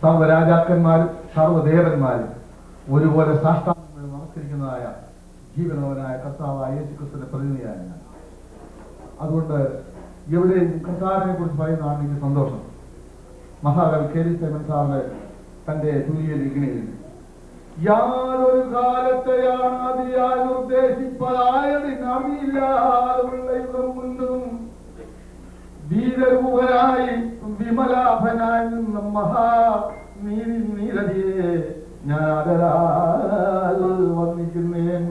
സർവ്വരാജാക്കന്മാരും സർവ്വദേവന്മാരും ഒരുപോലെ സാഷ്ടാംഗങ്ങൾ നമസ്കരിക്കുന്നതായ ജീവനവനായ കർത്താവായ യേശുക്രിസ്തുവിന്റെ പ്രതിനിധിയായ ഞാൻ. അതുകൊണ്ട് എവിടെയും കർത്താവിനെ കുറിച്ച് പറയുന്നതാണ് എനിക്ക് സന്തോഷം. മഹാകവി കെ.ഡി. സൈമൺ സാറിന് തന്റെ തുല്യയിൽ ഇങ്ങനെ എഴുതി: യാതൊരു കാലത്തെയാണ് അതിയാൽ നിർദ്ദേശിപ്പതായതിനറിയില്ലാതുള്ള യുഗം കൊണ്ടും ധീരരൂപനായി വിമലാഭനായി നിന്ന മഹാനീതിയെ ഞാൻ ആദരാൽ വർണ്ണിക്കുന്നേൻ.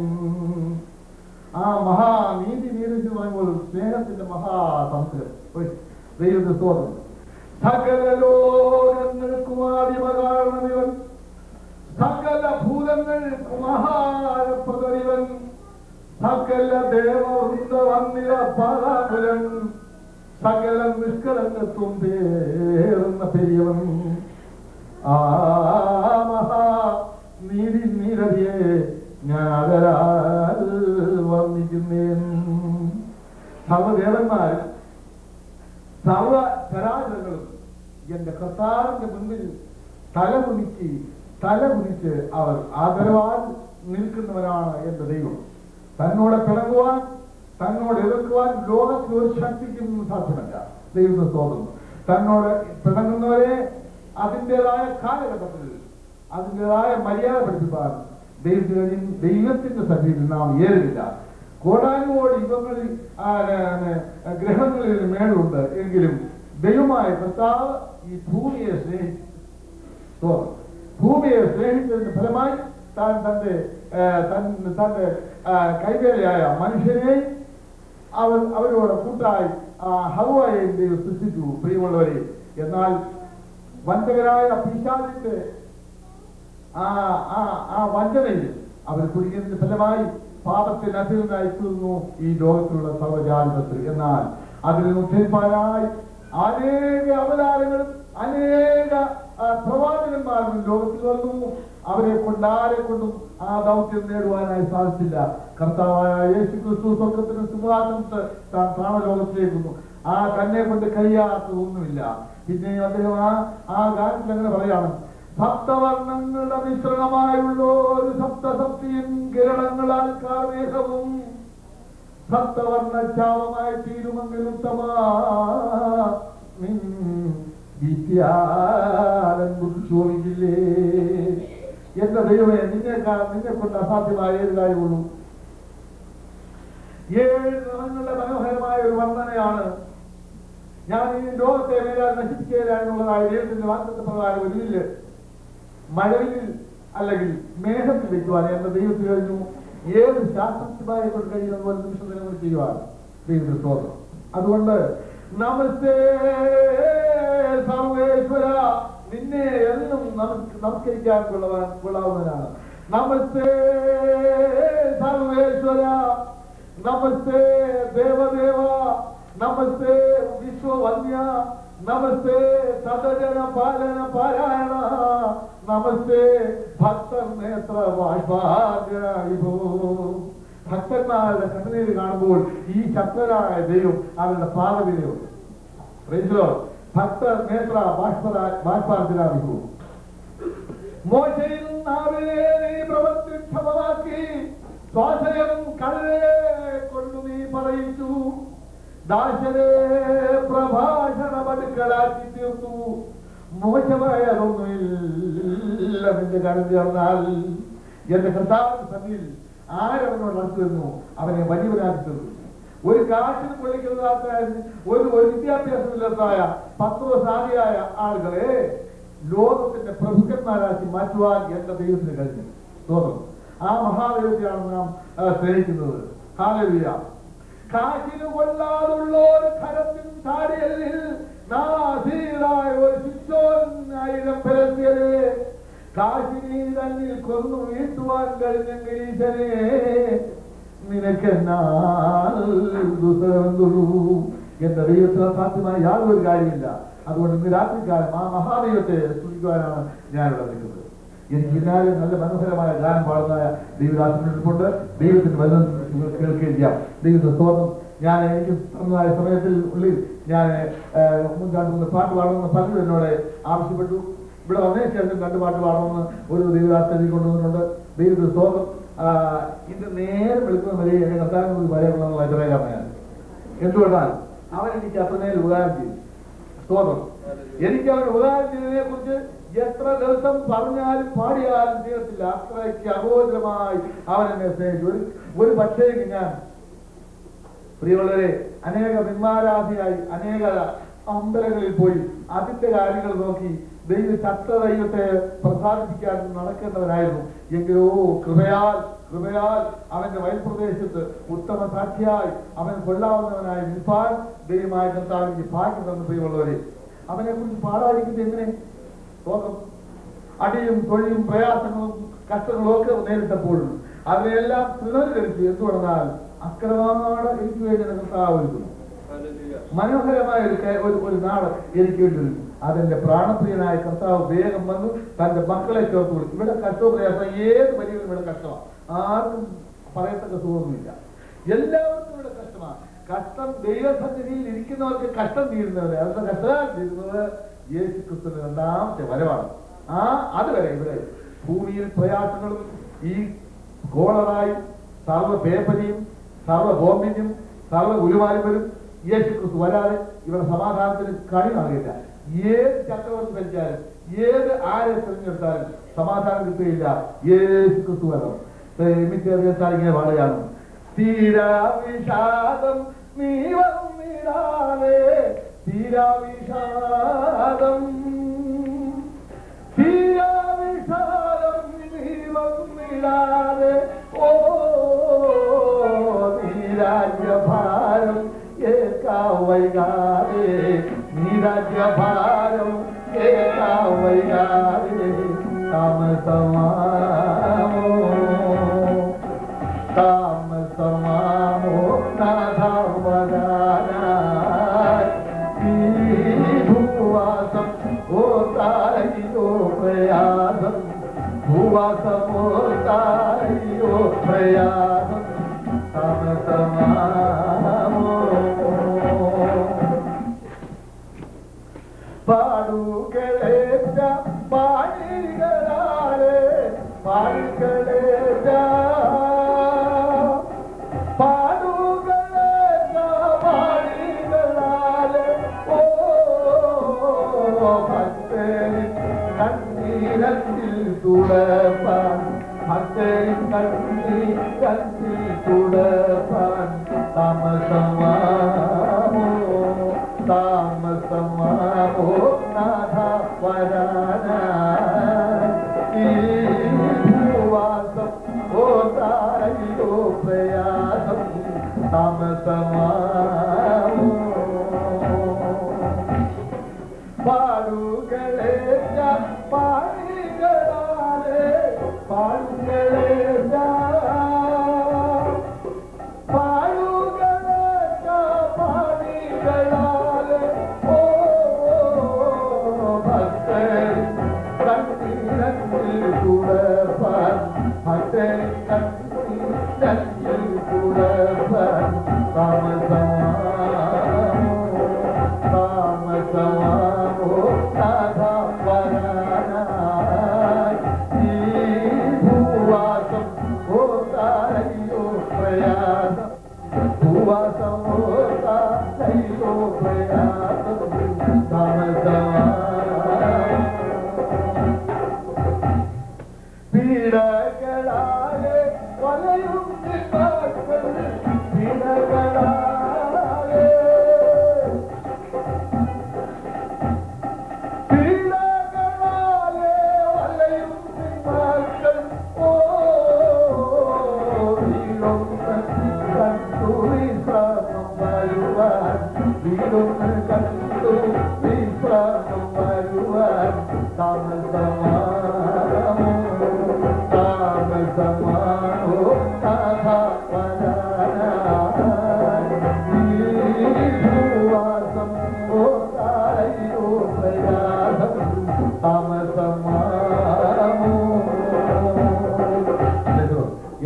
ആ മഹാനീതി എന്ന് പറയുമ്പോൾ സ്നേഹത്തിന്റെ മഹാസമുദ്രം. ദൈവത്തിന്റെ സ്തോത്രം. സകല ലോകങ്ങൾക്കും ആദിമകാരണമിവൻ, സകല ഭൂതങ്ങൾക്കും ആഹാരപ്രദരിവൻ, സകല ദേവവൃന്ദ വന്നിര പരാകുലൻ, സകല നിഷ്കളങ്കത്വം പേറുന്ന പെരിയവൻ. ആ മഹാനീതിയെ ഞാൻ ആദരാൽ വർണ്ണിക്കുന്നേൻ. സർവദേവന്മാർ സർവ ചരാചരങ്ങളും എന്റെ കർത്താവിന്റെ മുൻപിൽ തലകുനിച്ച് അവർ ആദരവാൽ നിൽക്കുന്നവരാണ് എന്റെ ദൈവം. തന്നോട് പിണങ്ങുവാൻ, തന്നോട് എതിർക്കുവാൻ ലോകത്തിൽ ഒരു ശക്തിക്കും സാധ്യമല്ല. ദൈവത്തെ തോന്നുന്നു. തന്നോട് പിണങ്ങുന്നവരെ അതിൻ്റെതായ കാലഘട്ടത്തിൽ അതിൻ്റെതായ മര്യാദ പഠിപ്പിക്കാൻ ദൈവത്തിന്റെ സഭയിൽ നാം ഏറില്ല. കോടാനുകോടി യുഗങ്ങളിൽ ഗ്രഹങ്ങളിൽ മേളുണ്ട്. എങ്കിലും ദൈവമായ കർത്താവ് ഈ ഭൂമിയെ സ്നേഹിച്ചതിന്റെ ഫലമായി താൻ തന്റെ കൈവേലയായ മനുഷ്യനെ അവരോട് കൂട്ടായി ഹവ്വായെ ദൈവം സൃഷ്ടിച്ചു. പ്രിയമുള്ളവരെ, എന്നാൽ വഞ്ചകരായ പിശാചിന്റെ ആ വഞ്ചനയിൽ അവർ കുടിക്കുന്നതിന്റെ ഫലമായി പാപത്തിന് അധീനനായി തീർന്നു ഈ ലോകത്തിലുള്ള സർവ്വജാതിപത്തിൽ. എന്നാൽ അതിൽ നിന്ന് ഉദ്ധരിപ്പാനായി അനേക അവതാരങ്ങളും അനേക പ്രവാചകന്മാരും ലോകത്തിൽ വന്നു. അവരെ കൊണ്ട് ആരെക്കൊണ്ടും ആ ദൗത്യം നേടുവാനായി സാധിച്ചില്ല. കർത്താവായ യേശുക്രിസ്തു സ്വർഗ്ഗത്തിന് സിംഹാസനത്ത് താൻ പ്രാണലോകത്തിലേക്കുന്നു. തന്നെ കൊണ്ട് കഴിയാത്തതൊന്നുമില്ല. പിന്നെ അദ്ദേഹം ആ ഗാനത്തിൽ അങ്ങനെ പറയാണ്: സപ്തവർണ്ണങ്ങളുടെ മിശ്രണമായുള്ള ഒരു സപ്തസപ്തിയും കിരണങ്ങളാൽ കാർമേഘവും സപ്തവർണ്ണ ചാവമായി തീരുമെങ്കിൽ ഉത്തമില്ലേ. എന്റെ ദൈവമേ, നിന്നെ കൊണ്ട് അസാധ്യമായ ഏത് കാര്യമുള്ളൂ? 7 നിറങ്ങളുടെ മനോഹരമായ ഒരു വർണ്ണനയാണ് ഞാൻ ഈ ലോകത്തെ മേലാൽ നശിപ്പിക്കുക എന്നുള്ളതായ ദൈവത്തിന്റെ വാഗ്ദത്ത പ്രകാരം ഒരു വില്ല് മഴവിൽ അല്ലെങ്കിൽ മേഘത്തിൽ വെക്കുവാൻ എന്റെ ദൈവത്തിൽ കഴിഞ്ഞു. ഏത് ശാസ്ത്രജ്ഞമായി കൊണ്ട് കഴിയുന്ന പോലെ നിമിഷത്തിനെ കൊണ്ട് ചെയ്യുവാൻ ദൈവത്തിന് സ്തോത്രം. അതുകൊണ്ട് നമസ്തേ സർവേശ്വര, നിന്നെ എന്നും നമസ്കരിക്കാൻ കൊള്ളാവുന്നതാണ്. നമസ്തേ സർവേശ്വര, നമസ്തേ ദേവദേവ, നമസ്തേ വിശ്വവന്യ, നമസ്തേ സദജന പാലന പാരായണ, നമസ്തേ ഭക്തർ നേത്ര വാഷ്പാദ്യവിഭോ. ഭക്തന്മാരുടെ കണ്ണുനീര് കാണുമ്പോൾ ഈ ശക്തനായ ദൈവം അവരുടെ പാദവിലയുണ്ട്. ഭക്തർ നേത്ര ബാഷ്പാദ്യവിഭോ. മോശയിൽ നാവിനെ നീ പ്രവർത്തിക്ഷമമാക്കി, സ്വാശയം കടലെ കൊണ്ടു നീ പറയിച്ചു, ദാശരെ പ്രഭാഷണ പടുക്കളാക്കി തീർത്തു. മോശമായതൊന്നുമില്ല നിന്റെ കടൽ ചേർന്നാൽ. എന്റെ കർത്താവിന്റെ സഭയിൽ ആരവനോട് നടത്തുന്നു, അവനെ വലിയവനാക്കി തീർന്നു. ഒരു കാറ്റിന് കൊള്ളിക്കുന്നതായ ഒരു വിദ്യാഭ്യാസമില്ലാത്തതായ പത്രോസാദിയായ ആളുകളെ നീതിമാനാക്കി മാറ്റുവാൻ എന്റെ ദൈവത്തിന് കഴിഞ്ഞു. തോന്നും ആ മഹാദൈവത്തെയാണ് നാം സ്നേഹിക്കുന്നത്. ഹല്ലേലൂയ. കാശിന് കൊള്ളാതുള്ള ഒരു കരത്തിൻ താടിയല്ലിൽ നാസീറായ ഒരു ശിശോനായിരം ഫലസ്തീനെ കാശിനി തന്നിൽ കൊന്നു വീഴ്ത്തുവാൻ കഴിഞ്ഞെങ്കിൽ ഈശനെ നിനക്കെന്നാതുള്ളൂ. എന്റെ ദൈവത്തിന് സാധ്യമായ യാതൊരു കാര്യമില്ല. അതുകൊണ്ട് ഇന്ന് രാത്രികാലം ആ മഹാദൈവത്തെ സ്തുതിക്കുവാനാണ് ഞാനിവിടെ നിൽക്കുന്നത്. എനിക്ക് ഇന്നാലും നല്ല മനോഹരമായ ഗാനം പാടുന്നതായ ദൈവദാസനുണ്ട്. ദൈവത്തിന് വചനം കേൾക്കുകയും ചെയ്യാം. ദൈവത്തിന്റെ സ്തോത്രം. ഞാൻ എനിക്ക് തന്നതായ സമയത്തിൽ ഉള്ളിൽ ഞാൻ മുൻകാലത്ത് പാട്ട് പാടണമെന്ന് പലരും എന്നോട് ആവശ്യപ്പെട്ടു. ഇവിടെ വന്നതിന് ശേഷം 2 പാട്ട് പാടണമെന്ന് ഒരു ദൈവദാസൻ എനിക്ക് കൊണ്ടുവന്നിട്ടുണ്ട്. ദൈവത്തിന്റെ സ്തോത്രം. ഇത് നേരെ വെളുക്കുന്ന വരെ എന്നെ കർത്താവിന് വരെയുള്ളതെന്നുള്ള അഭിപ്രായമാണ്. എന്തുകൊണ്ടാൽ അവൻ എനിക്ക് അത്രമേൽ ഉപകാരം ചെയ്തു. സ്തോത്രം. എനിക്ക് അവൻ ഉപകാരം ചെയ്തതിനെ കുറിച്ച് എത്ര ദിവസം പറഞ്ഞാലും പാടിയാലും തീരത്തില്ല. അത്രയ്ക്ക് അഗോചരമായി അവൻ എന്നെ സ്നേഹിച്ചു. ഒരു പക്ഷേ ഞാൻ പ്രിയമുള്ളവരെ അനേക പിന്മാരാധിയായി അനേക അമ്പലങ്ങളിൽ പോയി അതിന്റെ കാര്യങ്ങൾ നോക്കി ദൈവത്തെ പ്രസാദിപ്പിക്കാൻ നടക്കേണ്ടവനായിരുന്നു. എങ്കിലോ കൃപയാൽ അവന്റെ വയൽപ്രദേശത്ത് ഉത്തമ സാക്ഷിയായി അവൻ കൊള്ളാവുന്നവനായി നിൽപ്പാൻ ദൈവമായ കർത്താവിന് ഭാഗ്യം തന്നു. പ്രിയമുള്ളവരെ അവനെ കുറിച്ച് പാടാതിരിക്കുന്നത് എങ്ങനെ? തോന്നും അടിയും തൊഴിയും പ്രയാസങ്ങളും കഷ്ടങ്ങളും ഒക്കെ നേരിട്ടപ്പോഴും അതിനെല്ലാം പുനരുദ്ധരിച്ചു. എന്തുകൊണ്ടാൽ അക്രമമാണ് എനിക്ക് വേണ്ടി കർത്താവ് ഒരുക്കുന്നു. മനോഹരമായ ഒരു നാട് എനിക്ക് വേണ്ടി ഒരുക്കും. അതെന്റെ പ്രാണപ്രിയനായ കർത്താവ് വേഗം വന്നു തന്റെ മക്കളെ ചേർത്ത് കൊടുക്കും. ഇവിടെ കഷ്ടവും പ്രയാസം ഏത് പരിധിയിലും ഇവിടെ കഷ്ടമാണ്. ആർക്കും പറയത്തക്ക സുഖമൊന്നുമില്ല. എല്ലാവർക്കും ഇവിടെ കഷ്ടമാണ്. കഷ്ടം ദൈവസന്നിധിയിൽ ഇരിക്കുന്നവർക്ക് കഷ്ടം തീരുന്നവരെ അവരുടെ കഷ്ടം തീരുന്നത് യേശു ക്രിസ്തുവിന്റെ 2ാമത്തെ വരവാണ്. അതുവരെ ഇവിടെ ഭൂമിയിൽ പ്രയാസങ്ങളും ഈ ഗോളറായും സർവ്വ പേപ്പരിയും സർവ്വ ബോംബിനും സർവ്വ ഗുരുവായൂരും യേശു ക്രിസ്തു വരാതെ ഇവിടെ സമാധാനത്തിന് കണി കാണില്ല. ഏത് ചക്രവർത്തി ഭരിച്ചാലും ഏത് ആരെ തിരഞ്ഞെടുത്താലും സമാധാനം കിട്ടുകയില്ല. യേശു ക്രിസ്തു വരണം. ഇങ്ങനെ പാടുകയാണ്. തീരാവിഷാദം നീ വന്നിടാതെ തീരാവിഷാദം നീ വന്നിടാതെ ഓ നീരാജ്യഭാരം ഏകാവൈകാതെ നീരാജ്യഭാരം ഏകാവൈകാതെ താമസമാമോ നാഥാവരാനായി ഭൂവാസം ഓ തായോ പ്രയാസം ഭൂവാസമോ തായോ പ്രയാസം താമസമാമോ പാടുകളേറ്റ പാടികളാലെ പാടുകളേറ്റ പാടികളാലെ ഓ ഭക്തരി കണ്ണീരത്തിൽ തുടപ്പാൻ ഭക്തരി കണ്ണീരത്തിൽ തുടപ്പാൻ താമസമാമോ നാഥ വരാനായി ഭൂവാസം ഓ തായോ പ്രയാസം താമസമാമോ പാടുകളേറ്റ പാടികളാലെ പാടുകളേറ്റ പാടികളാലെ ഓ ഭക്തരി കണ്ണീരത്തിൽ തുടപ്പാൻ ഭക്തരി കണ്ണീരത്തിൽ തുടപ്പാൻ താമസം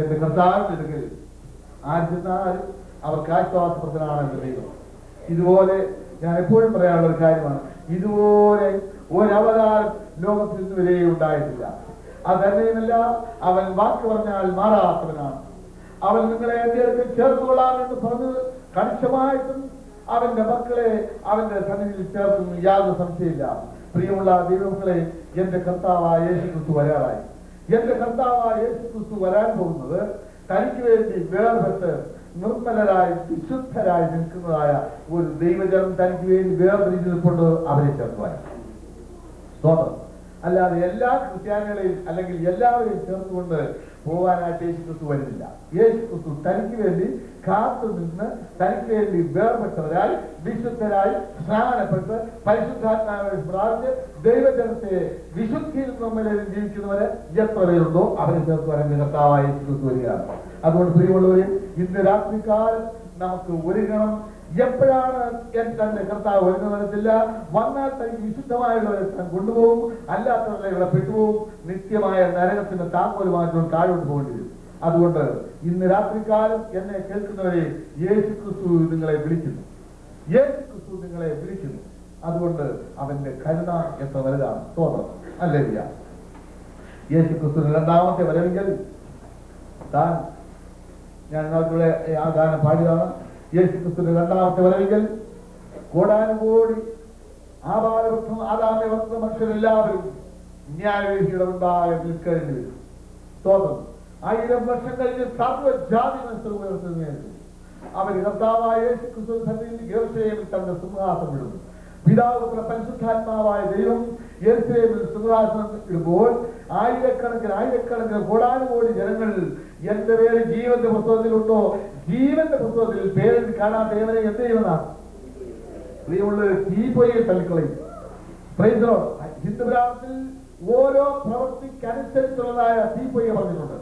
എന്റെ കർത്താവിനെടുക്കൽ ആദ്യനാൾ അവർക്ക് ആശ്വാസപ്രദനാണ് എന്റെ ദൈവം. ഇതുപോലെ ഞാൻ എപ്പോഴും പറയാനുള്ള ഒരു കാര്യമാണ്, ഇതുപോലെ ഒരവതാരം ലോകത്തിൽ നിന്ന് വരെ ഉണ്ടായിട്ടില്ല. അതന്നെയുമല്ല, അവൻ വാക്ക് പറഞ്ഞാൽ മാറാത്തവനാണ്. അവൻ നിങ്ങളെ എന്റെ അടുക്കൽ ചേർത്തുകൊള്ളാമെന്ന് പറഞ്ഞ് കണിശമായിട്ടും അവന്റെ മക്കളെ അവന്റെ സന്നിധിയിൽ ചേർക്കും, യാതൊരു സംശയമില്ല. പ്രിയമുള്ള ദൈവങ്ങളെ, എന്റെ കർത്താവായ യേശുക്രിസ്തു വരാറായി. എന്റെ കർത്താവായ യേശുക്രിസ്തു വരാൻ പോകുന്നത് തനിക്ക് വേണ്ടി വേർപെട്ട് നിർമ്മലരായി വിശുദ്ധരായി നിൽക്കുന്നതായ ഒരു ദൈവജനം തനിക്ക് വേണ്ടി വേർതിരിഞ്ഞു നിൽക്കൊണ്ട് അവരെ ചേർക്കുവാൻ. സ്തോത്രം. അല്ലാതെ എല്ലാ ക്രിസ്ത്യാനികളെയും അല്ലെങ്കിൽ എല്ലാവരെയും ചേർത്തുകൊണ്ട് പോകാനായിട്ട് യേശുക്രിസ്തു വരുന്നില്ല. യേശുക്രിസ്തു തനിക്ക് വേണ്ടി കാത്തു നിന്ന് തനിക്ക് വേണ്ടി വേർപെട്ടവരായി വിശുദ്ധരായി സ്നാനപ്പെട്ട് പരിശുദ്ധാത്മാവിനെ പ്രാപിച്ച് ദൈവജനത്തെ വിശുദ്ധിയിൽ നമ്മളിൽ ജീവിക്കുന്നവരെ എത്ര പേരുണ്ടോ അവരെ ചേർത്ത് വരാൻ കർത്താവായ യേശുക്രിസ്തു വരികയാണ്. അതുകൊണ്ട് പ്രിയമുള്ളവരെ, ഇന്ന് രാത്രികാലം നമുക്ക് ഒരുങ്ങണം. എപ്പോഴാണ് തന്റെ കർത്താവ് വരുന്ന വരത്തില്ല. വന്നാൽ തനിക്ക് വിശുദ്ധമായുള്ളവരെ താൻ കൊണ്ടുപോകും, അല്ലാത്തവരെ ഇവിടെ പെട്ടുപോകും. നിത്യമായ നരകത്തിന്റെ താക്കോലുമായിട്ടും താഴോട്ട് പോകേണ്ടി വരും. അതുകൊണ്ട് ഇന്ന് രാത്രികാലം എന്നെ കേൾക്കുന്നവരെ യേശുക്രിസ്തു നിങ്ങളെ വിളിക്കുന്നു. യേശുക്രിസ്തു നിങ്ങളെ വിളിക്കുന്നു. അതുകൊണ്ട് അവന്റെ കരുണ എത്ര വലുതാണ്. സ്തോത്രം. ഹല്ലേലൂയ. യേശുക്രിസ്തു രണ്ടാമത്തെ വരവെങ്കിൽ താൻ, ഞാൻ ഇവിടെ ആ ഗാനം പാടിയതാണ്. യേശുക്രിസ്തുവിന്റെ രണ്ടാമത്തെ വരവെങ്കിൽ കോടാനുകോടി ആപാലവൃദ്ധം ആദാമ്യ വൃദ്ധ മനുഷ്യരെല്ലാവരും ന്യായവിധിയുടെ മുമ്പാകെ നിൽക്കേണ്ടി വരും. സ്തോത്രം. 1000 വർഷം കഴിഞ്ഞ് സർവ്വജാതി മനുഷ്യർ അവർ കർത്താവായ യേശുക്രിസ്തു സന്നിധിയിൽ യെരൂശലേമിൽ തന്റെ സിംഹാസനം ഇടുന്നു. പിതാവ് പരിശുദ്ധാത്മാവായ ദൈവം യെരൂശലേമിൽ സിംഹാസനം ഇടുമ്പോൾ ആയിരക്കണക്കിന് കോടാനുകോടി ജനങ്ങൾ എന്റെ പേര് ജീവന്റെ പുസ്തകത്തിലുണ്ടോ, ജീവന്റെ പുസ്തകത്തിൽ പേരിൽ കാണാത്ത ഏവനെ എന്ത് ചെയ്യുന്നതാണ്? പ്രിയമുള്ള തീപ്പൊയ്യെ തള്ളിക്കളയും. ഹിന്ദുബ്രാഹ്മത്തിൽ ഓരോ പ്രവൃത്തിക്കനുസരിച്ചുള്ളതായ തീപ്പൊയ്യെ പറഞ്ഞിട്ടുണ്ട്.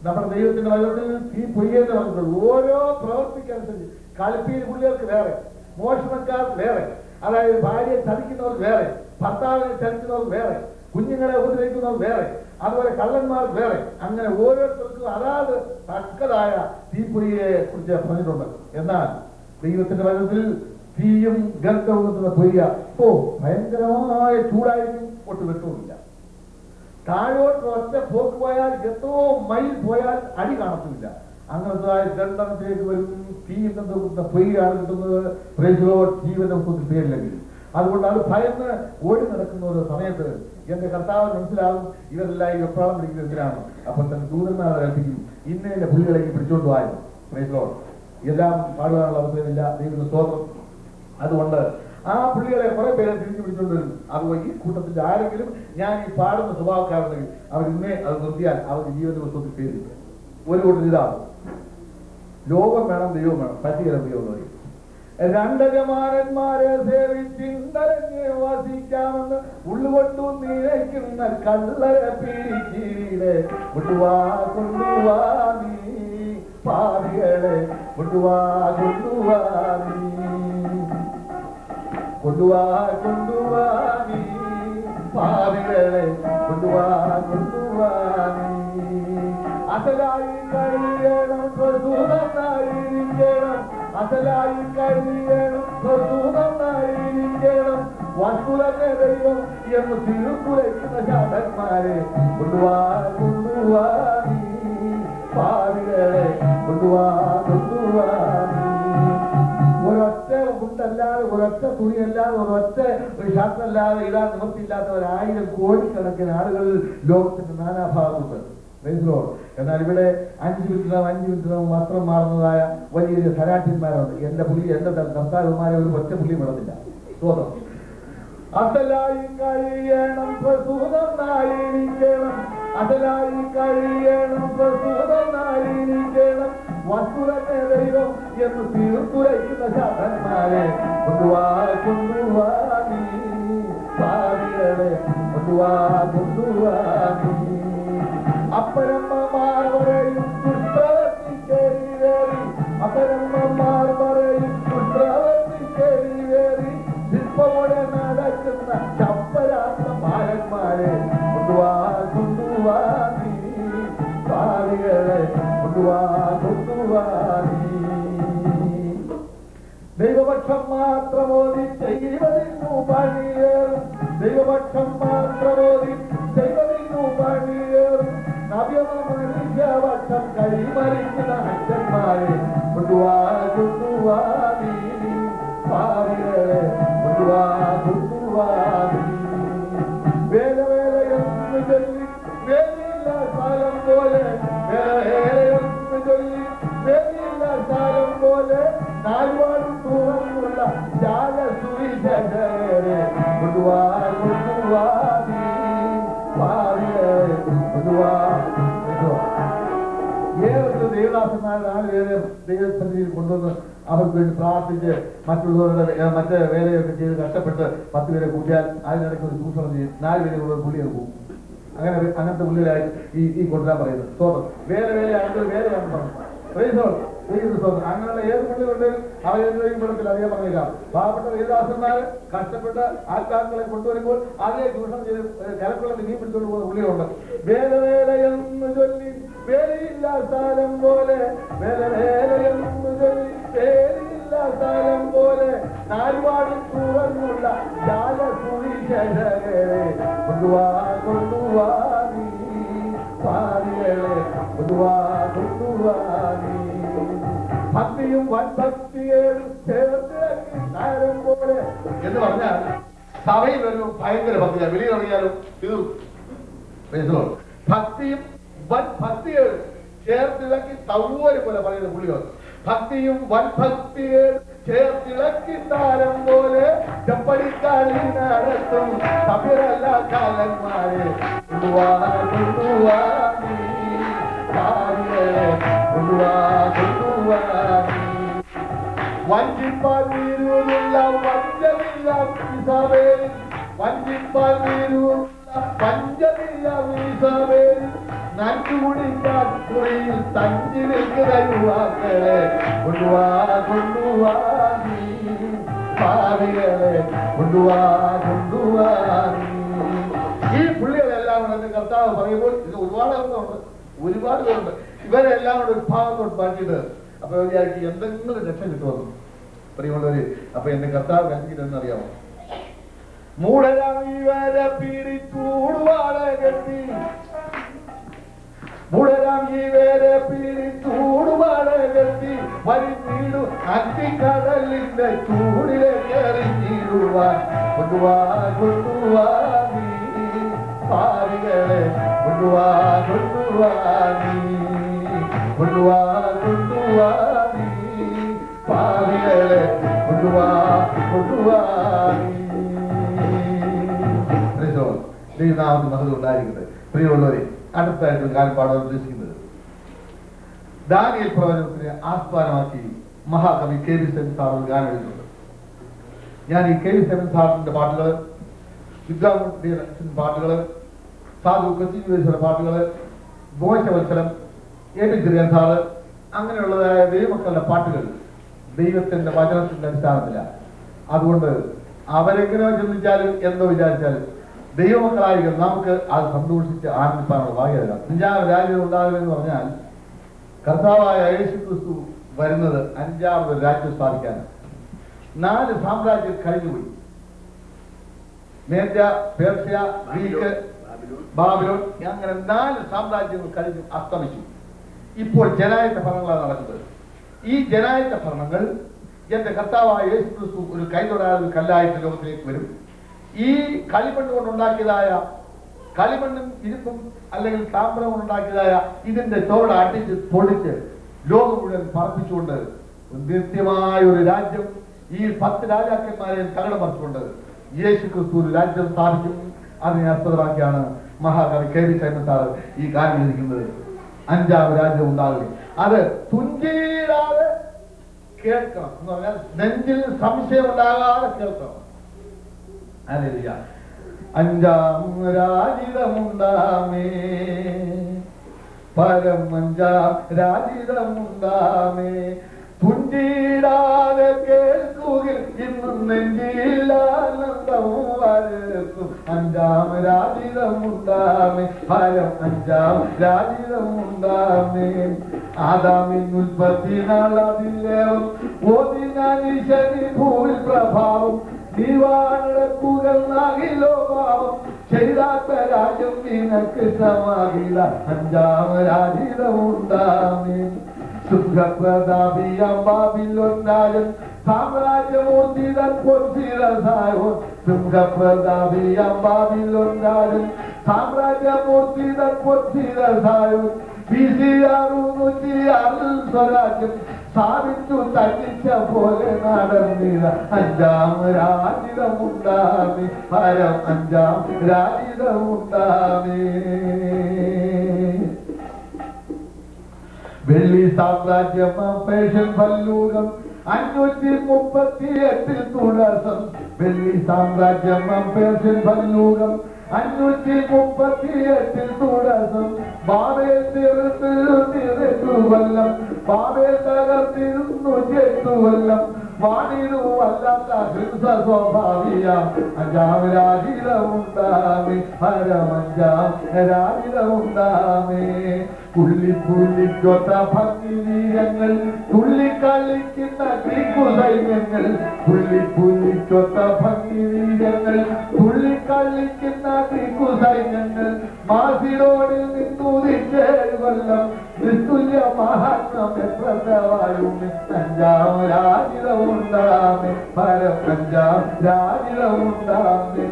നമ്മുടെ ദൈവത്തിന്റെ വചനത്തിൽ തീപ്പൊയ്യെ എന്ന് പറഞ്ഞിട്ടുണ്ട്. ഓരോ പ്രവൃത്തിക്കനുസരിച്ച് കളിപ്പീര് പുള്ളികൾക്ക് വേറെ, മോഷണക്കാർക്ക് വേറെ, അതായത് ഭാര്യയെ ചതിക്കുന്നവർക്ക് വേറെ, ഭർത്താവിനെ ചതിക്കുന്നവർക്ക് വേറെ, കുഞ്ഞുങ്ങളെ ഉപദ്രവിക്കുന്നവർ വേറെ, അതുപോലെ കള്ളന്മാർ വേറെ. അങ്ങനെ ഓരോരുത്തർക്കും അതാത് തക്കതായ തീപ്പൊയ്യെ കുറിച്ച് പറഞ്ഞിട്ടുണ്ട്. എന്നാൽ ദൈവത്തിന്റെ വചനത്തിൽ തീയും ഗന്ധവും പൊയ്യ ഭയങ്കരമായ ചൂടായിരിക്കും, ഒട്ട് വെട്ടവുമില്ല. താഴോട്ട് ഒറ്റ പോക്ക് പോയാൽ എത്രയോ മൈൽ പോയാൽ അടി കാണത്തില്ല. അങ്ങനത്തെ ഗന്ധത്തിലേക്ക് വരും. തീയും ഗന്ധവും പൊയ്യാണ് കിട്ടുന്നത്. ജീവന്റെ പുസ്തകത്തിൽ പേരില്ലെങ്കിൽ അതുകൊണ്ട് അത് ഭയന്ന് ഓടി നടക്കുന്ന ഒരു സമയത്ത് എന്റെ കർത്താവ് മനസ്സിലാകും ഇവരെല്ലാം ഈ വെപ്രാളം പിടിക്കുന്നത് എന്തിനാണ്. അപ്പോൾ തന്നെ ദൂരന്മാരെ കൽപ്പിക്കും, ഇന്നേന്റെ പുള്ളികളേക്ക് പിടിച്ചോണ്ട് പോയാലും എല്ലാം പാടുവാനുള്ള അവസരമില്ല. ദൈവത്തിന്റെ സ്തോത്രം. അതുകൊണ്ട് ആ പുള്ളികളെ കുറെ പേരെ തിരിച്ചു പിടിച്ചോണ്ട് വരും. അതുപോലെ ഈ കൂട്ടത്തിന്റെ ആരെങ്കിലും ഞാൻ ഈ പാടുന്ന സ്വഭാവക്കാരുണ്ടെങ്കിൽ അവർ ഇന്നേ അത് നിർത്തിയാൽ അവർക്ക് ജീവന്റെ പുസ്തകത്തിൽ പേര്. ഒരു കൂട്ടർ ഇതാണ്, ലോകം വേണം ദൈവം വേണം, പറ്റിയ ദൈവം പറയും. രണ്ടജമാനന്മാരെ സേവിച്ചിന്തരഞ്ഞ് വസിക്കാമെന്ന് ഉള്ളുകൊണ്ടു നീക്കുന്ന കള്ളരെ പിടിക്കീടെ കൊണ്ടുവാ കൊണ്ടുവാ നീ പാവികളെ കൊണ്ടുവാ കൊണ്ടുവാ നീ കൊണ്ടുവാ കൊണ്ടുവാ നീ പാവികളെ കൊണ്ടുവാ കൊണ്ടുവാ നീ. അസലായി കഴിയണം സ്വസൂതനായിരിക്കണം, അസലായി കഴിയണം സ്വസൂതനായിരിക്കണം. വസ്തുതന്നെ ദൈവം എന്ന് തിരുക്കുലയ്ക്കുന്ന ശാന്തന്മാരെ കൊണ്ടുവാ കൊണ്ടുവാ നീ പാവികളെ കൊണ്ടുവാ കൊണ്ടുവാ നീ. ഒരൊറ്റ മുണ്ടല്ലാതെ, ഒരൊറ്റ തുണിയല്ലാതെ, ഒരൊറ്റ ഷർട്ടല്ലാതെ ഇടാൻ നിവൃത്തിയില്ലാത്തവർ 1000 കോടിക്കണക്കിന് ആളുകൾ ലോകത്തിന്റെ നാനാഭാഗത്തുണ്ട്. എന്നാൽ ഇവിടെ 5 മിനിറ്റിനകം വസ്ത്രം മാറുന്നതായ വലിയ വലിയ ധരാഠ്യന്മാരുണ്ട്. എന്റെ പുള്ളി എന്റെ കർത്താക്കന്മാരെ ഒരു ഒറ്റ പുള്ളി വിടത്തില്ല. സ്തോത്രം. അസലായി കഴിയണം പ്രസൂതനായിരിക്കണം, അസലായി കഴിയണം പ്രസൂതനായിരിക്കണം. വസ്തുതന്നെ ദൈവം എന്ന് തീർത്തുരയ്ക്കുന്ന ശാന്തന്മാരെ കൊണ്ടുവാ കൊണ്ടുവാ നീ പാവികളെ കൊണ്ടുവാ നീ. അപ്പരമ്മമാർ പറയും ദുഷ്പ്രവർത്തിക്കേറി, അപ്പരമ്മമാർ പറയും ദുഷ്പ്രവർത്തിക്കേറി, ശില്പമുടെ നടക്കുന്ന ചപ്പരാത്ത ബാലന്മാരെ കൊണ്ടുവാ നീ, പാവികളെ കൊണ്ടുവാ നീ. ദൈവപക്ഷം മാത്രമോതി ദൈവത്തിനു പണിയേറും, ദൈവപക്ഷം മാത്രമോതി ദൈവത്തിനു പണിയേറും, നവ്യമനുഷ്യപക്ഷം കൈമറിക്കുന്ന അച്ഛന്മാരെ കൊണ്ടുവാ നീ, പാവികളെ കൊണ്ടുവാ നീ. വേലവേലയെന്ന് ചൊല്ലി വേലിയില്ല സ്ഥലം പോലെ, വേലവേലയെന്ന് ചൊല്ലി വേലിയില്ല സ്ഥലം പോലെ, നാലുപാടും തുറന്നുള്ള ജാല സുവിശേഷകരെ കൊണ്ടുവാ നീ, പാവികളെ കൊണ്ടുവാ. ഏതൊരു ദേവദാസന്മാർ 4 പേരെ ദൈവസന്നിധിയിൽ കൊണ്ടുവന്ന് അവർക്ക് വേണ്ടി പ്രാർത്ഥിച്ച് മറ്റുള്ളവരുടെ മറ്റേ വേലയൊക്കെ ചെയ്ത് കഷ്ടപ്പെട്ട് 10 പേരെ കൂട്ടിയാൽ അതിനിടയ്ക്ക് ഒരു ചൂഷണം ചെയ്യും, 4 പേരെ കൂടെ പുള്ളിയെ പോകും. അങ്ങനത്തെ പുള്ളികളായി ഈ കൊണ്ടുവരാൻ പറയുന്നത്. സ്വന്തം വേലയാണെങ്കിൽ വേലയാണ് പറഞ്ഞു. അങ്ങനെയുള്ള ഏത് പുള്ളികളുണ്ടെങ്കിലും അവരെന്തെങ്കിലും പെടത്തില്ല. അതേ പറഞ്ഞേക്കാം. പാവപ്പെട്ട ദേവദാസന്മാർ കഷ്ടപ്പെട്ട് ആത്മാക്കളെ കൊണ്ടുവരുമ്പോൾ അതേ ചൂഷണം ചെയ്ത് കലക്കുള്ള മീൻ പിടിച്ചുകൊണ്ട് പോകുന്ന പുള്ളികളുണ്ട്. വേലവേലയെന്ന് ചൊല്ലി വേലയില്ല സ്ഥലം പോലെ, വേലവേലയെന്ന് ചൊല്ലി വേലയില്ല സ്ഥലം പോലെ, നാലുപാടും തുറന്നുള്ള ജാല സുവിശേഷകരെ കൊണ്ടുവാ നീ, പാവികളെ കൊണ്ടുവാ നീ. ഭക്തിയും വൻഭക്തിയേഴും ചേർത്തിറങ്ങി താരം പോലെ എന്ന് പറഞ്ഞാൽ സഭയിൽ വരുമ്പോൾ ഭയങ്കര ഭക്തിയാണ്. വെളിയിലിറങ്ങിയാലും തീർന്നു. ഭക്തിയും വൻഭക്തിയേഴും ചേർത്തിളക്കി തവ്വോല് പോലെ പറയുന്ന പുള്ളികൾ. ഭക്തിയും വൻഭക്തിയേഴും ചേർത്തിളക്കി താരം പോലെ ചെപ്പടിക്കാളി നടത്തും സഭ്യരല്ല കാലന്മാരെ കൊണ്ടുവാ നീ, പാവികളെ കൊണ്ടുവാ നീ. വഞ്ചിപ്പാൽ വീരുള്ള വഞ്ചമില്ല സഭയിൽ, വഞ്ചിപ്പാൽ വീരുള്ള വഞ്ചമില്ല സഭയിൽ, നഞ്ചുകുടിക്കാൻ കുറിയിൽ തഞ്ചി നിൽക്കുന്ന യുവാക്കളെ കൊണ്ടുവാ നീ, പാവികളെ കൊണ്ടുവാ നീ. ഈ പുള്ളികളെല്ലാം കൂടെ കർത്താവ് പറയുമ്പോൾ ഇത് ഒരുപാട് പേരുണ്ട്. ഇവരെല്ലാം കൂടെ ഒരു ഭാഗത്തോട്ട് മാറ്റിയിട്ട് അപ്പൊ വിചാരിക്കും എന്തെങ്കിലും രക്ഷ കിട്ടുമെന്ന് പറയുള്ളവര്. അപ്പൊ എന്റെ കർത്താവ് കണ്ടിട്ടെന്ന് അറിയാമോ? മൂടരാം ഇവരെ പീഡിച്ചൂടുവാളെ കെട്ടി, മൂടരാം ഇവരെ പീഡിച്ചൂടുവാളെ കെട്ടി, വലിഞ്ഞീടു അത്തിക്കടലിന്റെ ചൂടിലേക്ക് എറിഞ്ഞിടുവാൻ കൊണ്ടുവാ നീ, പാവികളെ കൊണ്ടുവാ നീ, കൊണ്ടുവാ നീ, പാവികളെ കൊണ്ടുവാ നീ. ദൈവനാമത്തിന് മഹത്വം ഉണ്ടായിരിക്കുന്നത്. പ്രിയമുള്ളവരെ, അടുത്തായിട്ട് കാര്യം പാടാൻ ഉദ്ദേശിക്കുന്നത് ദാനിയേൽ പ്രവചനത്തിനെ ആസ്വാദനമാക്കി മഹാകവി കെ വി സെൻ സാർ ഒരു ഗാനം എഴുതുന്നുണ്ട്. ഞാൻ ഈ കെ വി സെൻ സാറിന്റെ പാട്ടുകൾ, വിദ്യാമുട്ടി പാട്ടുകള്, സാധു കൊച്ചിയുടെ പാട്ടുകള്, മോശവത്സരം, എ പി ചെറിയാൻ സാറ്, അങ്ങനെയുള്ളതായ ദൈവമക്കളുടെ പാട്ടുകൾ ദൈവത്തിന്റെ വചനത്തിന്റെ അടിസ്ഥാനത്തിലാണ്. അതുകൊണ്ട് അവരെങ്ങനെയോ ചിന്തിച്ചാലും എന്തോ വിചാരിച്ചാലും ദൈവമക്കളായിരിക്കും നമുക്ക് അത് സന്തോഷിച്ച് ആനന്ദിപ്പാനുള്ള ഭാഗ്യത. 5ാം രാജ്യം ഉണ്ടാകുമെന്ന് പറഞ്ഞാൽ കർത്താവായ യേശു ക്രിസ്തു വരുന്നത് 5ാമത് രാജ്യം സ്ഥാപിക്കാനാണ്. 4 സാമ്രാജ്യം കഴിഞ്ഞുപോയി. മേദ്യ, പേർഷ്യ, ഗ്രീക്ക്, ബാബിലോൺ, അങ്ങനെ 4 സാമ്രാജ്യങ്ങൾ കഴിഞ്ഞു അസ്തമിച്ചു. ഇപ്പോൾ ജനായത്ത ഭരണങ്ങളാണ് നടക്കുന്നത്. ഈ ജനായത്ത ഭരണങ്ങൾ എന്റെ കർത്താവായ യേശു ക്രിസ്തു ഒരു കൈതൊടാതെ കല്ലായിട്ട് ലോകത്തിലേക്ക് വരും. ഈ കളിമണ്ണ് കൊണ്ടുണ്ടാക്കിയതായ, കളിമണ്ണും ഇരുമ്പും അല്ലെങ്കിൽ താമ്രം കൊണ്ടുണ്ടാക്കിയതായ ഇതിന്റെ ചോട് അടിച്ച് പൊടിച്ച് ലോകം മുഴുവൻ പറപ്പിച്ചുകൊണ്ട് നിത്യമായ ഒരു രാജ്യം, ഈ 10 രാജാക്കന്മാരെയും തകടം മറിച്ചുകൊണ്ട് യേശു ക്രിസ്തു ഒരു രാജ്യം സ്ഥാപിക്കും. അതിനെ ആസ്പദമാക്കിയാണ് മഹാകവി കെ വി സൈമൻ സാർ ഈ കാര്യം എഴുതിയിരിക്കുന്നത്. 5ാം രാജ്യം ഉണ്ടാകുക, അത് തുഞ്ചിടാതെ കേൾക്കണം എന്ന് പറഞ്ഞാൽ നെഞ്ചിൽ സംശയം ഉണ്ടാകാതെ കേൾക്കണം. അഞ്ചാം രാജിതമുണ്ടാമേ, പരം അഞ്ചാം രാജിതമുണ്ടാമേ. തുഞ്ചിടാതെ കേൾക്കുകിൽ ഇന്നും നെഞ്ചിലാനന്ദം വരക്കും. അഞ്ചാം രാജിതമുണ്ടാമേ, പരം അഞ്ചാം രാജിതമുണ്ടാമേ. ആദാമിൻ ഉൽപ്പത്തി നാളതിലേറും ഓതി ഞാൻ ഈശ്വരി ഭൂവിൽ പ്രഭാവം. നീവാനടക്കുകൾ നാകിലോ പാവം, ചെയ്താത്ത രാജ്യം നിനക്ക് സമാകില. അഞ്ചാം രാജിതമുണ്ടാമേ. സുഖപ്രതാപിയാം ബാബിലോനായൻ സാമ്രാജ്യമൂർത്തിതൻ പൊൻസിരസായോൻ. സുഖപ്രതാപിയാം ബാബിലോനായൻ സാമ്രാജ്യമൂർത്തിതൻ പൊൻസിരസായോൻ. BC-606 സ്വരാജ്യം സ്ഥാപിച്ചു തന്നിച്ച പോലെ നടന്നില്ല. അഞ്ചാം രാജിതമുണ്ടാമേ, പരം അഞ്ചാം രാജിതമുണ്ടാമേ. വെള്ളി സാമ്രാജ്യം പേർഷ്യൻ ഭല്ലൂകം 538 തുടർസം. വെള്ളി സാമ്രാജ്യം പേർഷ്യൻ ഭല്ലൂകം 538 തുടർസം. ബാബേൽ തീർത്തു കൊല്ലം, ബാബേൽ തകർത്തിരുന്നു 8 കൊല്ലം. വാണിരുവല്ലാത്ത ഹൃദ സ്വഭാവിയാം അഞ്ചാം രാജിതമുണ്ടാമേ, പരമഞ്ചാം രാജിതമുണ്ടാമേ. പുള്ളിക്കൊത്ത ഭംഗി വീരങ്ങൾ തുള്ളിക്കളിക്കുന്ന ഗ്രീക്കു സൈന്യങ്ങൾ. പുള്ളിക്കൊത്ത ഭംഗി വീരങ്ങൾ തുള്ളിക്കളിക്കുന്ന ഗ്രീക്കു സൈന്യങ്ങൾ. മാസിഡോണിൽ നിന്നുദിച്ചേഴ് കൊല്ലം നിസ്തുല്യ മഹാത്മം എത്രവായുമേ. അഞ്ചാം രാജിതമുണ്ടാമേ, പരം അഞ്ചാം രാജിതമുണ്ടാമേ.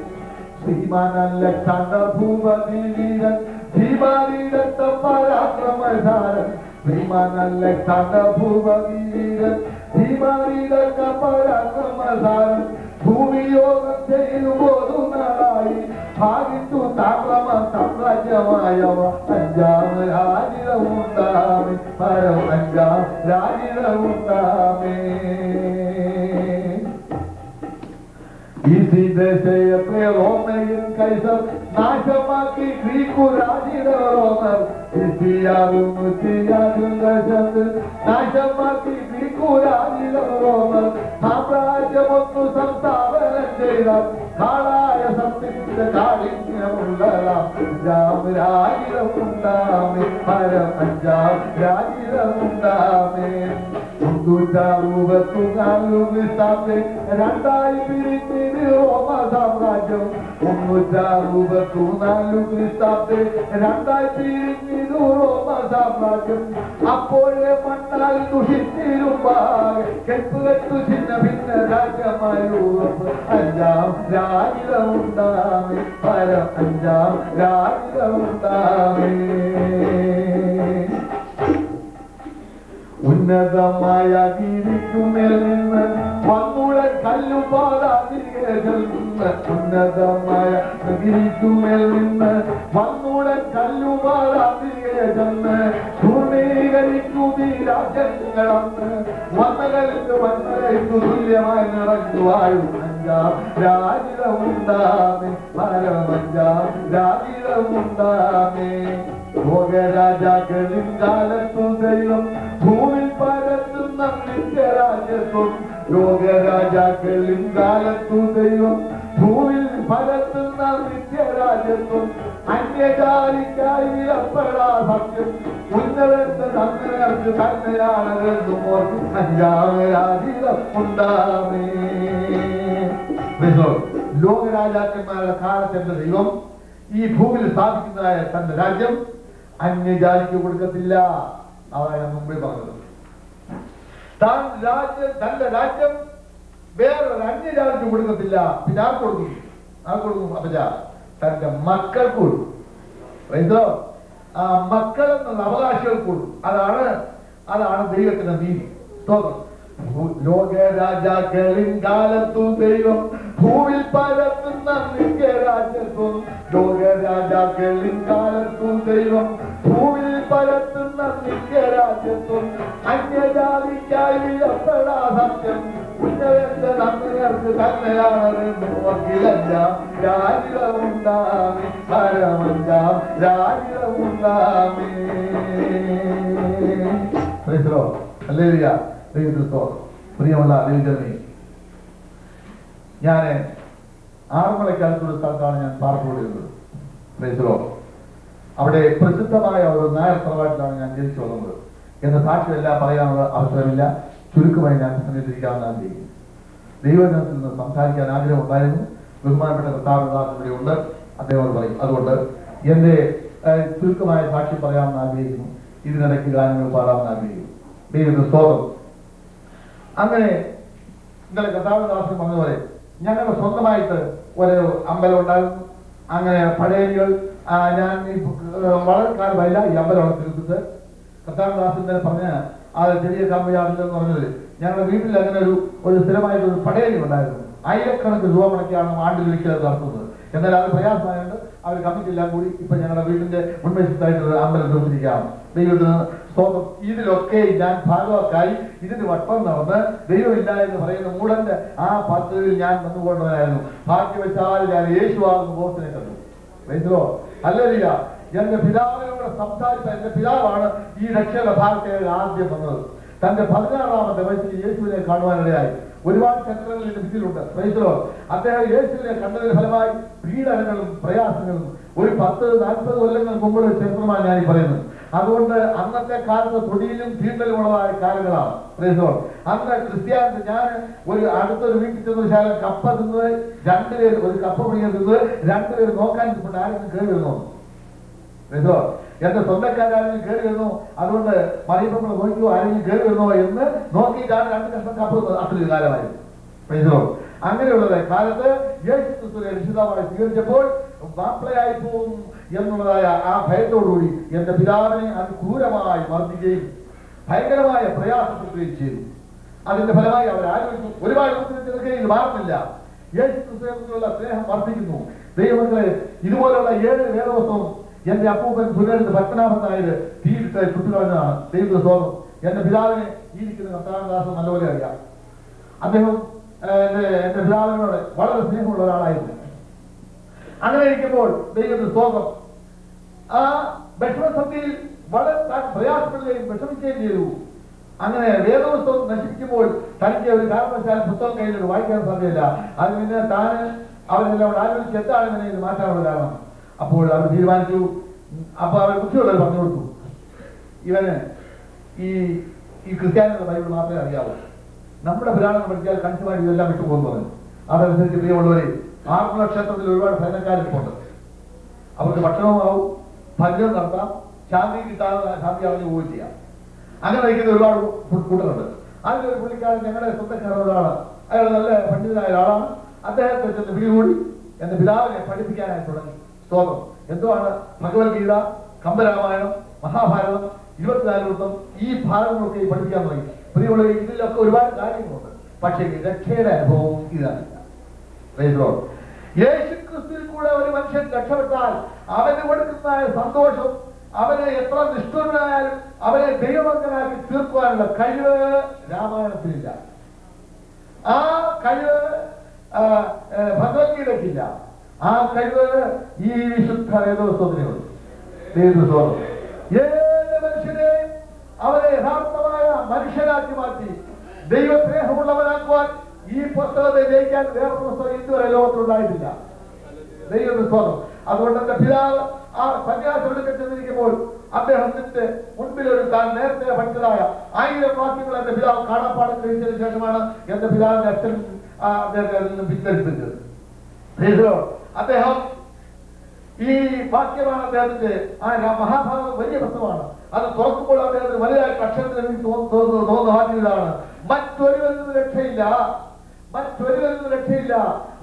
ശ്രീമാൻ അലക്സാണ്ടർ ഭൂപതി വീരൻ ഭീമാരിടത്ത പരാക്രമധാരൻ. ശ്രീമാൻ അലക്സാണ്ടർ ഭൂപതി വീരൻ ഭീമാരിടത്ത പരാക്രമധാരൻ. ഭൂമിയോഗം ചെയ്തുപോതു നാളായി ഭാഗിച്ചു താമ്രമ സാമ്രാജ്യമായവ. അഞ്ചാം രാജിതമുണ്ടാമേ, പരം അഞ്ചാം രാജിതമുണ്ടാമേ. ദേശത്തെ റോമയൻ കൈസർ നാശമാക്കി ഗ്രീക്കു രാജിത റോമർ. നാശമാക്കി ഗ്രീക്കു രാജിത റോമർ. സാമ്രാജ്യമൊന്നു സംസ്ഥാപനം ചെയ്ത കാളായ സത്യത്തിന്റെ കാഠിന്യമുള്ളതാം അഞ്ചാം രാജിതമുണ്ടാമേ, പരം അഞ്ചാം രാജിതമുണ്ടാമേ. 364 രണ്ടായി പിരിഞ്ഞിന് റോമ സാമ്രാജ്യം. 364 രണ്ടായി പിരിഞ്ഞിന് റോമ സാമ്രാജ്യം. അപ്പോഴേ മണ്ണാൽ ദുഷിച്ചിരുമ്പാകെ കെട്ടുകെട്ടു ചിന്ന ഭിന്ന രാജ്യമായി യൂറോപ്പ്. അഞ്ചാം രാജിതമുണ്ടാമേ, പരം അഞ്ചാം രാജിതമുണ്ടാമേ. ഉന്നതമായ ഗിരിക്കുമേൽ നിന്ന് വന്നുടൻ കല്ലുപാതാതിരികെ ചെന്ന്. ഉന്നതമായ ഗിരിക്കുമേൽ നിന്ന് വന്നുടൻ കല്ലുപാതാതിരികെ ചെന്ന്. പൂർണ്ണീകരിക്കുന്നീ രാജ്യങ്ങളന്ന് വന്നകൾക്ക് വന്നകൾക്ക് തുല്യമായി നിറഞ്ഞുവാഴും. അഞ്ചാം രാജിതമുണ്ടാമേ, പരമഞ്ചാം രാജിതമുണ്ടാമേ. ലോകരാജാക്കളിൻ കാലത്തു ദൈവം ഭൂമിൽ പരത്തുന്ന നിത്യരാജ്യത്വം. ലോകരാജാക്കളിൻ കാലത്തു ദൈവം ഭൂമിൽ പരത്തുന്ന നിത്യരാജ്യത്വം. അന്യജാതിക്കായി വിലപ്പെടാ സത്യം ഉന്നതന്റെ തന്നേർക്ക് തന്നെയാണെന്നും ഓർക്കും. അഞ്ചാം രാജിതമുണ്ടാമേ. ലോകരാജാക്കന്മാരുടെ കാലത്തിന്റെ ദൈവം ഈ ഭൂമിയിൽ സ്ഥാപിക്കുന്നതായ തന്റെ രാജ്യം അന്യജാതിക്ക് കൊടുക്കത്തില്ല. അതാണ് മുമ്പിൽ പറഞ്ഞത്. തന്റെ രാജ്യം വേറൊരു അന്യജാതിക്ക് കൊടുക്കത്തില്ല. പിന്നെ ആർക്ക് കൊടുക്കും? അപ്പജ തന്റെ മക്കൾക്ക് കൊടുക്കും. ആ മക്കൾ എന്നുള്ള അവകാശികൾക്ക് കൊടുക്കും. അതാണ് ദൈവത്തിന്റെ നീതി. സ്തോത്രം. ലോകരാജാക്കളിൻ കാലത്തു ദൈവം ഭൂമിൽ പരത്തുന്ന നിത്യരാജ്യത്വം. ലോകരാജാക്കളിൻ കാലത്തു ദൈവം ഭൂമിൽ പരത്തുന്ന നിത്യരാജ്യത്വം. അന്യജാതിക്കായി വിലപ്പെടാ സത്യം ഉന്നതന്റെ നന്ദികൾക്ക് തന്നെയാണെന്ന് വക്കിലെല്ലാം രാജിതമുണ്ടാമി പരമെല്ലാം രാജിതമുണ്ടാമി. ഹല്ലേലൂയ. പ്രിയമുള്ള ദൈവജനമേ, ഞാൻ ആറന്മുളയ്ക്കടുത്തൊരു സ്ഥലത്താണ് ഞാൻ പാർക്കൊണ്ടിരുന്നത്. പ്രൈസലോ. അവിടെ പ്രസിദ്ധമായ ഒരു നായർ തറവാട്ടിലാണ് ഞാൻ ജനിച്ചു വന്നത്. എന്ന സാക്ഷ്യമെല്ലാം പറയാനുള്ള അവസരമില്ല. ചുരുക്കമായി ഞാൻ സന്നിധിരിക്കാമെന്ന് ആഗ്രഹിക്കുന്നു. ദൈവജനത്തിൽ നിന്ന് സംസാരിക്കാൻ ആഗ്രഹമുണ്ടായിരുന്നു. ബഹുമാനപ്പെട്ട കർത്താവിദാസൻ ഇവിടെ ഉണ്ട്, അദ്ദേഹം പറയും. അതുകൊണ്ട് എന്റെ ചുരുക്കമായ സാക്ഷ്യം പറയാമെന്ന് ആഗ്രഹിക്കുന്നു. ഇതിനിടയ്ക്ക് ഗാനങ്ങൾ പാടാമെന്ന് ആഗ്രഹിക്കുന്നു. ദൈവത്തിന് സ്തോത്രം. അങ്ങനെ ഇന്നലെ കർത്താവിദാസൻ പറഞ്ഞതുപോലെ ഞങ്ങളുടെ സ്വന്തമായിട്ട് ഒരു അമ്പലം ഉണ്ടായിരുന്നു. അങ്ങനെ പഴയകൾ ഞാൻ വളരെ കാലമായില്ല ഈ അമ്പലമാണ് തിരുത്തിട്ട്. കർത്താവിദാസൻ തന്നെ പറഞ്ഞ ആ ചെറിയ കാമ്പയാണെന്ന് പറഞ്ഞത് ഞങ്ങളുടെ വീട്ടിൽ അങ്ങനെ ഒരു സ്ഥിരമായിട്ടൊരു പടയലി ഉണ്ടായിരുന്നു. ആയിരക്കണക്കിന് രൂപ മുടക്കിയാണ് ആണ്ടിലൊരിക്കൽ നടത്തുന്നത്. എന്നാൽ അത് പ്രയാസമായതുകൊണ്ട് അവർ കമ്മിറ്റിയെല്ലാം കൂടി ഇപ്പൊ ഞങ്ങളുടെ വീടിന്റെ മുൻവശത്തായിട്ട് അമ്പലം നിർമ്മിച്ചിരിക്കുകയാണ്. ദൈവത്തിന് സ്തോത്രം. ഇതിലൊക്കെ ഞാൻ ഭാഗവക്കായി ഇതിന് വട്ടം നടന്ന് ദൈവമില്ല എന്ന് പറയുന്ന മൂടന്റെ ആ പദ്ധതിയിൽ ഞാൻ വന്നുകൊണ്ടതായിരുന്നു. ഭാഗ്യവശാൽ ഞാൻ യേശുവാകുന്ന ബോസിനെ കണ്ടു. മനസ്സിലോ? ഹല്ലേലൂയ. എന്റെ പിതാവിനോട് സംസാരിച്ച എന്റെ പിതാവാണ് ഈ രക്ഷയുടെ ഭാഗത്തേക്ക് ആദ്യം വന്നത്. തന്റെ 16-ാമത്തെ വയസ്സിൽ യേശുവിനെ കാണുവാനിടയായി. ഒരുപാട് ചരിത്രങ്ങൾ എന്റെ പിന്നിലുണ്ട്. പ്രൈസലോ. അദ്ദേഹം യേശുവിനെ കണ്ടതിന് ഫലമായി പീഡനങ്ങളും പ്രയാസങ്ങളും ഒരു 10-40 കൊല്ലങ്ങൾ മുമ്പുള്ള ചരിത്രമാണ് ഞാൻ ഈ പറയുന്നത്. അതുകൊണ്ട് അന്നത്തെ കാലത്ത് തൊടിയിലും തീണ്ടലുമുള്ളതായ കാലങ്ങളാണ്. പ്രൈസലോ. അന്ന് ക്രിസ്ത്യാനി ഞാൻ അടുത്തൊരു വീട്ടിൽ ചെന്ന ശാലം കപ്പ തിന്നത് 2 പേര്, ഒരു കപ്പ പിടിക്കാൻ തിന്നത് 2 പേര് നോക്കാൻ ഇരിപ്പുണ്ട്. ആരെങ്കിലും കയറി വരുന്നു? പ്രൈസലോ. എന്റെ സ്വന്തക്കാരെങ്കിലും കയറി വരുന്നു. അതുകൊണ്ട് മറിയപ്പോൾ നോക്കിയോ ആരെങ്കിലും കയറി വരുന്നോ എന്ന് നോക്കിയിട്ടാണ് 2 കഷ്ണം കപ്പ് അത്രയും കാലമായിരുന്നു. പ്രൈസലോ. അങ്ങനെയുള്ളത് കാലത്ത് യേശു ക്രിസ്തുവിനെ രക്ഷിതാവായി സ്വീകരിച്ചപ്പോൾ മാപ്പിളയായി പോകും എന്നുള്ളതായ ആ ഭയത്തോടുകൂടി എന്റെ പിതാവിനെ അതിക്രൂരമായി മർദ്ദിക്കുകയും ഭയങ്കരമായ പ്രയാസപ്പെടുകയും ചെയ്തു. അതിന്റെ ഫലമായി അവർ ആലോചിച്ചു. ഒരുപാട് ഇത് മാറുന്നില്ല. യേശു ക്രിസ്തുവിനുള്ള സ്നേഹം വർദ്ധിക്കുന്നു. ദൈവങ്ങളെ, ഇതുപോലുള്ള 7 വേദവസ്തവും എന്റെ അപ്പൂപ്പൻ സുരേന്ദ്ര പത്മനാഭൻ നായർ തീരിട്ട് ചുട്ടുകളഞ്ഞതാണ്. ദൈവത്തിന്റെ സ്തോത്രം. എന്റെ പിതാവിനെ ഈ ഇരിക്കുന്ന കർത്താവിദാസൻ നല്ലപോലെ അറിയാം. അദ്ദേഹം എന്റെ പിതാവിനോട് വളരെ സ്നേഹമുള്ള ഒരാളായിരുന്നു. അങ്ങനെ ഇരിക്കുമ്പോൾ ദൈവത്തിന്റെ സ്തോത്രം ആ വിഷമസന്ധിയിൽ വളരെ പ്രയാസപ്പെടുകയും വിഷമിക്കുകയും ചെയ്തു. അങ്ങനെ വേദപുസ്തകം നശിപ്പിക്കുമ്പോൾ തനിക്ക് ഒരു കാരണവശാലും പുസ്തകം കയ്യിൽ വായിക്കാൻ സാധ്യതയില്ല. അതിന് പിന്നെ അവരെല്ലാം ആലോചിച്ച് എന്താണ് ഇങ്ങനെ ഇത് മാറ്റാനുള്ള കാരണം. അപ്പോൾ അവർ തീരുമാനിച്ചു. അപ്പൊ അവർ കുട്ടികളെ പറഞ്ഞു കൊടുത്തു, ഇവന് ഈ ക്രിസ്ത്യാനികളുടെ ബൈബിൾ മാത്രമേ അറിയാവൂ. നമ്മുടെ പുരാണങ്ങൾ പഠിച്ചാൽ കണിശമായി ഇതെല്ലാം വിട്ടുപോകുന്നു പറഞ്ഞു. അതനുസരിച്ച് പ്രിയമുള്ളവരെ, ആറന്മുള ക്ഷേത്രത്തിൽ ഒരുപാട് സൈനക്കാരിപ്പുണ്ട്. അവർക്ക് ഭക്ഷണമാവും, ഭജനം നടത്താം, ശാന്തി കിട്ടാതെ ശാന്തി അറിഞ്ഞു പോവുകയും ചെയ്യാം. അങ്ങനെ വയ്ക്കുന്ന ഒരുപാട് കൂട്ടരുണ്ട്. അതിലൊരു പുള്ളിക്കാരൻ ഞങ്ങളുടെ സ്വന്തക്കാരോടാണ്. അയാൾ നല്ല പണ്ഡിതനായ ഒരാളാണ്. അദ്ദേഹത്തെ ചെന്ന് പിടികൂടി എന്റെ പിതാവിനെ പഠിപ്പിക്കാനായി തുടങ്ങി. സ്തോത്രം. എന്തുവാണ് ഭഗവത്ഗീത, കമ്പരാമായണം, മഹാഭാരതം, 24 വൃത്തം, ഈ ഭാഗങ്ങളൊക്കെ പഠിപ്പിക്കാൻ തുടങ്ങി. പ്രിയമുള്ളവരെ, ഇതിലൊക്കെ ഒരുപാട് കാര്യങ്ങളുണ്ട്. പക്ഷേ രക്ഷയുടെ അനുഭവം ഇതാണ്. യേശു ക്രിസ്തുവിൽ കൂടെ ഒരു മനുഷ്യൻ രക്ഷപ്പെട്ടാൽ അവന് കൊടുക്കുന്ന സന്തോഷം, അവനെ എത്ര നിഷ്ഠുരനായാലും അവനെ ദൈവഭക്തനാക്കി തീർക്കുവാനുള്ള കഴിവ് രാമായണത്തിലില്ല. ആ കഴിവ് ഭഗവത്ഗീതയ്ക്കില്ല. ആ കഴിവ് ഈ വിശുദ്ധ വേദപുസ്തകത്തിനുണ്ട്. ഏത് മനുഷ്യനെയും അവരെ യഥാർത്ഥമായ മനുഷ്യനാക്കി മാറ്റി ദൈവസ്നേഹമുള്ളവനാക്കുവാൻ ഈ പുസ്തകത്തെ ജയിക്കാൻ വേറെ പുസ്തകം ഇതുവരെ ലോകത്തിലുണ്ടായിട്ടില്ല. ദൈവസ്തോത്രം. അതുകൊണ്ട് എന്റെ പിതാവ് ആ സന്യാസികളൊക്കെ ചെന്നിരിക്കുമ്പോൾ അദ്ദേഹത്തിന്റെ മുൻപിൽ താൻ നേരത്തെ പഠിച്ചതായ 1000 വാക്യങ്ങൾ എന്റെ പിതാവ് കാണാപ്പാടം കഴിച്ചതിന് ശേഷമാണ് എന്റെ പിതാവിന്റെ അച്ഛൻ അദ്ദേഹത്തെ അതിൽ നിന്ന് പിന്തിരിപ്പിച്ചത്. അദ്ദേഹം ഈ വാക്യമാണ് അദ്ദേഹത്തിന്റെ മഹാഭാരതം വലിയ പുസ്തകമാണ്. അത് തുറക്കുമ്പോൾ അദ്ദേഹത്തിന് വലുതായിട്ട് അക്ഷരത്തിന് തോന്നുന്ന വാക്യങ്ങളാണ്. മറ്റൊരുവരും രക്ഷയില്ല, മറ്റൊരുവരും രക്ഷയില്ല.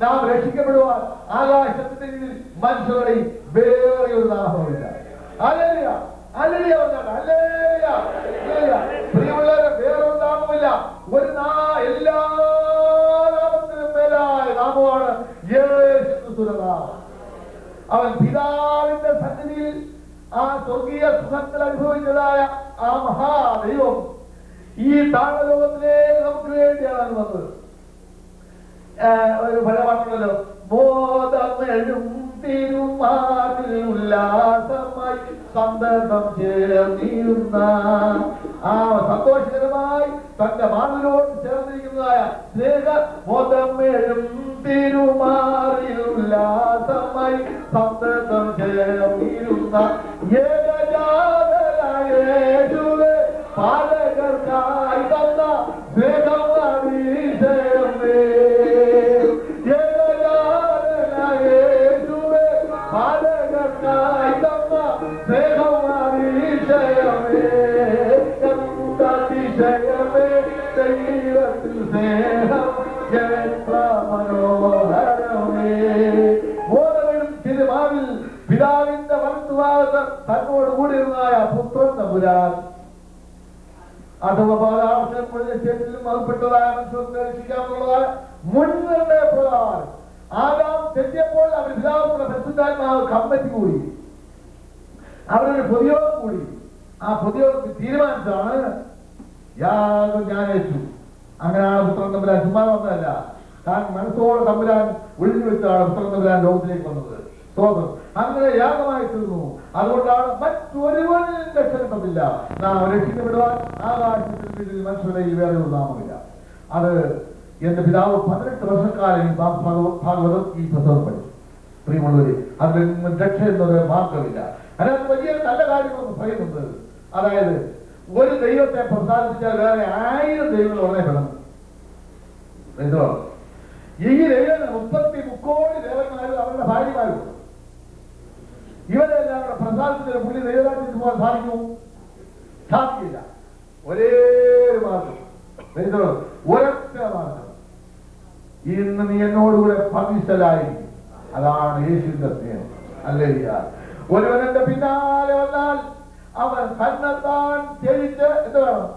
നാം രക്ഷിക്കപ്പെടുവാൻ ആകാശത്തിന്റെ കീഴിൽ മനുഷ്യരുടെ വേറെ ഒരു നാമമില്ല. Hallelujah, hallelujah, hallelujah. പ്രിയമുള്ളവരെ, വേറൊരു നാമമില്ല. എല്ലാ നാമത്തിനും മേലായ നാമമാണ് യേശുക്രിസ്തുവിന്റെ നാമം. അവൻ പിതാവിന്റെ സന്നിധിയിൽ ആ സ്വർഗീയ സുഖങ്ങൾ അനുഭവിച്ചതായ ആ മഹാദൈവം ഈ താഴലോകത്തിലേക്ക് നമുക്ക് വേണ്ടിയാണ് വന്നത്. ഒരു പഴയ പാട്ടുണ്ടല്ലോ, ബോധമെഴും തിരുമാറിൽ ഉല്ലാസമായി സന്തതം ചേർന്നിരുന്ന ആ സന്തോഷകരമായി തന്റെ മാറിലോട് ചേർന്നിരിക്കുന്നതായ സ്നേഹ ബോധമെഴും തിരുമാറിൽ ഉല്ലാസമായി സന്തതം ചേർന്നിരുന്ന ഏകജാതനായേശുവേ പാലകർക്കായി തന്ന സ്നേഹം അതിശയമേ. ഏകജാതനായേശുവേ പാലകർക്കായി തന്ന സ്നേഹം അതിശയമേ. അതിശയമേ ദൈവത്തിൽ സ്നേഹം എത്ര മനോഹരമേ. ബോധമെഴും തിരുമാവിൽ പിതാവിന്റെ വലത്തുഭാഗത്ത് തന്നോട് കൂടിയിരുന്നതായ പുത്രൻ തമ്പുരാൻ അഥവാ പാതാളത്തിലും മകപ്പെട്ടതായ മനുഷ്യർക്ക് രക്ഷിക്കാമെന്നുള്ളതായ മുൻനിർണയ പ്രകാരം ആദാം തെറ്റിയപ്പോൾ അവർ പിതാവിന്റെ പരിശുദ്ധാത്മാവ് കമ്മിറ്റി കൂടി, അവരൊരു പൊതുയോഗം കൂടി. ആ പൊതുയോഗത്തിൽ തീരുമാനിച്ചാണ് യാതൊരു ജ്ഞാനേറ്റു. അങ്ങനെയാണ് പുത്രൻ തമ്പുരാൻ ചുമ്മാ വന്നതല്ല, താൻ മനസ്സോടെ തമ്പുരാൻ ഒഴിഞ്ഞു വെച്ചാണ് പുത്രൻ തമ്പുരാൻ ലോകത്തിലേക്ക് വന്നത്. സ്തോത്രം. അങ്ങനെ യാഗമായി തീർന്നു. അതുകൊണ്ടാണ് മറ്റൊരുവനും രക്ഷപ്പെട്ടില്ല. നാം രക്ഷിക്കപ്പെടുവാൻ ആകാശത്തിൽ കീഴിൽ മനുഷ്യരുടെ വേറെ ഒരു നാമമില്ല. അത് എന്റെ പിതാവ് 18 വർഷക്കാലം ഭാഗവതം ഈ പുസ്തകം പഠിച്ചു. പ്രിയമുള്ളവരെ, അതിൽ നിന്നും രക്ഷ എന്നൊരു മാർഗമില്ല. അതിനകത്ത് വലിയ നല്ല കാര്യങ്ങളൊന്നും പറയുന്നുണ്ട്. അതായത് ഒരു ദൈവത്തെ പ്രസാദിച്ചാൽ വേറെ 1000 ദൈവങ്ങൾ ഉടനെ പെടും. ഈ ദൈവം 33 കോടി ദേവന്മാരും അവരുടെ ഭാര്യമാരും ഇവരെല്ലാം കൂടെ പ്രസാദത്തിന് പുള്ളി ദൈവരാജ്യത്തിൽ പോകാൻ സാധിക്കില്ല. ഒരേ ഒരു മാർഗം, ഒരൊറ്റ മാർഗം. ഇന്ന് നീ എന്നോടുകൂടെ പതിശലായിരിക്കും. അതാണ് യേശുവിന്റെ സ്നേഹം. ഹല്ലേലൂയ. ഒരുവനെന്റെ പിന്നാലെ വന്നാൽ അവൻ തന്നെത്താൻ ത്യജിച്ച് എന്ത് വേണം?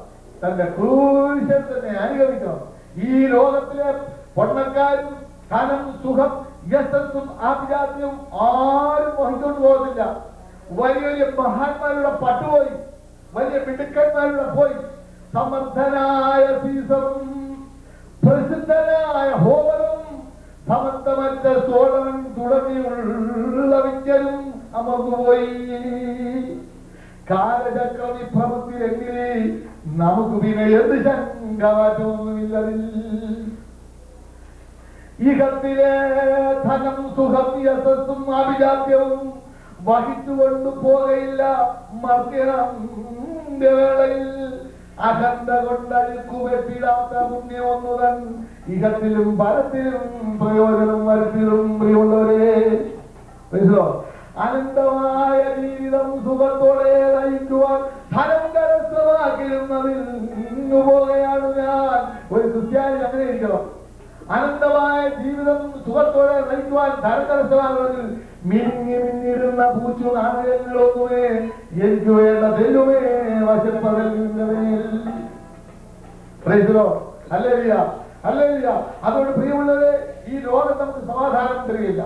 തന്റെ ക്രൂശിൽ തന്നെ അനുഗമിക്കണം. ഈ ലോകത്തിലെ പൊണ്ണക്കാരും ധനം, സുഖം, യശസ്സും ആഭിജാത്യവും ആരും വഹിച്ചുകൊണ്ട് പോകുന്നില്ല. വലിയ വലിയ മഹാന്മാരുടെ പട്ടുപോയി, വലിയ മിടുക്കന്മാരുടെ പോയി. സമർത്ഥനായ സീസറും പ്രസിദ്ധനായ ഹോവറും സമർത്ഥമറ്റ സോളമൻ തുടങ്ങിയുള്ള വിജ്ഞനും അമർന്നുപോയി. കാലചക്രവിഭ്രമത്തിലെങ്കിലേ നമുക്ക് പിന്നെ എന്ത് ശങ്ക മാറ്റമൊന്നുമില്ലതിൽ. ഇഹത്തിലെ ധനം, സുഖം, യശസ്സും ആഭിജാത്യവും വഹിച്ചുകൊണ്ടു പോകയില്ല. മർത്യന്റെ വേളയിൽ അഹന്ത കൊണ്ടഴുക്കുവെട്ടിടാത്ത പുണ്യമൊന്നുതൻ ഇഹത്തിലും പരത്തിലും പ്രയോജനം വരുത്തിലും. പ്രിയമുള്ളവരെ, അനന്തമായ ജീവിതം സുഖത്തോടെ നയിക്കുവാൻ ധനം കരസ്ഥമാക്കിയിരുന്നതിൽ നിന്നു പോവുകയാണ് ഞാൻ. ഒരു ക്രിസ്ത്യാനി അങ്ങനെ ഇരിക്കണം. അനന്തമായ ജീവിതം സുഖത്തോടെ നയിക്കുവാൻ ധനം കരസ്ഥമാകുന്നതിൽ മിന്നിരുന്ന പൂച്ചു നാണയങ്ങളൊന്നുമേ എനിക്ക് വേണ്ട തെല്ലുമേ വശപ്പതലിന്റെ മേൽ. Hallelujah, hallelujah. അതുകൊണ്ട് പ്രിയമുള്ളവരെ, ഈ ലോകം നമുക്ക് സമാധാനം തരികയില്ല.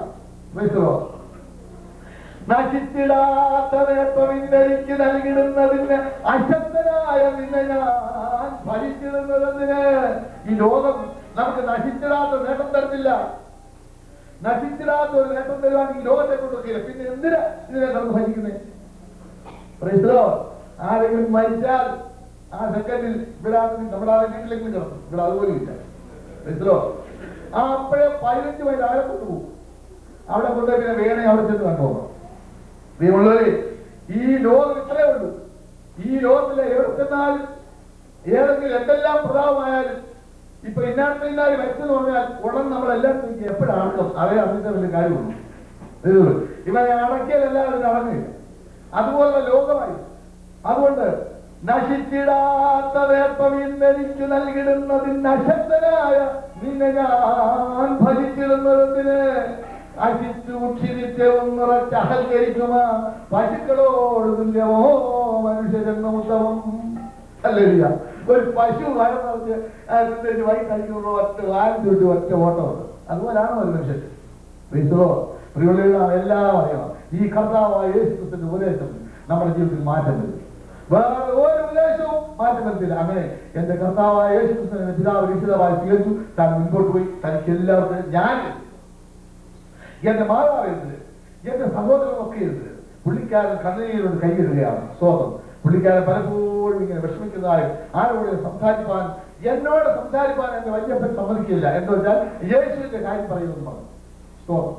നശിച്ചിടാത്ത നേട്ടം എനിക്ക് നൽകിടുന്നതിന് അശക്തനായ നിന്നെ ഞാൻ ഭരിച്ചിടുന്നതിന്. ഈ ലോകം നമുക്ക് നശിച്ചിടാത്ത നേട്ടം തരുന്നില്ല. നശിച്ചിടാത്ത ഒരു നേട്ടം തരുവാൻ ഈ ലോകത്തെ കൊണ്ടൊക്കെയില്ല. പിന്നെ എന്തിനാ ഇതിനെ നമ്മൾ ഭരിക്കുന്നത്? ആരെങ്കിലും മരിച്ചാൽ ആ സെക്കൻഡിൽ ഇവിടെ നമ്മുടെ വീട്ടിലേക്ക് കിടക്കും. ഇവിടെ അതുപോലെ ഇല്ല. ആ അപ്പോഴേ 15 മൈൽ ആരെ കൊണ്ടുപോകും. അവിടെ കൊണ്ടുപോയി പിന്നെ വേണേ അവിടെ ചെന്ന് കണ്ടുപോകണം. പ്രിയമുള്ളവരെ, ഈ ലോകം ഇത്രേ ഉള്ളൂ. ഈ ലോകത്തിലെ എവിടെ ചെന്നാലും ഏതെങ്കിലും എന്തെല്ലാം പ്രതാപമായാലും ഇപ്പൊ ഇന്നാൾ മരിച്ചെന്ന് പറഞ്ഞാൽ ഉടൻ നമ്മളെല്ലാവരും എപ്പോഴാണല്ലോ അതേ അതിന്റെ വലിയ കാര്യമുള്ളൂ. ഇവരെ അടക്കിയാൽ എല്ലാവരും അടങ്ങില്ല. അതുപോലെ ലോകമായി. അതുകൊണ്ട് നശിച്ചിടാത്ത നേട്ടം ഇന്നെനിക്ക് നൽകിടുന്നതിന് അശക്തനായ നിന്നെ ഞാൻ ഭരിച്ചിടുന്നതിന്. അശിച്ചു ഉക്ഷിനിത്യവും നിറച്ച് അഹങ്കരിക്കുമാ പശുക്കളോട് തുല്യമോ മനുഷ്യരെന്ന ഉത്തമം. ഹല്ലേലൂയ. ഒരു പശു വരം നിറച്ച് വൈകിട്ട് ഒറ്റ വാരം ചുറ്റി ഒറ്റ ഓട്ടമുണ്ട്. അതുപോലാണ് ഒരു മനുഷ്യൻ. പ്രിയമുള്ള എല്ലാം അറിയണം. ഈ കർത്താവായ യേശുക്രിസ്തുവിന്റെ ഉപദേശം നമ്മുടെ ജീവിതത്തിൽ മാറ്റം വരും. വേറെ ഒരു ഉദ്ദേശവും മാറ്റം വരുത്തില്ല. അങ്ങനെ എന്റെ കർത്താവായ യേശുക്രിസ്തുവിനെ പിതാവ് വിശദമായി സ്വീകരിച്ചു. താൻ മുൻപോട്ട് പോയി. തനിക്ക് എല്ലാവർക്കും ഞാൻ എന്റെ മാതാവെന്ത് എന്റെ സഹോദരനൊക്കെ എന്ത് പുള്ളിക്കാരൻ കണ്ണീരോട് കൈയിടുകയാണ്. സ്വതം പുള്ളിക്കാരൻ പലപ്പോഴും ഇങ്ങനെ വിഷമിക്കുന്നതായും ആരോട് സംസാരിപ്പാൻ എന്നോട് സംസാരിപ്പാൻ എന്റെ വല്യപ്പൻ സമ്മതിക്കില്ല. എന്ന് വെച്ചാൽ യേശുവിന്റെ കാര്യം പറയുമെന്ന് പറഞ്ഞു. സ്വതം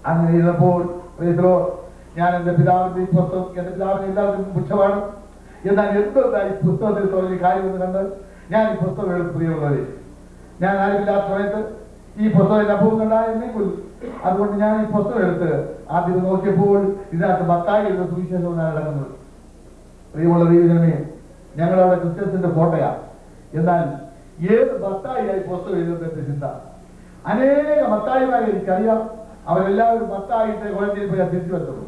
അങ്ങനെ ഇരുന്നപ്പോൾ ഞാൻ എന്റെ പിതാവിന്റെ ഈ പുസ്തകം എന്റെ പിതാവിനെ എല്ലാവർക്കും പുച്ഛമാണ്. എന്നാൽ എന്തുണ്ടായി പുസ്തകത്തിൽ തുടങ്ങിയ കാര്യമെന്ന് കണ്ട് ഞാൻ ഈ പുസ്തകം എടുത്ത് പ്രിയമുള്ളവരെ, ഞാൻ ആരുമില്ലാത്ത സമയത്ത് ഈ പുസ്തകം എന്റെ അപ്പവും കണ്ടായെങ്കിൽ അതുകൊണ്ട് ഞാൻ ഈ പുസ്തകം എടുത്ത് ആദ്യം നോക്കിയപ്പോൾ ഇതിനകത്ത് മത്തായി എന്ന സുവിശേഷമാണ് അടങ്ങുന്നത്. പ്രിയമുള്ള ദൈവജനമേ, ഞങ്ങളവിടെ ക്രിസ്ത്യൻസിന്റെ കോട്ടയാ. എന്നാൽ ഏത് മത്തായിയായി പുസ്തകം എഴുതുന്നതിന്റെ ചിന്ത അനേക മത്തായിമാരെ എനിക്കറിയാം. അവരെല്ലാവരും മത്തായിട്ട് കോളേജിൽ പോയി തിരിച്ചു വരത്തുള്ളൂ.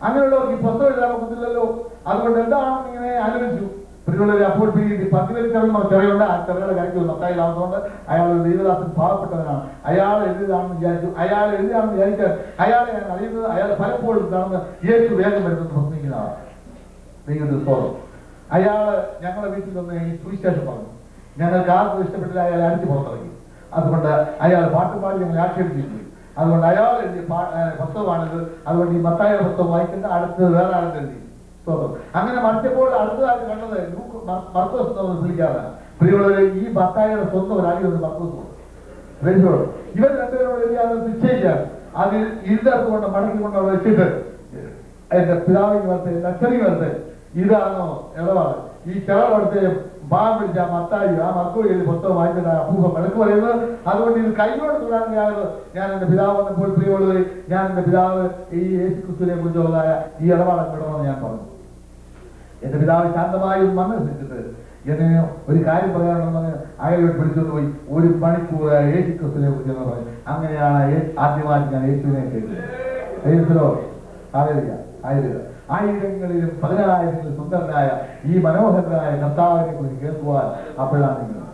അങ്ങനെയുള്ളവർക്ക് ഈ പുസ്തകം എഴുതാൻ പറ്റത്തില്ലല്ലോ. അതുകൊണ്ട് എന്താണെന്ന് ഇങ്ങനെ ആലോചിച്ചു. പ്രിയമുള്ളവരെ, അപ്പോൾ പിന്നീട് 10 ചെറിയുണ്ട്. ആ ചെറിയുടെ കാര്യത്തിൽ മത്തായിലാവുന്നതുകൊണ്ട് അയാൾ ദൈവദാസൻ പാവപ്പെട്ടവനാണ്. അയാൾ എഴുതിയതാണെന്ന് വിചാരിച്ചു. അയാൾ എഴുതിയാണെന്ന് വിചാരിച്ചാൽ അയാളെ ഞാൻ അറിയുന്നത് അയാൾ പലപ്പോഴും കാണുന്ന യേശു വേഗം വരുന്നത് പ്രസംഗിക്കുന്നതാണ്. ദൈവത്തിന്റെ സ്തോത്രം. അയാള് ഞങ്ങളുടെ വീട്ടിൽ നിന്ന് ഈ സുവിശേഷം പറഞ്ഞു. ഞങ്ങൾക്ക് ആർക്കും ഇഷ്ടപ്പെട്ടില്ല. അയാൾ അടിച്ചു പുറത്തിറങ്ങി. അതുകൊണ്ട് അയാൾ പാട്ടും പാടി ഞങ്ങൾ ആക്ഷേപിച്ചിട്ടുണ്ട്. അതുകൊണ്ട് അയാൾ എഴുതിയ പുസ്തകമാണിത്. അതുകൊണ്ട് ഈ മത്തായിയുടെ പുസ്തകം വായിക്കേണ്ട, അടുത്തത് വേറെ ആളുടെ എഴുതി. സ്തോത്രം. അങ്ങനെ മറിച്ചപ്പോൾ അടുത്തതായിട്ട് കണ്ടത് മർക്കോസ് എന്ന് വിളിക്കാറാണ്. പ്രിയമുള്ളവരെ, ഈ മത്തായിയുടെ സ്വന്തം ഒരു അടിയുണ്ട് മർക്കോസ്. ഇവർ രണ്ടുപേരോട് എഴുതിയാൽ നിശ്ചയിച്ചാൽ അതിൽ ഇരുതർത്ത് കൊണ്ട് മടക്കി കൊണ്ട് അവിടെ വെച്ചിട്ട് എന്റെ പിതാവിന് വരട്ടെ, എന്റെ അച്ഛനും വരട്ടെ, ഇതാണോ ഇടപാട്. ഈ കിളവെടുത്ത് പാവം പിടിച്ച മത്തായി ആ മക്കൾ എഴുതി പുസ്തകം വായിച്ചിട്ട് അപ്പൂപ്പം വിളക്ക് പറയുന്നത്. അതുകൊണ്ട് ഇത് കൈയോട് തൊടാനായത് ഞാൻ എന്റെ പിതാവ് വന്നപ്പോൾ പ്രിയമുള്ളവരെ, ഞാൻ എന്റെ പിതാവ് ഈ യേശുക്രിസ്തുവിനെ കുറിച്ചുള്ളതായ ഈ ഇടപാടൊക്കെ ഇടണമെന്ന് ഞാൻ പറഞ്ഞു. എന്റെ പിതാവ് ശാന്തമായി മനസ്സിച്ചിട്ട് എന്നെ ഒരു കാര്യം പറയാനുണ്ടെന്ന് അയാളോട് പിടിച്ചുകൊണ്ട് പോയി 1 മണിക്കൂർ യേശുക്രിസ്തുവിനെ കുറിച്ച് എന്ന് പറഞ്ഞു. അങ്ങനെയാണ് ആദ്യമായിട്ട് ഞാൻ യേശുവിനെ കേട്ടത്. ആയിരങ്ങളിലും 10,000ങ്ങളിലും സുന്ദരനായ ഈ മനോഹരനായ കർത്താവിനെ കുറിച്ച് കേൾക്കുവാൻ അപ്പോഴാണ് നിങ്ങൾ.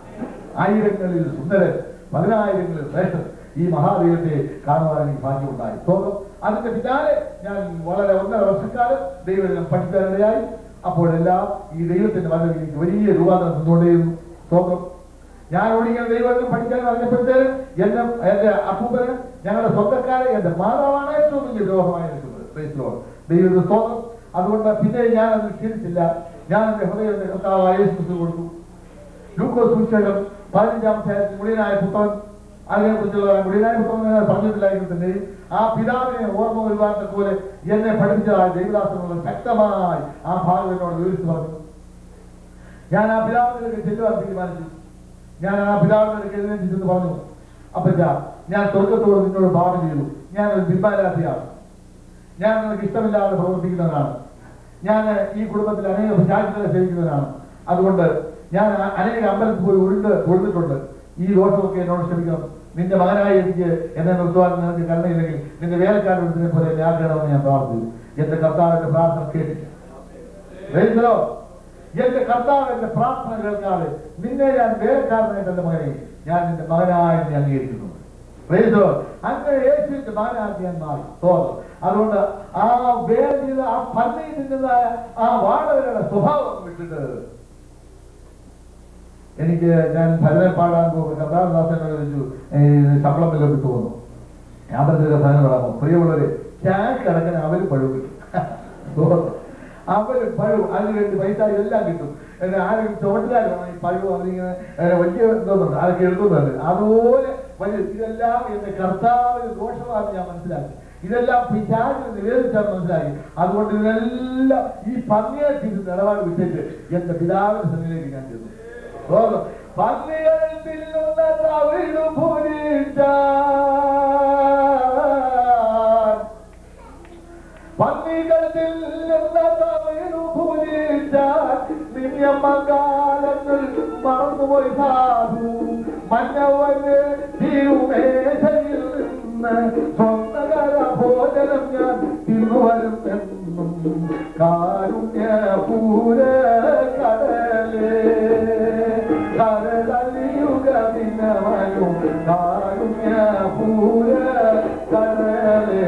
ആയിരങ്ങളിൽ സുന്ദരൻ, 10,000ങ്ങളിൽ ശ്രേഷ്ഠൻ ഈ മഹാദൈവത്തെ കാണുവാൻ എനിക്ക് ഭാഗ്യമുണ്ടായി. സ്വന്തം അതിന്റെ പിന്നാലെ ഞാൻ വളരെ 1.5 വർഷക്കാലം ദൈവം പഠിക്കാനിടയായി. അപ്പോഴെല്ലാം ഈ ദൈവത്തിന്റെ വരവിലേക്ക് വലിയ രൂപാന്തരം നിന്നുകൊണ്ടേയിരുന്നു. സ്വന്തം ഞാൻ ഓടിക്കുന്ന ദൈവത്തിൽ പഠിക്കാൻ അറിഞ്ഞപ്പോഴത്തേന് എന്റെ അപ്പൂപ്പന് ഞങ്ങളുടെ സ്വന്തക്കാരെ എന്റെ മാതാവാണ് ഏറ്റവും വലിയ ദ്രോഹമായി നിൽക്കുന്നത്. ദൈവത്തിന്റെ സ്തോത്രം. അതുകൊണ്ട് പിന്നെ ഞാൻ അത് ക്ഷീണിച്ചില്ല. ഞാൻ എന്റെ ഹൃദയത്തെ കർത്താവായ യേശുക്രിസ്തു കൊടുത്തു. ലൂക്കോസ് സുവിശേഷം 15-ാം അധ്യായത്തിൽ മുടിയനായ പുത്രൻ, അതിനെക്കുറിച്ചുള്ള മുടിയനായ പുത്രൻ പറഞ്ഞിട്ടില്ലായിരുന്നു തന്നെയും ആ പിതാവിനെ ഓർമ്മ വരുവാൻ പോലെ എന്നെ പഠിപ്പിച്ചതായ ദൈവദാസനുള്ള ശക്തമായി ആ ഭാഗം എന്നോട് വിവരിച്ചു പറഞ്ഞു. ഞാൻ ആ പിതാവിനെ ചെല്ലുവാൻ തീരുമാനിച്ചു. ഞാൻ ആ പിതാവിനെ എഴുന്നേറ്റിട്ട് പറഞ്ഞു, അപ്പച്ച, ഞാൻ സ്വർഗത്തോട് നിന്നോട് ഭാവന ചെയ്തു. ഞാൻ ഒരു ബിംബാരാധിയാണ്. ഞാൻ നിങ്ങൾക്ക് ഇഷ്ടമില്ലാതെ പ്രവർത്തിക്കുന്നവനാണ്. ഞാൻ ഈ കുടുംബത്തിൽ അനേക പിശാചുക്കളെ സേവിക്കുന്നവനാണ്. അതുകൊണ്ട് ഞാൻ അനേക അമ്പലത്തിൽ പോയി ഒഴുന്നിട്ടുണ്ട്. ഈ ദോഷമൊക്കെ എന്നോട് ക്ഷമിക്കണം. നിന്റെ മകനായി എനിക്ക് എന്നെ നിർത്തുവാൻ നിനക്ക് കരുണയില്ലെങ്കിൽ നിന്റെ വേലക്കാരുടെ പോലെ എന്നെ ആക്കണമെന്ന് ഞാൻ പ്രാർത്ഥിച്ചു. എന്റെ കർത്താവിന്റെ പ്രാർത്ഥന കേട്ടില്ല. എന്റെ കർത്താവ് എന്റെ പ്രാർത്ഥന കേൾക്കാതെ നിന്നെ ഞാൻ വേലക്കാരനായിട്ട് എന്റെ മകനെ ഞാൻ നിന്റെ മകനായി അംഗീകരിക്കുന്നു. അങ്ങനെ യേശുവിന്റെ മകനാക്കി ഞാൻ മാറി. അതുകൊണ്ട് ആ വേദിയിൽ ആ പള്ളിയിൽ നിന്നതായ ആ വാടകരുടെ സ്വഭാവം വിട്ടിട്ട് എനിക്ക് ഞാൻ ഭജന പാടാൻ പോകും. കർത്താവദാസനോട് ചോദിച്ചു, ശമ്പളം വല്ല വിട്ടു പോന്നു. ഞാൻ പറഞ്ഞ ഭജന പാടാമോ? പ്രിയമുള്ളവരെ, ചാക്ക് അടക്കാൻ അവര് പഴുവ്, അവര് പഴുവ്. അതിന് വേണ്ടി പൈസ എല്ലാം കിട്ടും. ആരെങ്കിലും ചുവട്ടുകാരാണ് ഈ പഴുവ്. അവരിങ്ങനെ വലിയ എന്തോന്നുണ്ട്, അതൊക്കെ എഴുതുന്നുണ്ട്. അതുപോലെ വലിയ ഇതെല്ലാം എന്റെ കർത്താവിന് ദോഷമാണെന്ന് ഞാൻ മനസ്സിലാക്കി. ഇതെല്ലാം പിശാചിനെ നിവേദിച്ചാന്ന് മനസ്സിലാക്കി. അതുകൊണ്ട് ഇതെല്ലാം ഈ പന്നിയായിട്ട് നിലപാട് വിട്ടിട്ട് എന്റെ പിതാവിന്റെ സന്നിധിയിലേക്ക് ഞാൻ ചെന്നു. മറന്നുപോയി സാധു മന്നവന് തിരുമേശയിൽ നിന്ന് സ്വന്തകര ഭോജനം ഞാൻ തിരുവരും എന്നും കാരുണ്യപൂര കടലേ കരളിയുക ദിനവനു കാരുണ്യപൂര കടലേ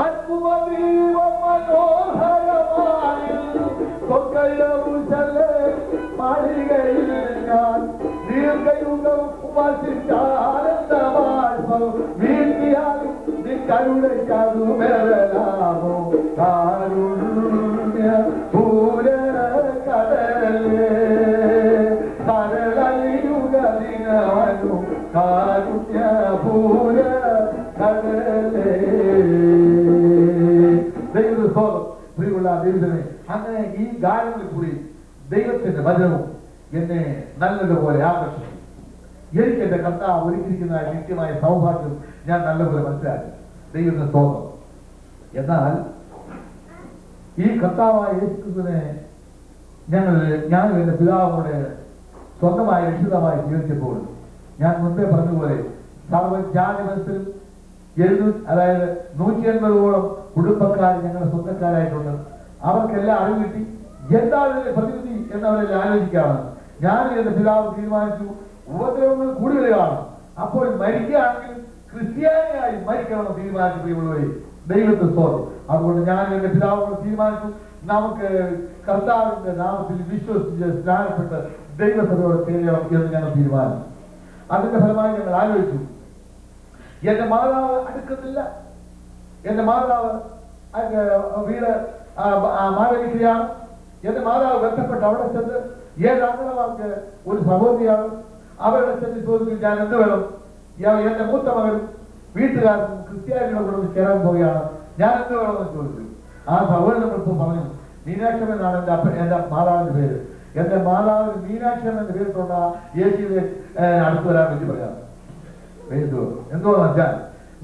അത്ഭുതദീപം വീഴ്ത്തിയാലും കരുണയ്ക്കതു മേലാമോ കാരുണ്യ പൂരണ കടലേ കരളയുഗതിനു കാരുണ്യ പൂര കടലേ. പ്രിയമുള്ള ദൈവമേ, അങ്ങനെ ഈ ഗാനങ്ങളിൽ കൂടി ദൈവത്തിന്റെ വചനവും എന്നെ നല്ലതുപോലെ ആകർഷിച്ചു. എനിക്ക് എന്റെ കർത്താവ് ഒരുക്കിയിരിക്കുന്ന നിത്യമായ സൗഭാഗ്യം ഞാൻ നല്ലപോലെ മനസ്സിലാക്കി. ദൈവത്തിന്റെ സ്തോത്രം. എന്നാൽ ഈ കർത്താവായ യേശുക്രിസ്തുവിനെ ഞാനും എന്റെ പിതാവിനോട് സ്വന്തമായി രക്ഷിതമായി ജീവിച്ചപ്പോൾ ഞാൻ മുൻപേ പറഞ്ഞതുപോലെ സർവ്വജാതി മനസ്സിലും അതായത് 180ഓളം കുടുംബക്കാർ ഞങ്ങളുടെ സ്വന്തക്കാരായിട്ടുണ്ട്. അവർക്കെല്ലാം അറിവ് കിട്ടി എന്താണ് ഇതിന്റെ പ്രതിവിധി എന്നവരെല്ലാം ആലോചിക്കുകയാണ്. ഞാൻ എന്റെ പിതാവ് തീരുമാനിച്ചു ഉപദ്രവങ്ങൾ കൂടി വരികയാണ്, അപ്പോൾ മരിക്കുകയാണെങ്കിൽ ക്രിസ്ത്യാനിയായി മരിക്കണമെന്ന് തീരുമാനിച്ചു. പ്രിയമുള്ളവരെ, ദൈവത്തെ സ്തോത്രം. അതുകൊണ്ട് ഞാൻ എന്റെ പിതാവിനോട് തീരുമാനിച്ചു നമുക്ക് കർത്താവിന്റെ നാമത്തിൽ വിശ്വസിച്ച് സ്നാനപ്പെട്ട് ദൈവസഭയോട് ചേരണം എന്ന് ഞങ്ങൾ തീരുമാനിച്ചു. അതിന്റെ ഫലമായി ഞങ്ങൾ ആലോചിച്ചു. എന്റെ മാതാവ് അടുക്കത്തില്ല, എന്റെ മാതാവ് വീട് മാവേലിക്കുകയാണ്. എന്റെ മാതാവ് ബന്ധപ്പെട്ട് അവിടെ ചെന്ന് 7 അംഗനവാർക്ക് ഒരു സഹോദരിയാണ്. അവരുടെ ചെന്ന് ചോദിച്ചു ഞാൻ എന്ത് വേണം, എന്റെ മൂത്ത മകനും വീട്ടുകാർക്കും ക്രിസ്ത്യാനികളുടെ കൂടെ ചേരാൻ പോവുകയാണ്, ഞാൻ എന്ത് വേണമെന്ന് ചോദിച്ചു. ആ സഹോദരൻ നമ്മളിപ്പോൾ പറഞ്ഞു മീനാക്ഷം എന്നാണ് എന്റെ മാതാവിന്റെ പേര്. എന്റെ മാതാവിന് മീനാക്ഷം എന്ന പേരിട്ടുള്ള യേശുവിനെ അടുത്ത് വരാൻ വേണ്ടി പറയാം. എന്തുകൊണ്ടെന്ന് വെച്ചാൽ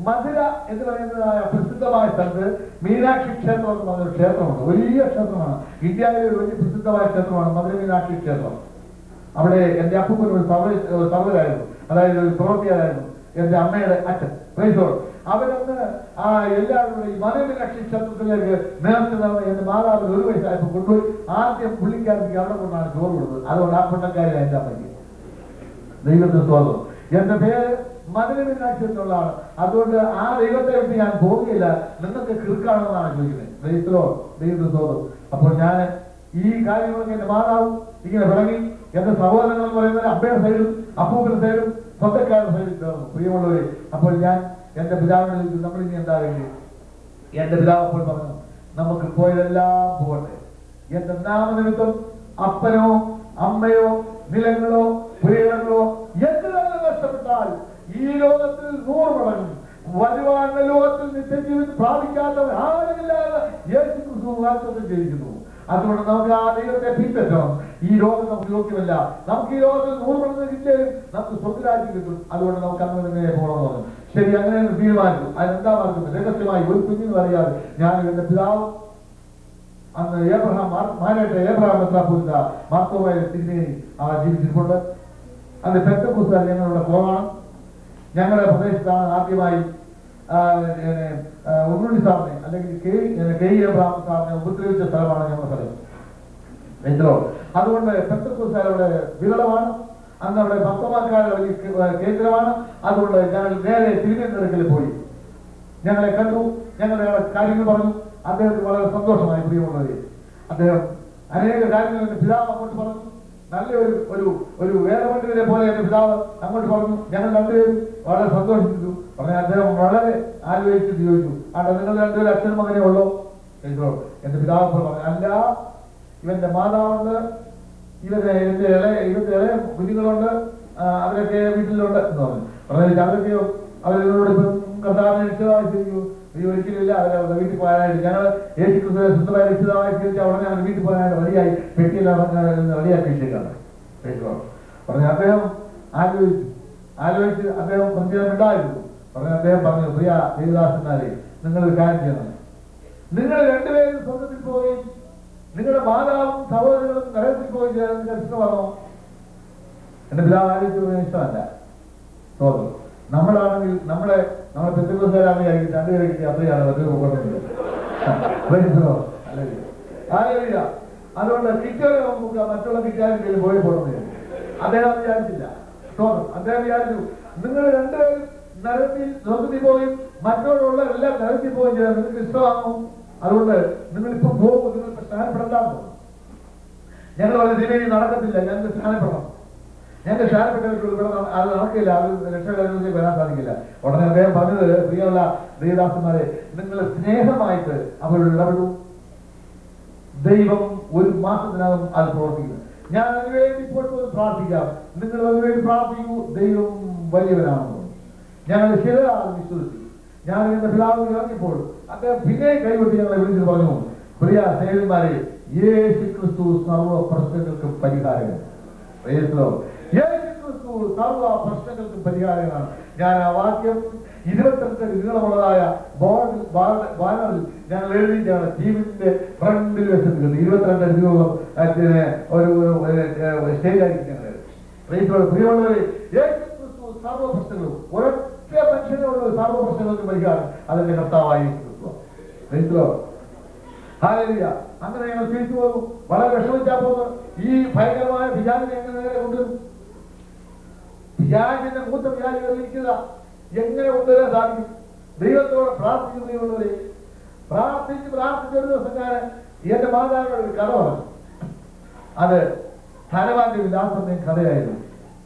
മധുര എന്ന് പറയുന്നതായ പ്രസിദ്ധമായ സ്ഥലത്ത് മീനാക്ഷി ക്ഷേത്രം എന്ന് പറഞ്ഞൊരു ക്ഷേത്രമുണ്ട്. വലിയ ക്ഷേത്രമാണ്. ഇന്ത്യയിലെ ഒരു വലിയ പ്രസിദ്ധമായ ക്ഷേത്രമാണ് മധുര മീനാക്ഷി ക്ഷേത്രം. അവിടെ എന്റെ അപ്പൂപ്പൻ ഒരു സർവ്വരായിരുന്നു, അതായത് ഒരു പ്രവൃത്തിയായിരുന്നു എന്റെ അമ്മയുടെ അച്ഛൻ. അവരന്ന് എല്ലാവരും ഈ മധുര മീനാക്ഷി ക്ഷേത്രത്തിലേക്ക് നേർച്ചു നടന്ന് എന്റെ മാതാവിന് 1 വയസ്സായപ്പോൾ കൊണ്ടുപോയി ആദ്യം പുള്ളിക്കാരത്തേക്ക് അവിടെ കൊണ്ടാണ് ചോറ് കൊടുത്തത്. അതുകൊണ്ട് ആ പെണ്ണക്കാരിലാണ് എന്റെ അമ്മയ്ക്ക്. ദൈവത്തെ സ്തോത്രം. എന്റെ പേര് മധുര മീനാക്ഷി എന്നുള്ളതാണ്. അതുകൊണ്ട് ആ ദൈവത്തെ വിട്ട് ഞാൻ പോവുകയില്ല, നിങ്ങൾക്ക് കിറുക്കാണെന്നാണ് ചോദിക്കുന്നത്. ദൈവത്തെ സ്തോത്രം. അപ്പോൾ ഞാൻ ഈ കാര്യങ്ങളൊക്കെ എന്റെ മാതാവും ഇങ്ങനെ തുടങ്ങി. എന്റെ സഹോദരങ്ങൾ എന്ന് പറയുന്നത് അമ്മയുടെ സൈഡും അപ്പൂപ്പന്റെ സൈഡും സ്വന്തക്കാരുടെ സൈഡും ചേർന്നു. പ്രിയമുള്ളവരെ, അപ്പോൾ ഞാൻ എന്റെ പിതാവിനെ നമ്മൾ ഇനി എന്താ വേണ്ടി എന്റെ പിതാവ് അപ്പോൾ പറഞ്ഞു നമുക്ക് പോയതെല്ലാം പോകട്ടെ. എന്റെ നാമനിമിത്തം അപ്പനോ അമ്മയോ നിലങ്ങളോ പുരകളോ എന്ത് തന്നെ നഷ്ടപ്പെട്ടാൽ ഈ ലോകത്തിൽ 100 മടങ്ങും വരുവാനുള്ള ലോകത്തിൽ നിത്യജീവിതം പ്രാപിക്കാത്തവർ ആരുമില്ലാതെ യേശുക്രിസ്തു വാഗ്ദത്തം ചെയ്തിരിക്കുന്നു. അതുകൊണ്ട് നമുക്ക് ആ ദൈവത്തെ പിൻപറ്റണം. ഈ ലോകം നമുക്ക് യോഗ്യമല്ല. നമുക്ക് ഈ ലോകത്തിൽ 100 മടങ്ങ് കിട്ടിയാലും നമുക്ക് സ്വർഗ്ഗരാജ്യം കിട്ടും. അതുകൊണ്ട് നമുക്ക് അങ്ങനെ പോകണമെന്ന് പറഞ്ഞു. ശരി, അങ്ങനെ തീരുമാനിച്ചു. അതിനെന്താ പറഞ്ഞത് രഹസ്യമായി ഒരു കുഞ്ഞിന് അറിയാതെ ഞാൻ എന്റെ പിതാവ് അന്ന് ഏബ്രഹാം മെത്രാപ്പോലീത്ത മാർത്തോമായ തിരുമേനി ജീവിച്ചിട്ടുണ്ട്. അന്ന് പെന്തക്കോസ്തുകാർ ഞങ്ങളുടെ കുറവാണ്. ഞങ്ങളുടെ പ്രദേശത്താണ് ആദ്യമായി ഉണ്ണുണ്ണി സാറിനെ അല്ലെങ്കിൽ കെ എബ്രഹാം സാറിനെ ഉപദ്രവിച്ച സ്ഥലമാണ് ഞങ്ങളുടെ സ്ഥലം. അതുകൊണ്ട് പെന്തക്കോസ്തുകാർ അവിടെ വിരളമാണ്. അന്ന് അവിടെ ഭക്തമാക്കാരുടെ കേന്ദ്രമാണ്. അതുകൊണ്ട് ഞങ്ങൾ നേരെ തിരുവനന്തപുരത്തിൽ പോയി ഞങ്ങളെ കണ്ടു, ഞങ്ങളുടെ കാര്യങ്ങൾ പറഞ്ഞു. അദ്ദേഹത്തിന് വളരെ സന്തോഷമായി. പ്രിയമുള്ളവരെ, അദ്ദേഹം അനേക കാര്യങ്ങൾ എന്റെ പിതാവ് അങ്ങോട്ട് പറഞ്ഞു. നല്ല ഒരു വേദമണ്ഡലിനെ പോലെ എന്റെ പിതാവ് അങ്ങോട്ട് പറഞ്ഞു. ഞങ്ങൾ രണ്ടുപേരും വളരെ സന്തോഷിച്ചു. പറഞ്ഞ അദ്ദേഹം വളരെ ആലോചിച്ച് ചോദിച്ചു, നിങ്ങൾ രണ്ടുപേരും അച്ഛനും മകനെ ഉള്ളോ? എന്റെ പിതാവ് പറഞ്ഞു, അല്ല, ഇവന്റെ മാതാവുണ്ട്, ഇവരുടെ ഇളയ കുഞ്ഞുങ്ങളുണ്ട്, അവരൊക്കെ വീട്ടിലുണ്ട് എന്ന് പറഞ്ഞു. പറഞ്ഞാൽ അവരൊക്കെയോ അവരോട് ഇപ്പം കർത്താവിനെ രക്ഷിതമായി ചോദിക്കൂ. ഒരിക്കലില്ല, അവരവരുടെ വീട്ടിൽ പോകാനായിട്ട് ഞങ്ങൾ യേശുക്രിസ്തുവിനെ സ്വന്തമായി രക്ഷിതമായി ചോദിച്ചാൽ ഉടനെ അവർ വീട്ടിൽ പോകാനായിട്ട് റെഡിയായി പെട്ടിയെല്ലാം റെഡിയാക്കി വെച്ചേക്കാണ്. പറഞ്ഞ അദ്ദേഹം ആലോചിച്ച് അദ്ദേഹം പ്രത്യേകം ഉണ്ടായിരുന്നു. പറഞ്ഞ അദ്ദേഹം പറഞ്ഞു, പ്രിയ ദേവദാസന്മാരെ, നിങ്ങളൊരു കാര്യം ചെയ്യണം. നിങ്ങൾ രണ്ടുപേരും സ്വർഗ്ഗത്തിൽ പോവുകയും നിങ്ങളുടെ മാതാവും സഹോദരങ്ങളും നരകത്തിൽ പോവുകയും ചെയ്യാൻ നിങ്ങൾക്ക് ഇഷ്ടമാണോ? എന്റെ പിതാവ് ആലോചിച്ചു, ഇഷ്ടമല്ല. തോന്നുന്നു നമ്മളാണെങ്കിൽ നമ്മളെ പെന്തക്കോസ്തുകാരാണെങ്കിൽ രണ്ടുപേരെ അത്രയാണ് അറിയില്ല. അതുകൊണ്ട് കിറ്റിയോടെ നമുക്ക് മറ്റുള്ള കിറ്റാനും പോയി പോകണമെന്ന് അദ്ദേഹം വിചാരിച്ചില്ല. അദ്ദേഹം വിചാരിച്ചു, നിങ്ങൾ രണ്ടുപേരും നരകത്തിൽ സ്വർഗ്ഗത്തിൽ പോവുകയും മറ്റോടുള്ള എല്ലാം നരകത്തിൽ പോവുകയും ചെയ്യാൻ നിങ്ങൾക്ക് ഇഷ്ടമാണോ? അതുകൊണ്ട് നിങ്ങളിപ്പം പോകും, നിങ്ങളിപ്പോൾ സ്നാനപ്പെടണ്ടാന്ന്. ഞങ്ങൾ വളരെ ദിനേനി നടക്കത്തില്ല, ഞങ്ങൾക്ക് സ്നാനപ്പെടണം. ഞങ്ങളുടെ ക്ഷാരപ്പെട്ടവർക്ക് ഇവിടെ അത് നടക്കില്ല, അത് രക്ഷകരാജ്യത്തിൽ വരാൻ സാധിക്കില്ല. ഉടനെ അദ്ദേഹം പറഞ്ഞത്, പ്രിയമുള്ള ദൈവദാസന്മാരെ, നിങ്ങൾ സ്നേഹമായിട്ട് അവരോട് ഇടപെടൂ. ദൈവം ഒരു മാസത്തിനകം അത് പ്രവർത്തിക്കുന്നു. ഞാൻ അതിനുവേണ്ടി ഇപ്പോൾ പ്രാർത്ഥിക്കാം, നിങ്ങൾ അതിനുവേണ്ടി പ്രാർത്ഥിക്കൂ. ദൈവം വലിയവനാണെന്ന് ഞങ്ങൾ ശരിയാതെ വിശ്വസിച്ചു. ഞാൻ എന്റെ പിതാവ് ഇറങ്ങിയപ്പോൾ അദ്ദേഹം പിന്നെ കൈവെട്ടി ഞങ്ങളെ വിളിച്ചിട്ട് പറഞ്ഞു, പ്രിയ സ്നേഹിതന്മാരെ, യേശു ക്രിസ്തു സർവ്വ പ്രശ്നങ്ങൾക്കും പരിഹാരമാണ്. യേശു ക്രിസ്തു സർവ്വ പ്രശ്നങ്ങൾക്കും പരിഹാരമാണ്. ഞാൻ ആ വാക്യം 22 നീളമുള്ളതായ ബാനറിൽ ഞങ്ങൾ എഴുതി ഞങ്ങളുടെ ടീമിന്റെ ഫ്രണ്ടിൽ വെച്ചിട്ടുണ്ട്. 22 നീളം ഒരു സ്റ്റേജായിരിക്കും ഞങ്ങൾ. പ്രിയമുള്ളവരെ, യേശു ക്രിസ്തു സർവ്വ പ്രശ്നങ്ങളും ഒരൊറ്റ മനുഷ്യനുള്ള സർവ്വ പ്രശ്നങ്ങൾക്കും പരിഹാരം അതിന്റെ കർത്താവായ യേശു ക്രിസ്തു. ഹല്ലേലൂയ. അങ്ങനെ ഞങ്ങൾ തിരിച്ചു പോകും. വളരെ വിഷമിച്ചാ പോകുന്നത് ഈ ഭയങ്കരമായ പിശാചിനെ എങ്ങനെ നേരെ കൊണ്ടുവരും? പിശാചിന്റെ മൂത്ത പിശാചികളിരിക്കുക എങ്ങനെ കൊണ്ടുവരാൻ സാധിക്കും? ദൈവത്തോട് പ്രാർത്ഥിക്കുന്നവരെ പ്രാർത്ഥിച്ചൊരു ദിവസം ഞാൻ എന്റെ മാതാവിനോട് ഒരു കഥ പറഞ്ഞു. അത് ധനവാന്റെ വിലാസത്തിന്റെയും കഥയായിരുന്നു.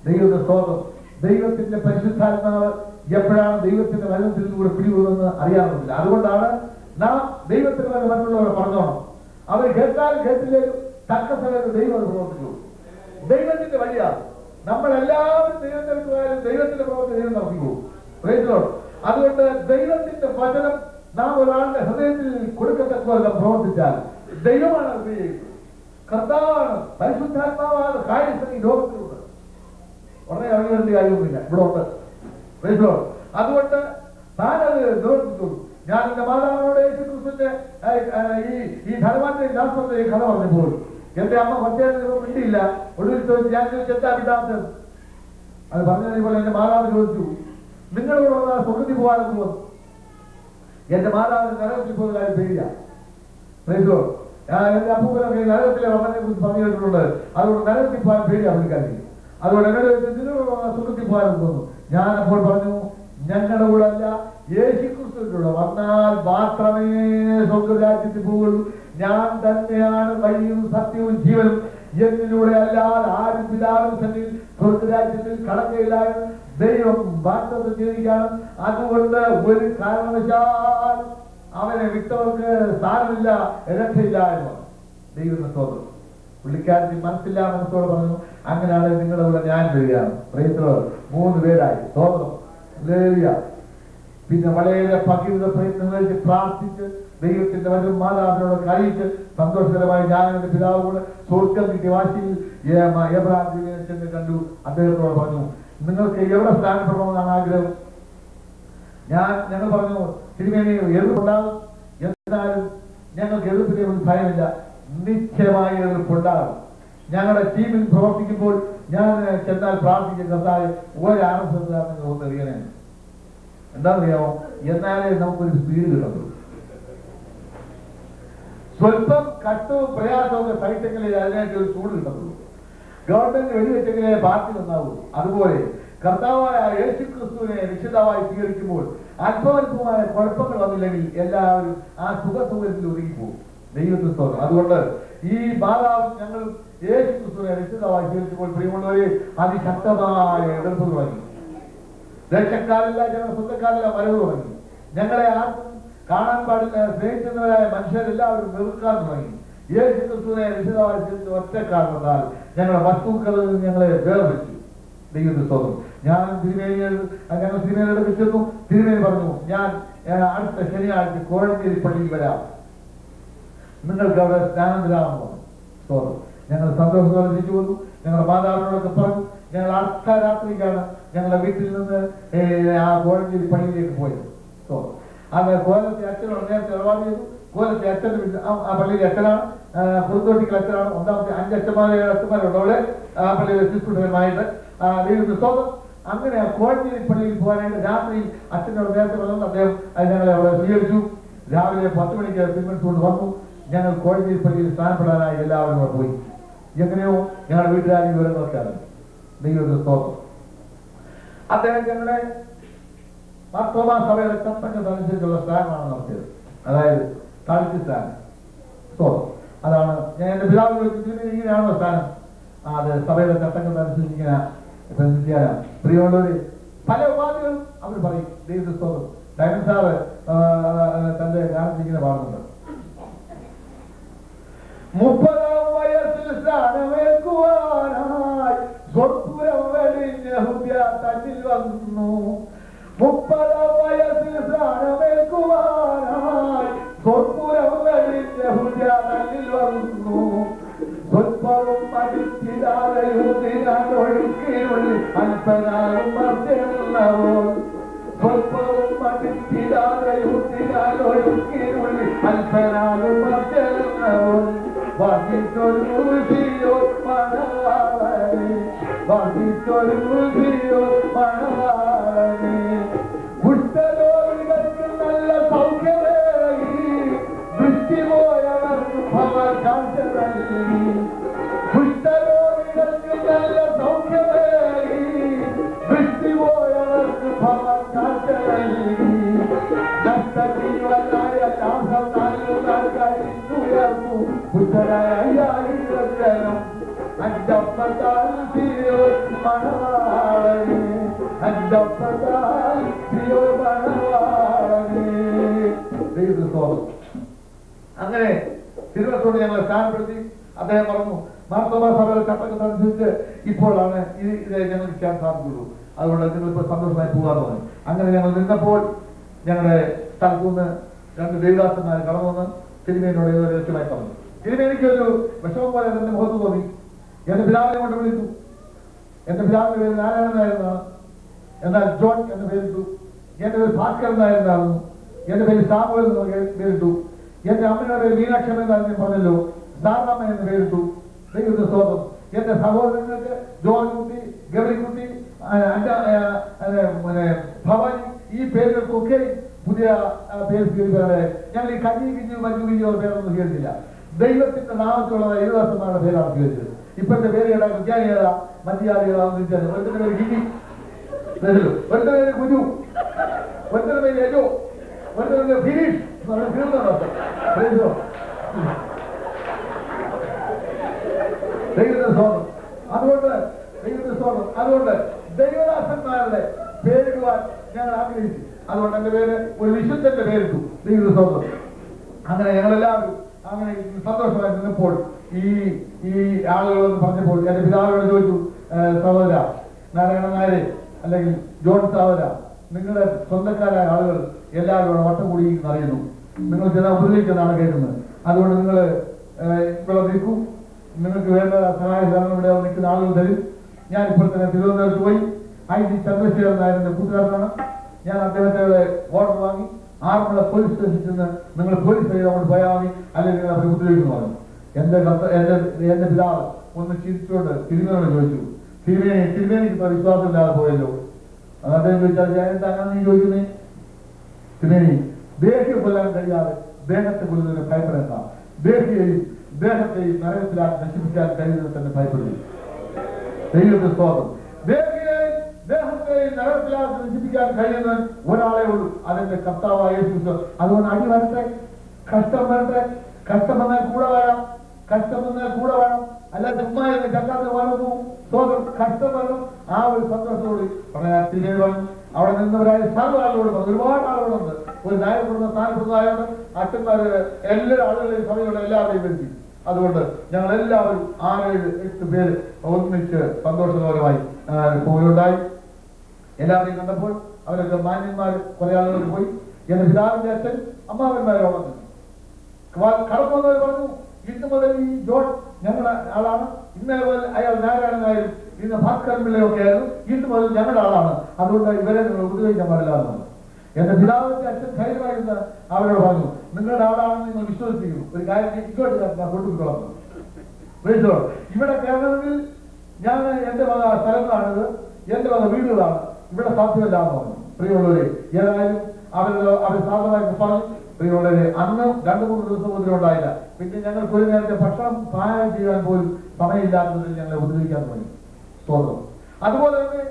ദൈവത്തിന്റെ സ്തോത്രം. ദൈവത്തിന്റെ പരിശുദ്ധാത്മാവ് എപ്പോഴാണ് ദൈവത്തിന്റെ വചനത്തിലൂടെ പിടികൂടുന്നത് അറിയാൻ പറ്റില്ല. അതുകൊണ്ടാണ് നാം ദൈവത്തിന് വരെ മറ്റുള്ളവരെ പറഞ്ഞോണം. അവർ കേട്ടാലും കേട്ടില്ലേലും തക്ക സമയത്ത് ദൈവം അത് പ്രവർത്തിച്ചു. ദൈവത്തിന്റെ വഴിയാണ്. നമ്മളെല്ലാവരും ദൈവത്തിലേക്ക് പോയാലും ദൈവത്തിന്റെ പ്രവർത്തി ദൈവം നടത്തിക്കൂ. അതുകൊണ്ട് ദൈവത്തിന്റെ വചനം നാം ഒരാളുടെ ഹൃദയത്തിൽ കൊടുക്കത്തക്ക പ്രവർത്തിച്ചാൽ ദൈവമാണ് അത് ചെയ്യുന്നത്. കർത്താവാണ്, പരിശുദ്ധാത്മാവാണ് കാര്യസ്ഥ ഈ ലോകത്തിലുണ്ട്. ഉടനെ അറിയേണ്ട കാര്യമൊന്നുമില്ല, ഇവിടെ ഉണ്ട്. അതുകൊണ്ട് താനത് നിവർത്തിച്ചു. ഞാൻ എന്റെ മാതാവിനോട് യേശു ക്രിസ്തുവിന്റെ ഈ ധനവാന്റെ ശാസ്ത്രത്തെ കഥ പറഞ്ഞപ്പോൾ എന്റെ അമ്മ കുറച്ചേരം മിണ്ടിയില്ല. ഒടുവിൽ ചോദിച്ചു, ഞാൻ ചോദിച്ചു എന്താ വിടാത്തത്? അത് പറഞ്ഞതുപോലെ എന്റെ മാതാവ് ചോദിച്ചു, നിങ്ങളോട് സ്വർഗത്തിൽ പോകാനൊക്കെ വന്നു. എന്റെ മാതാവിന് നരകത്തിൽ പോകുന്ന കാര്യം പേടില്ല. എന്റെ അപ്പൂപ്പനൊക്കെ നരകത്തിലെ വന്നതിനെ കുറിച്ച് പറഞ്ഞു കേട്ടിട്ടുണ്ട്. അതുകൊണ്ട് നരകത്തിൽ പോകാൻ പേടിയാണ് പുള്ളിക്കാരി. അതുകൊണ്ട് എന്നോട് ചോദിച്ചു, നിങ്ങളോട് സ്വർഗത്തിൽ പോകാനൊക്കെ വന്നു. ഞാൻ അപ്പോൾ പറഞ്ഞു, ഞങ്ങളുടെ കൂടെ അല്ല, യേശു ക്രിസ്തുവിലൂടെ വന്നാൽ മാത്രമേ സ്വർഗരാജ്യത്തിൽ പോകുള്ളൂ. ഞാൻ തന്നെയാണ് വഴിയും സത്യവും ജീവനും. എന്നിലൂടെ അല്ലാതെ ആരും പിതാവിന്റെ സന്നിധിയിൽ സ്വർഗരാജ്യത്തിൽ കടക്കയില്ല എന്ന് ദൈവം വാഗ്ദത്തം ചെയ്തിരിക്കുകയാണ്. അതുകൊണ്ട് ഒരു കാരണവശാൽ അവനെ വിട്ടവർക്ക് സ്ഥാനമില്ല, രക്ഷയില്ല എന്ന് ദൈവത്തിന്റെ സ്തോത്രം. പുള്ളിക്കാരത്തി മനസ്സില്ല മനസ്സോടെ പറഞ്ഞു, അങ്ങനെയാണ് നിങ്ങളുടെ കൂടെ ഞാൻ വരികയാണ്. 3 പേരായി. സ്തോത്രം. പിന്നെ വളരെ പകിത പ്രയത്നം കഴിച്ച് പ്രാർത്ഥിച്ച് ദൈവത്തിന്റെ വചനം മാതാവിനോട് കഴിച്ച് സന്തോഷകരമായി ഞാൻ എന്റെ പിതാവ് കൂടെ സ്വർഗം കിട്ടിയ വാശിയിൽ എബ്രാഹിമിനെ ചെന്ന് കണ്ടു. അദ്ദേഹത്തോട് പറഞ്ഞു, നിങ്ങൾക്ക് എവിടെ സ്ഥാനപ്പെടണമെന്നാണ് ആഗ്രഹം? ഞങ്ങൾ പറഞ്ഞു, തിരുമേനി എതിർപ്പുണ്ടാകും, എന്നാലും ഞങ്ങൾക്ക് എതിർപ്പിനെ ഒരു ഭയമില്ല, നിശ്ചയമായ എതിർപ്പുണ്ടാകും. ഞങ്ങളുടെ ടീമിൽ പ്രവർത്തിക്കുമ്പോൾ ഞാൻ ചെന്നാൽ പ്രാർത്ഥിക്കുന്ന കർത്താവ് ഒരാർഎസ്എസ്കാരനെ ഒന്നെറിയണേ. എന്താണെന്നറിയാമോ? എന്നാലേ നമുക്കൊരു സ്പീഡ് കിട്ടുള്ളൂ. സ്വല്പം കഷ്ടവും പ്രയാസവും ഒക്കെ സഹിച്ചെങ്കിലേ അതിനായിട്ട് ഒരു ചൂട് കിട്ടത്തുള്ളൂ. ഗവൺമെന്റ് വെടിവെച്ചെങ്കിലേ പാർട്ടി നന്നാവൂ. അതുപോലെ കർത്താവായ യേശു ക്രിസ്തുവിനെ രക്ഷിതാവായി സ്വീകരിക്കുമ്പോൾ അല്പമല്പമായ കുഴപ്പങ്ങൾ വന്നില്ലെങ്കിൽ എല്ലാവരും ആ സുഖസൗകര്യത്തിൽ ഒതുങ്ങിപ്പോകും. ദൈവത്തിന് സ്തോത്രം. അതുകൊണ്ട് ഈ മാതാവ് ഞങ്ങൾ യേശു ക്രിസ്തുവിനെ രക്ഷിതാവായി സ്വീകരിക്കുമ്പോൾ പ്രിയമുള്ളവരെ അതിശക്തമായ എതിർപ്പ് തുടങ്ങി. രക്ഷക്കാരില്ല, ഞങ്ങളുടെ സ്വന്തക്കാരില്ല വരവ് തുടങ്ങി. ഞങ്ങളെ ആർക്കും കാണാൻ പാടില്ല സ്നേഹിക്കുന്നവരായ മനുഷ്യരെല്ലാവരും വെറുക്കാൻ തുടങ്ങി. യേശു ക്രിസ്തുവിനെ രക്ഷിതാവായി സ്വീകരിച്ച ഒറ്റ കാരണത്താൽ ഞങ്ങളുടെ വസ്തുക്കളിൽ നിന്ന് ഞങ്ങളെ വേർതിരിച്ചു. ദൈവത്തിന്റെ സ്തോത്രം. ഞാൻ ഞങ്ങൾ തിരുമേനിയുടെ ചെന്നു. തിരുമേനി പറഞ്ഞു, ഞാൻ അടുത്ത ശനിയാഴ്ച കോഴഞ്ചേരി പള്ളിയിൽ വരാം, നിങ്ങൾക്ക് അവിടെ സ്നാനം തരാമെന്ന് പറഞ്ഞു. സ്തോത്രം. ഞങ്ങൾ സന്തോഷത്തോടെ തിരിച്ചു വന്നു. ഞങ്ങളുടെ മാതാവിനോടൊക്കെ പറഞ്ഞു. ഞങ്ങൾ അർദ്ധരാത്രിക്കാണ് ഞങ്ങളുടെ വീട്ടിൽ നിന്ന് ആ കോഴഞ്ചേരി പള്ളിയിലേക്ക് പോയത്. സ്തോത്രം. അത് കോലത്തെ അച്ഛനോട് നേരത്തെ ഇടപാട് ചെയ്തു. കോലത്തെ അച്ഛൻ്റെ വീട്ടിൽ ആ പള്ളിയിലെ അച്ഛനാണ്, കുറുന്തോട്ടിക്കൽ അച്ഛനാണ്. ഒന്നാമത്തെ 5 അച്ഛന്മാരുണ്ട് അവിടെ ആ പള്ളിയിലെ ശുശ്രൂഷകരുമായിട്ട്. ദൈവത്തിന്റെ സ്തോത്രം. അങ്ങനെ ആ കോഴഞ്ചേരി പള്ളിയിൽ പോകാനായിട്ട് രാത്രി അച്ഛനോട് നേരത്തെ പറഞ്ഞു. അദ്ദേഹം ഞങ്ങളെ അവിടെ സ്വീകരിച്ചു. രാവിലെ 10 മണിക്ക് പിൻവലിച്ചു കൊണ്ട് വന്നു. ഞങ്ങൾ കോഴഞ്ചേരി പള്ളിയിൽ സ്ഥാനപ്പെടാനായി എല്ലാവരും അവിടെ പോയി. എങ്ങനെയോ ഞങ്ങളുടെ വീട്ടുകാരും വിവരങ്ങളൊക്കെ അറിഞ്ഞു. ദൈവത്തിന്റെ സ്തോത്രം. അദ്ദേഹം ഞങ്ങളുടെ മാർത്തോമാ സഭയുടെ ചട്ടങ്ങൾക്കനുസരിച്ചുള്ള സ്ഥാനമാണ് നടത്തിയത്. അതായത് താഴ്ച സ്ഥാനം. സ്തോത്രം. അതാണ് ഞാൻ എന്റെ പിതാവ് ചോദിച്ചത്, ഇങ്ങനെയാണോ സ്ഥാനം? അത് സഭയുടെ ചട്ടങ്ങൾക്കനുസരിച്ച് ഇങ്ങനെ പ്രിയമുള്ളവര് പല ഉപാധികളും അവർ പറയും. ദൈവത്തെ സ്തോത്രം. ഡയമണ്ട് സാറ് തന്റെ ഗാനത്തിൽ ഇങ്ങനെ പാടുന്നുണ്ട്. 30-ാം വയസ്സിൽ സ്ഥാനമേൽക്കുവാനായി സ്വർപ്പുരം വെടിഞ്ഞ ഹൃദയ തന്നിൽ വന്നു. 30-ാം വയസ്സിൽ സ്ഥാനമേൽക്കുവാനായി സ്വർപ്പുരം വെടിഞ്ഞ ഹൃദയ തന്നിൽ വന്നു. സ്വൽപ്പവും പഠിച്ചിടാതെയൊഴുക്കിനുള്ളിൽ അല്പനാളും മർദ്ദനവോൾ. സ്വൽപ്പവും പഠിച്ചിടാതെയൊഴുക്കിനുള്ളിൽ അല്പനാളും മർദ്ദനവോൾ. വർദ്ധിച്ചൊരു സിയോ മണവാളനെ, വർദ്ധിച്ചൊരു സിയോ മണവാളനെ. കുഷ്ഠരോഗികൾക്ക് നല്ല സൗഖ്യമേകി, ദൃഷ്ടി പോയവർക്ക് ഭവകാഴ്ച നൽകി. കുഷ്ഠരോഗികൾക്ക് നല്ല സൗഖ്യമേകി, ദൃഷ്ടി പോയവർക്ക് ഭവകാഴ്ച നൽകി. നഷ്ടജീവനായ ദാസം നാലുനാൾ കഴിഞ്ഞുയർന്നു. ബുദ്ധനായ ജനം അഞ്ചപ്പത്താൽ സിയോ മണവാളനെ, അഞ്ചപ്പത്താൽ സിയോ മണവാളനെ. അങ്ങനെ തിരുവനന്തപുരത്തോട് ഞങ്ങളെ സ്ഥാനപ്പെടുത്തി. അദ്ദേഹം പറഞ്ഞു, മാർത്തോമാ സഭയുടെ ചട്ടങ്ങൾക്കനുസരിച്ച് ഇപ്പോഴാണ് ഇത് ഞങ്ങൾക്ക് ചെയ്യാൻ സാധിക്കുള്ളൂ, അതുകൊണ്ട് നിങ്ങളിപ്പോൾ സന്തോഷമായി പോകാന്ന് പറഞ്ഞു. അങ്ങനെ ഞങ്ങൾ നിന്നപ്പോൾ ഞങ്ങളുടെ സ്ഥലത്തുനിന്ന് 2 ദേവദാസന്മാർ കടന്നു വന്ന് തിരുമേനോട് ഏതോ രഹസ്യമായി പറഞ്ഞു. തിരുമേനിക്കൊരു വിഷമം പോലെ എന്റെ മുഖത്ത് തോന്നി. എന്റെ പിതാവിനെ കൊണ്ട് വിളിച്ചു. എന്റെ പിതാവിന്റെ പേര് നാരായണൻ നായരെന്നാണ്, എന്നാൽ ജോൺ എന്ന പേരിട്ടു. എന്റെ പേര് ഭാസ്കരൻ നായരെന്നായിരുന്നു. എന്റെ പേര് സാമുവൽ എന്ന് പേരിട്ടു. എന്റെ അമ്മയുടെ പേര് മീനാക്ഷി എന്നാണ് പറഞ്ഞല്ലോ. സാറാമ്മ എന്ന് പേരിട്ടു. ദൈവത്തിന്റെ സ്തോത്രം. എന്റെ സഹോദരങ്ങൾക്ക് ജോൺകുട്ടി, ഗൗരിക്കുട്ടി, ഭവാനി, ഈ പേരുകൾക്കൊക്കെ പുതിയ പേര് സ്വീകരിക്കാതെ ഞങ്ങൾ ഈ കഞ്ഞി കിഞ്ഞു മഞ്ഞു കിഞ്ഞോ പേരൊന്നും സ്വീകരിച്ചില്ല. ദൈവത്തിന്റെ നാമത്തിലുള്ള യേശുദാസന്മാരുടെ പേരാണ് സ്വീകരിച്ചത്. ഇപ്പോഴത്തെ പേര് കേട്ടാൽ ക്രിസ്ത്യാനി ഏതാ, മധ്യാളി ഏതാന്ന് ചോദിച്ചാൽ ഒരുത്തിന്റെ പേര് ഗിരി, ഒരുത്തിന്റെ പേര് കുരു, ഒരുത്തിന്റെ പേര് യജോ, ഒരുത്തിന്റെ പേര് ഫിനീഷ്. ദൈവത്തിന്റെ സ്തോത്രം. അതുകൊണ്ട് ദൈവദാസന്മാരുടെ പേരിടുവാൻ ഞങ്ങൾ ആഗ്രഹിച്ചു. അതുകൊണ്ട് എന്റെ പേര് ഒരു വിശുദ്ധന്റെ പേരിട്ടു. ദൈവത്തിന്റെ സ്തോത്രം. അങ്ങനെ ഞങ്ങളെല്ലാവരും അങ്ങനെ സന്തോഷമായി നിന്നപ്പോൾ ഈ ആളുകളെന്ന് പറഞ്ഞപ്പോൾ എന്റെ പിതാവിനോട് ചോദിച്ചു, സഹോദര നാരായണൻ നായരെ അല്ലെങ്കിൽ ജോൺ സഹോദര, നിങ്ങളുടെ സ്വന്തക്കാരായ ആളുകൾ എല്ലാവരും വട്ടം കൂടി അറിയുന്നു. നിങ്ങൾ ചെന്ന ഉപദ്രവിക്കുന്നതാണ് കേൾക്കുന്നത്. അതുകൊണ്ട് നിങ്ങൾ ഇവിടെ നിൽക്കൂ. നിങ്ങൾക്ക് വേണ്ട സഹായ സഹകരണം ഇവിടെ നിൽക്കുന്ന ആളുകൾ തരും. ഞാൻ ഇപ്പോൾ തന്നെ തിരുവനന്തപുരത്ത് പോയി IT ചന്ദ്രശേഖരൻ നായരുടെ കൂട്ടുകാരനാണ്. ഞാൻ അദ്ദേഹത്തെ ഓർഡർ വാങ്ങി ആറന്മുള പോലീസ് സ്റ്റേഷനിൽ നിന്ന് നിങ്ങൾ പോലീസ് കൊണ്ട് പോയാൽ മതി, അല്ലെങ്കിൽ നിങ്ങൾ അവരെ ഉപദ്രവിക്കുന്നു പറഞ്ഞു. എന്റെ പിതാവ് ഒന്ന് ചിരിച്ചുകൊണ്ട് തിരുമേനോട് ചോദിച്ചു, തിരുമേനിക്ക് ഇപ്പൊ വിശ്വാസമില്ലാതെ പോയല്ലോ. അദ്ദേഹം ചോദിച്ചാൽ ഞാൻ എന്താ അങ്ങനെ നീ ചോദിക്കുന്നേ? തിരുമേനി ദേഹിയെ കൊല്ലാൻ കഴിയാതെ ദേഹത്തെ കൊല്ലുന്നതിന് ഭയപ്പെടേണ്ട, ദേഹത്തെയും നരകത്തിലാക്കി നശിപ്പിക്കാൻ കഴിയുന്നത് തന്നെ ഭയപ്പെടുന്നു. ദൈവത്തിന്റെ സ്തോത്രം. ദേഹത്തെയും നരകത്തിലാക്കി നശിപ്പിക്കാൻ കഴിയുന്ന ഒരാളെ ഉള്ളൂ, അതെന്റെ കർത്താവായ യേശു. അതുകൊണ്ട് അടി വരട്ടെ, കഷ്ടം വരട്ടെ, കഷ്ടം വന്നാൽ കൂടെ വേണം, അല്ലാതെ ചുമ്മാ ചക്കാത്ത വളർന്നു സ്തോത്രം. കഷ്ടം വരണം. ആ ഒരു സന്തോഷത്തോട് പറയാൻ അവിടെ നിന്നവരായ സർവ്വ ആളുകളോട് പറഞ്ഞു. ഒരുപാട് ആളുകളുണ്ട്. ഒരു നായർ കുടുംബ സ്ഥാനപ്പെടുന്നതായാണ് അച്ഛന്മാര് എല്ലാ ആളുകളെയും സഭയുള്ള എല്ലാവരെയും വരുത്തി. അതുകൊണ്ട് ഞങ്ങൾ എല്ലാവരും 6-7-8 പേര് ഒന്നിച്ച് സന്തോഷകരമായി പോവുകയുണ്ടായി. എല്ലാവരെയും കണ്ടപ്പോൾ അവരൊക്കെ മാന്യന്മാർ കുറെ ആളുകൾ പോയി. എന്റെ പിതാവിന്റെ അച്ഛൻ അമ്മാവന്മാരോളം കടന്നു വന്നവർ പറഞ്ഞു, ഇന്ന് മുതൽ ഈ ജോൺ ഞങ്ങളുടെ ആളാണ്. ഇന്നലെ മുതൽ അയാൾ നാരായണനായാലും ഇന്ന് ഭാസ്കരൻ പിള്ളയൊക്കെ ആയിരുന്നു. ഇന്ന് മുതൽ ഞങ്ങളുടെ ആളാണ്. അതുകൊണ്ട് ഇവരെ നിങ്ങൾ ഉപദ്രവിക്കാൻ പാടില്ല എന്ന് പറഞ്ഞു. എന്റെ പിതാവിന്റെ അച്ഛൻ ധൈര്യമായിരുന്ന അവരോട് പറഞ്ഞു, നിങ്ങളുടെ ആളാണെന്ന് നിങ്ങൾ വിശ്വസിക്കുന്നു. ഒരു കാര്യം ഇങ്ങോട്ട് കൊണ്ടുപോയിക്കൊള്ളാം. ഇവിടെ കേരളത്തിൽ ഞാൻ എന്റെ വക സ്ഥലങ്ങളാണിത്, എന്റെ വക വീടുകളാണ്, ഇവിടെ സാധ്യമല്ല എന്ന് പറഞ്ഞു. പ്രിയമുള്ളവരെ, ഏതായാലും അവർ സാധനമായി പറഞ്ഞു. പ്രിയമുള്ളവരെ, അന്ന് 2-3 ദിവസം ഉപദ്രവമുണ്ടായില്ല. പിന്നെ ഞങ്ങൾക്ക് ഒരു നേരത്തെ ഭക്ഷണം പാചകം ചെയ്യാൻ പോലും സമയമില്ലാത്തതിൽ ഞങ്ങളെ ഉപദ്രവിക്കാൻ തുടങ്ങി. സ്തോത്രം. അതുപോലെ തന്നെ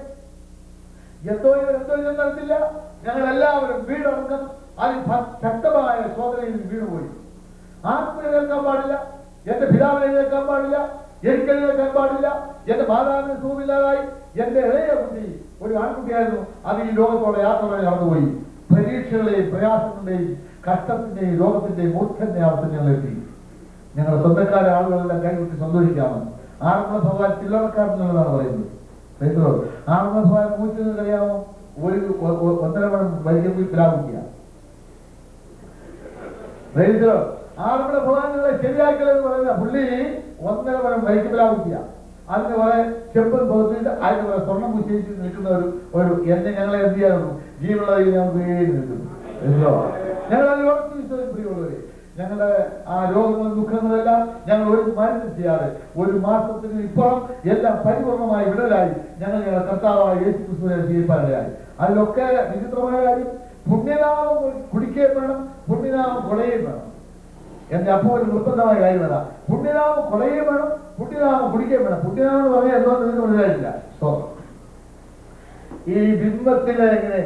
എന്തോ നടത്തില്ല. ഞങ്ങളെല്ലാവരും വീടടക്കം ശക്തമായ ശോധനയിൽ വീണുപോയി. ആർക്കും കേൾക്കാൻ പാടില്ല, എന്റെ പിതാവിനെ കേൾക്കാൻ പാടില്ല, എനിക്കെഴുന്നേൽക്കാൻ പാടില്ല. എന്റെ മാതാവിന് സുഖമില്ലാതായി. എന്റെ ഇളയ കുട്ടി ഒരു ആൺകുട്ടിയായിരുന്നു. അത് ഈ ലോകത്തോടെ യാത്ര നടന്നുപോയി. പരീക്ഷകളെയും പ്രയാസങ്ങളുടെയും കഷ്ടത്തിന്റെയും ലോകത്തിന്റെയും മൂർഖന്റെ അവസ്ഥ ഞങ്ങളെത്തി. ഞങ്ങളുടെ സ്വന്തക്കാരെ ആളുകളെല്ലാം കൈകൊട്ടി സന്തോഷിക്കാമെന്ന്. ആറന്മുള ഭഗവാൻ ചില്ലറക്കാരനുള്ളതാണ് പറയുന്നത്. ആറന്മുള ഭഗവാൻ മൂച്ചെന്ന് അറിയാമോ? ഒരു 1.5 മണം വൈദ്യുതി ലാഭിക്കുക. ആറന്മുള ഭഗവാനുകളെ ശരിയാക്കലെന്ന് പറയുന്ന പുള്ളി 1.5 മണം വൈദ്യുതി ലാഭിക്കുക. അതിന് കുറെ ചെമ്പൻ തോന്നിട്ട് അതിന് കുറെ സ്വർണം കുശിച്ച് നിൽക്കുന്ന ഒരു എന്നെ ഞങ്ങളെ എന്ത് ചെയ്യാറുള്ളൂ? ജീവനുള്ള ഞങ്ങൾക്ക് നിൽക്കുന്നു. ഞങ്ങൾ അത് ഉറച്ചു വിശ്വസിച്ച് പ്രിയമുള്ളവരെ, ഞങ്ങളുടെ ആ രോഗങ്ങളും ദുഃഖങ്ങളെല്ലാം ഞങ്ങൾ ഒരു മരുന്ന് ചെയ്യാതെ 1 മാസത്തിന് ഇപ്പുറം എല്ലാം പരിപൂർണമായി വിടലായി ഞങ്ങളുടെ കർത്താവായ യേശു ക്രിസ്തുവിനെ സ്വീകരിപ്പാനിടയായി. അതിലൊക്കെ വിചിത്രമായ കാര്യം, പുണ്യനാമം കുടിക്കുകയും വേണം, പുണ്യനാമം കൊളയുകയും വേണം. എന്റെ അപ്പോൾ ഒരു നിർബന്ധമായ കാര്യമല്ല. പുണ്യനാമം കൊളയുകയും വേണം, പുണ്യനാമം കുടിക്കുകയും വേണം. പുണ്യനാമം എന്ന് പറഞ്ഞാൽ എന്തോ നിങ്ങൾക്ക് മനസ്സിലായില്ല. ഈ ബിംബത്തിലെ ഇങ്ങനെ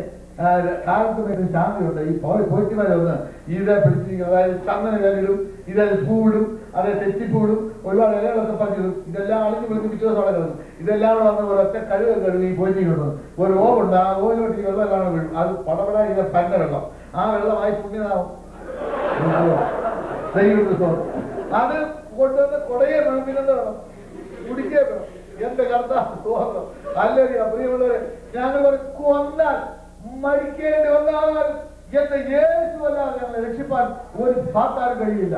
കാലത്ത് ശാന്തിയുണ്ട്. ഈ പോറ്റിമാരൊന്ന് ഇതെ പിടിച്ചിരിക്കും. അതായത് ചന്ദന കല്ലിടും, ഇതെ പൂവിടും, അതെ തെച്ചിപ്പൂടും, ഒരുപാട് ഇലകളൊക്കെ പറിച്ചിടും. ഇതെല്ലാം അളിഞ്ഞു വിളിച്ച് പിറ്റേസോടെ കിടക്കും. ഇതെല്ലാം കൂടെ വന്ന് ഒരൊറ്റ കഴുകി ഈ പോറ്റി കിടന്നു. ഒരു ഓവുണ്ട്, ആ ഓവിലോട്ട് ഈ വെള്ളം കാണാൻ വീഴും. അത് പടപട ഇങ്ങനെ പന്ന വെള്ളം. ആ വെള്ളമായി പുണ്യനാവും. അത് കൊണ്ടുവന്ന് കൊടയെ വേണം, പിന്നെന്താ വേണം? കുടിക്കേ വേണം. എന്റെ കർത്താവ് തോന്നണം. അല്ലെങ്കിൽ പ്രിയമുള്ളവരെ, ഞങ്ങൾ കൊന്നാൽ മരിക്കേണ്ടി വന്നാൽ എന്റെ യേശുവല്ലാതെ ഞങ്ങളെ രക്ഷിപ്പാൻ ഒരു സാത്താനും കഴിയില്ല.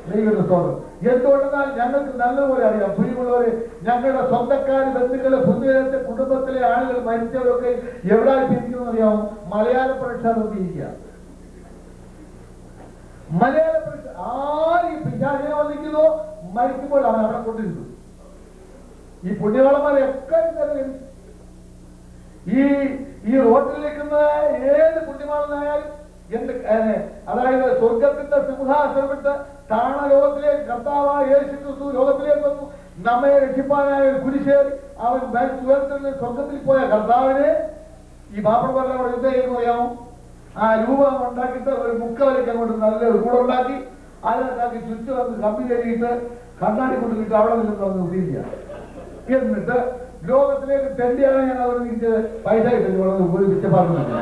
ദൈവത്തിന്റെ സ്തോത്രം. എന്തുകൊണ്ടെന്നാൽ ഞങ്ങൾക്ക് നല്ലപോലെ അറിയാം പ്രിയമുള്ളവരെ, ഞങ്ങളുടെ സ്വന്തക്കാര്, ബന്ധുക്കള്, പൊതുജനത്തെ, കുടുംബത്തിലെ ആളുകൾ മരിച്ചവരൊക്കെ എവിടെ ഇരിക്കുന്നു അറിയാമോ? മലയാള പരീക്ഷ നോക്കിയിരിക്കുക. മലയാള പരീക്ഷ ആര് ഈ പിശാചിനെ വന്നിരിക്കുന്നോ മരിക്കുമ്പോൾ അവൻ അവിടെ കൊണ്ടിരുന്നു. ഈ പുണ്യവാളന്മാരെയൊക്കെ ഈ റോട്ടിൽ നിൽക്കുന്ന ഏത് പുണ്യവാളനായാലും അതായത് സ്വർഗത്തിന്റെ സിംഹാസനം വിട്ട് താണലോകത്തിലേക്ക് കർത്താവായ യേശു ക്രിസ്തു ലോകത്തിലേക്ക് വന്നു. നമ്മെ രക്ഷിപ്പാനായ ഒരു കുരിശേറി അവൻ ഉയർത്തുന്ന സ്വർഗത്തിൽ പോയ കർത്താവിനെ ഈ പാപ്പടവെല്ലാം യുദ്ധം ചെയ്യുന്ന അറിയാമോ? ആ രൂപം ഉണ്ടാക്കിയിട്ട് ഒരു മുക്ക വരയ്ക്ക് അങ്ങോട്ട് നല്ലൊരു കൂടെ ഉണ്ടാക്കി അതിനകത്താക്കി ചുറ്റു വന്ന് കമ്പി കയറിയിട്ട് കണ്ണാടി കൊണ്ടിട്ട് അവിടെ നിന്ന് ഉപയോഗിക്കുക. എന്നിട്ട് ലോകത്തിലേക്ക് തെണ്ടിയാണ് ഞാൻ അവർ തിരിച്ചത് പൈസ കിട്ടുന്നത് ഒരു പിച്ചപ്പാടുന്നില്ല.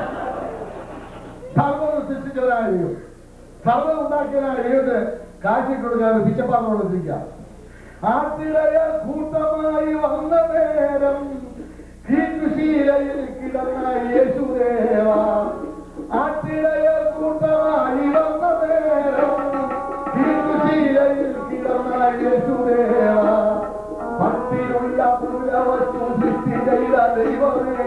സർവ്വം സൃഷ്ടിച്ചവരായ ദൈവം, സർവ്വം ഉണ്ടാക്കിയവരായ ദൈവത്തിന് കാഴ്ചയിട്ടുണ്ട്. ഞാൻ പിച്ചപ്പാടിനോട് തിരിക്കാം. ആട്ടിടയ കൂട്ടമായി വന്ന നേരം കിടന്ന യേശുദേവ, ആട്ടിടയ കൂട്ടമായി വന്ന നേരം കിടന്ന യേശുദേവ, ഭക്തിയുള്ള പുലവച്ചു സൃഷ്ടി ചെയ്ത ദൈവമേ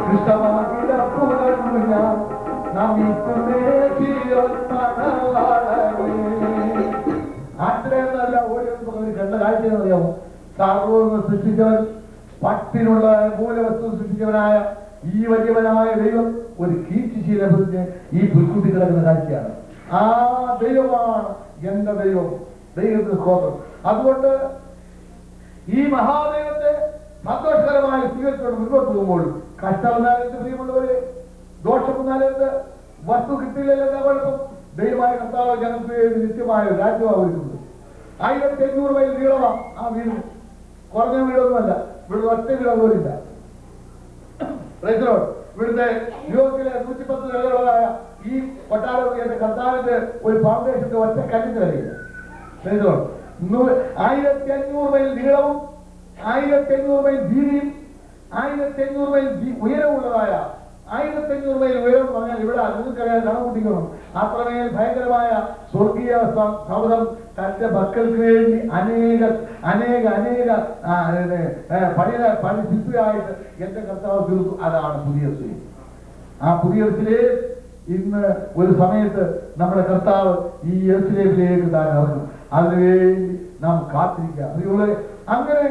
കൃഷ്ണമാകിട പുലർന്നു ഞാൻ നമിക്കുന്നേ ആട്ടിടയെന്നല്ല ഓരോ കണ്ട കാഴ്ച അറിയാമോ? സർവ്വം സൃഷ്ടിച്ചവൻ, പട്ടിനുള്ള മൂലവസ്തു സൃഷ്ടിച്ചവനായ ഈ വലിയവനായ ദൈവം ഒരു കീർത്തിശീലത്തിന് ഈ പുൽക്കുട്ടി കിടക്കുന്ന കാഴ്ചയാണ്. ആ ദൈവമാണ് എന്റെ ദൈവം. ദൈവത്തിന് സ്തോത്രം. അതുകൊണ്ട് ഈ മഹാദൈവത്തെ സന്തോഷകരമായി സ്വീകരിച്ചുകൊണ്ട് മുന്നോട്ട് പോകുമ്പോഴും കഷ്ടം വന്നാലെന്ത്, പ്രിയമുള്ളവരെ, ദോഷം വന്നാലെന്ത്, വസ്തു കിട്ടിയില്ലെന്ന കുഴപ്പം, ദൈവമായ കർത്താവ് ഞങ്ങൾക്ക് നിത്യമായ രാജ്യമാവുന്നത്. 1500 മൈൽ നീളമാണ് ആ വീട്. കുറഞ്ഞ വീടൊന്നുമല്ല. ഇവിടെ ഒറ്റ വീട് പോലില്ല. ഇവിടുത്തെ ന്യൂയോർക്കിലെ 110 നിലകളായ ഈ കൊട്ടാരം എന്റെ കർത്താവിന്റെ ഒരു ഫൗണ്ടേഷന്റെ ഒറ്റ കല്ലിന്റെ വിലയില്ല. 1500 മൈൽ നീളവും 1500 മൈൽ വീതിയും 1500 മൈൽ ഉയരമുള്ളതായ 1500 മൈൽ ഉയരം പറഞ്ഞാൽ ഇവിടെ നിങ്ങൾക്കറിയാൻ കണക്കൂട്ടിക്കണം. അത്രമേൽ ഭയങ്കരമായ സ്വർഗീയ സൗധം തന്റെ മക്കൾക്ക് വേണ്ടി അനേക പണി ശില്പിയായിട്ട് എന്റെ കർത്താവ് തീർത്തു. അതാണ് പുതിയ സ്ത്രീ. ആ പുതിയ യെരൂശലേം ഇന്ന് ഒരു സമയത്ത് നമ്മുടെ കർത്താവ് ഈ യെരൂശലേമിലേക്ക് താൻ ഇറങ്ങും. അതിനുവേണ്ടി നാം കാത്തിരിക്കുക. അങ്ങനെ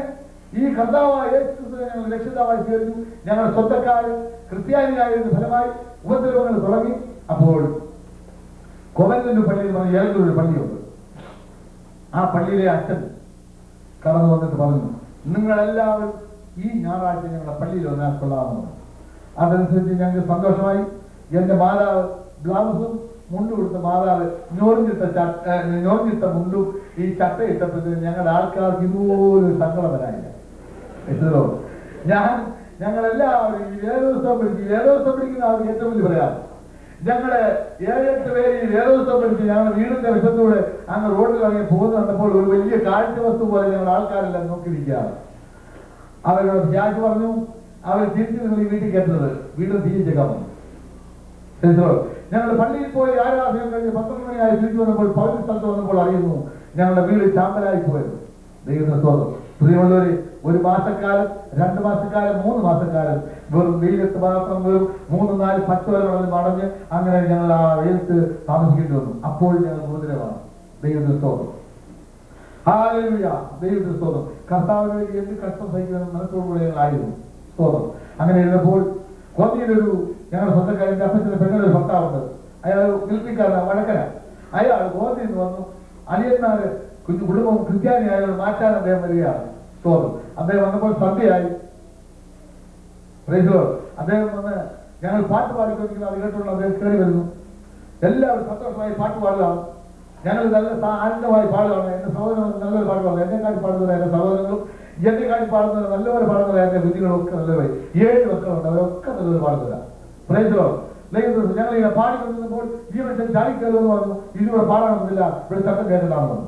ഈ കർത്താവായ യേശു ക്രിസ്തുവിനെ ഞങ്ങൾ രക്ഷിതാവായി തീർന്നു. ഞങ്ങളുടെ സ്വന്തക്കാര് ക്രിസ്ത്യാനിയായതിന്റെ ഫലമായി ഉപദ്രവങ്ങൾ തുടങ്ങി. അപ്പോൾ കൊവല്ലൂർ പള്ളിയിൽ പറഞ്ഞ ഏതൊരു പള്ളിയുണ്ട്. ആ പള്ളിയിലെ അച്ഛൻ കടന്നു വന്നിട്ട് പറഞ്ഞു, നിങ്ങളെല്ലാവരും ഈ ഞായറാഴ്ച ഞങ്ങളുടെ പള്ളിയിൽ വന്നാൽ കൊള്ളാമെന്ന്. അതനുസരിച്ച് ഞങ്ങൾക്ക് സന്തോഷമായി. എന്റെ മാതാവ് ബ്ലൗസും മുണ്ട് കൊടുത്ത മാതാവ് ഞോർഞ്ഞിട്ട മുണ്ടും ഈ ചട്ട ഇട്ടപ്പോഴത്തേക്ക് ഞങ്ങളുടെ ആൾക്കാർക്ക് ഇതുപോലൊരു സങ്കടം വരാനില്ല. ഞങ്ങളെല്ലാവരും ഈ വേദോത്സവം പഠിക്കുന്ന അവർക്ക് ഏറ്റവും വലിയ പറയാം. ഞങ്ങള് 7-8 പേര് ഈ വേദോത്സവം പഠിച്ച് ഞങ്ങളുടെ വീടിന്റെ വശത്തൂടെ അങ്ങ് റോഡിൽ ഇറങ്ങി പോകുന്ന കണ്ടപ്പോൾ ഒരു വലിയ കാഴ്ച വസ്തു പോലെ ഞങ്ങളുടെ ആൾക്കാരെല്ലാം നോക്കിയിരിക്കുകയാണ്. അവരോട് ത്യാഗ് പറഞ്ഞു. അവർ തിരിച്ച് നിങ്ങൾ ഈ വീട്ടിൽ കയറ്റുന്നത് വീട് തിരിച്ചേക്കാൻ പറഞ്ഞു. ഞങ്ങൾ പള്ളിയിൽ പോയി ആരാധന കഴിഞ്ഞ് 12 മണിയായി തിരിച്ചു വന്നപ്പോൾ പകുതി സ്ഥലത്ത് വന്നപ്പോൾ അറിയുന്നു ഞങ്ങളുടെ വീട് ചാമ്പലായി പോയത്. ദൈവത്തിന്റെ സ്തോത്രം. പ്രിയമുള്ളവര്, 1 മാസക്കാലം 2 മാസക്കാലം 3 മാസക്കാലം വെറും വെയിലത്ത് മാത്രം വെറും 3-4 പച്ചവരങ്ങളിൽ മടഞ്ഞ് അങ്ങനെ ഞങ്ങൾ ആ വെയിലത്ത് താമസിക്കേണ്ടി വന്നു. അപ്പോൾ ഞങ്ങൾ ഗുരുതരമാണ്. ദൈവത്തിന്റെ സ്തോത്രം. ഹല്ലേലൂയ. ദൈവത്തിന്റെ സ്തോത്രം. കർത്താവിന് വേണ്ടി എന്ത് കഷ്ടം സഹിക്കുന്ന മനസ്സോടുകൂടെ ഞങ്ങളായിരുന്നു. സ്തോത്രം. അങ്ങനെ ഇരുന്നപ്പോൾ കോന്നിയിലൊരു ഞങ്ങളുടെ സ്വന്തക്കാരൻ്റെ അപ്പച്ചന്റെ പെങ്ങളൊരു ഭർത്താവുണ്ട്. അയാൾ മിൽപ്പിക്കാരനാണ്, വഴക്കന. അയാൾ കോന്നിയിൽ നിന്ന് വന്നു. അനിയന്മാര് കുഞ്ഞു കുടുംബം ക്രിസ്ത്യാനി ആയവർ മാറ്റാൻ അദ്ദേഹം വരികയാണ്. സ്തോത്രം. അദ്ദേഹം വന്നപ്പോൾ സന്ധ്യയായി. അദ്ദേഹം വന്ന് ഞങ്ങൾ പാട്ട് പാടിക്കൊണ്ടിരിക്കുന്ന അത് കേട്ടുള്ള അദ്ദേഹം കയറി വരുന്നു. എല്ലാവരും സന്തോഷമായി പാട്ട് പാടുകയാണ്. ഞങ്ങൾ നല്ല ആനന്ദമായി പാടുകയാണ്. എന്റെ സഹോദരങ്ങൾ നല്ലൊരു പാട്ട് പാടുന്നത്, എന്നെക്കാട്ടി പാടുന്നത് എന്റെ സഹോദരങ്ങളും എന്നെക്കാട്ടി പാടുന്നത് നല്ലപോലെ പാടുന്നത് എന്റെ കുഞ്ഞുങ്ങളും ഒക്കെ നല്ലതായി. 7 മക്കളുണ്ട്, അവരൊക്കെ നല്ലൊരു പാടുന്നവരാണ്. ഞങ്ങൾ ഇങ്ങനെ പാടിക്കൊണ്ടിരുന്നപ്പോൾ ഈ മനുഷ്യൻ ചാടിക്കയറുമെന്ന് പറഞ്ഞു. ഇതിലൂടെ പാടാനൊന്നുമില്ല, ഇവിടെ ശബ്ദം കേട്ടിട്ടാണെന്ന് പറഞ്ഞു.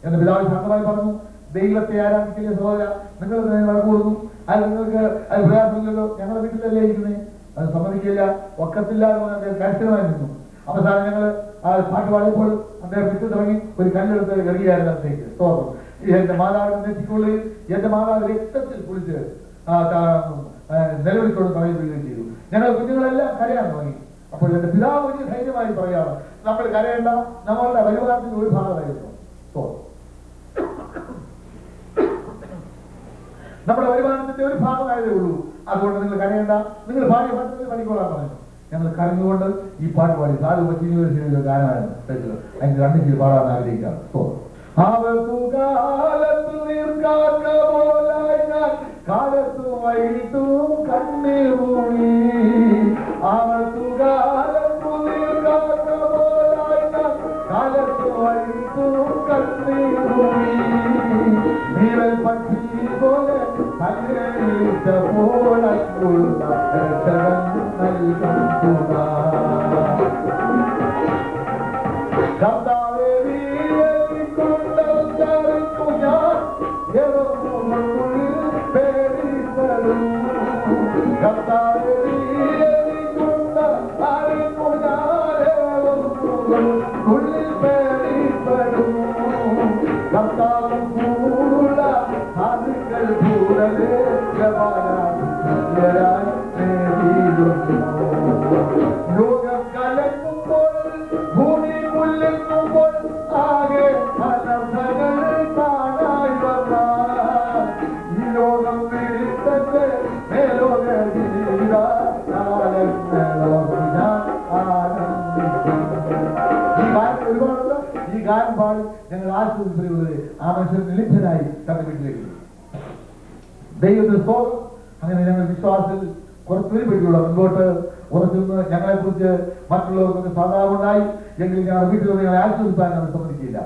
എന്റെ പിതാവ് ശാന്തമായി പറഞ്ഞു, ദൈവത്തെ ആരാധിക്കില്ലേ സഹോദര, നിങ്ങൾ വഴക്കൂടുന്നു, അത് നിങ്ങൾക്ക് അത് പ്രയാസമില്ലല്ലോ, ഞങ്ങളുടെ വീട്ടിലല്ലേ ഇരിക്കുന്നേ, അത് സമ്മതിക്കില്ല, ഒക്കത്തില്ല എന്ന് അദ്ദേഹം കർശനമായി നിന്നു. അവസാനം ഞങ്ങൾ ആ പാട്ട് പാടിയപ്പോൾ അദ്ദേഹം വിട്ടു തുടങ്ങി ഒരു കല്ലെടുത്ത് എറിയായിരുന്നു അദ്ദേഹത്തേക്ക്. സ്തോത്രം. എന്റെ മാതാവിനെ നെറ്റിക്കുള്ളിൽ എന്റെ മാതാവ് രക്തത്തിൽ കുളിച്ച് നിലവിളിക്കൊണ്ട് പറയുകയും ചെയ്തു. ഞങ്ങൾ കുഞ്ഞുങ്ങളെല്ലാം കരയാൻ തുടങ്ങി. അപ്പോൾ എന്റെ പിതാവ് വലിയ ധൈര്യമായി പറയാണ്, നമ്മൾ കരയേണ്ട, നമ്മളുടെ വരുമാനത്തിന്റെ ഒരു ഭാഗമായിരുന്നു. നമ്മുടെ വരുമാനത്തിന്റെ ഒരു ഭാഗമായതേ ഉള്ളൂ, അതുകൊണ്ട് നിങ്ങൾ കരയേണ്ട, നിങ്ങൾ പാടിയ പാട്ട് പഠിക്കോളാൻ പറഞ്ഞു. ഞങ്ങൾ കരഞ്ഞുകൊണ്ട് ഈ പാട്ട് പാടി. സാധു കൊച്ചി യൂണിവേഴ്സിറ്റിയിലെ ഒരു ഗാനമായിരുന്നു. അതിന് 2 ചീൽ പാടാൻ ആഗ്രഹിക്കാം. കാലത്തു നീർക്കാക്ക പോലായി ഞാൻ കാലത്തു വൈകിട്ടും കണ്ണീർ മൂടി. അവർത്തു കാലത്തു നീർക്കാക്ക പോലായി ഞാൻ കാലത്തു വൈകിട്ടും കണ്ണീർ മൂടി. നീരൽ പക്ഷി പോലെ പോലെ കർത്താവേ പേടിപ്പെടും. കർത്താവേ ഉള്ളിൽ പേടിപ്പെടും. കർത്താവ് കൂട അതികൾ കൂടലേ ലോകം കലങ്ങുമ്പോൾ ഭൂമി കുലുങ്ങുമ്പോൾ ആകെ ഫലങ്ങൾ കാണായി വന്നാൽ ഈ ലോകം വിളിത്തത് മേലോക ഈ ഗാനം പാടി ഞങ്ങൾ ആശുപത്രികളിൽ ആ മനുഷ്യൻ നിലിപ്തനായി തന്റെ വീട്ടിലേക്ക്. ദൈവത്തിന് സ്തോത്രം. അങ്ങനെ ഞങ്ങൾ വിശ്വാസത്തിൽ കുറച്ചൊരുപടിയുള്ള മുൻപോട്ട് ഉറച്ചുനിന്ന് ഞങ്ങളെ കുറിച്ച് മറ്റുള്ളവർക്ക് സാധാരണമായി എങ്കിൽ ഞങ്ങളുടെ വീട്ടിൽ ഞങ്ങളെ ആശ്വസിപ്പാൻ ഞങ്ങൾ സമ്മതിക്കില്ല.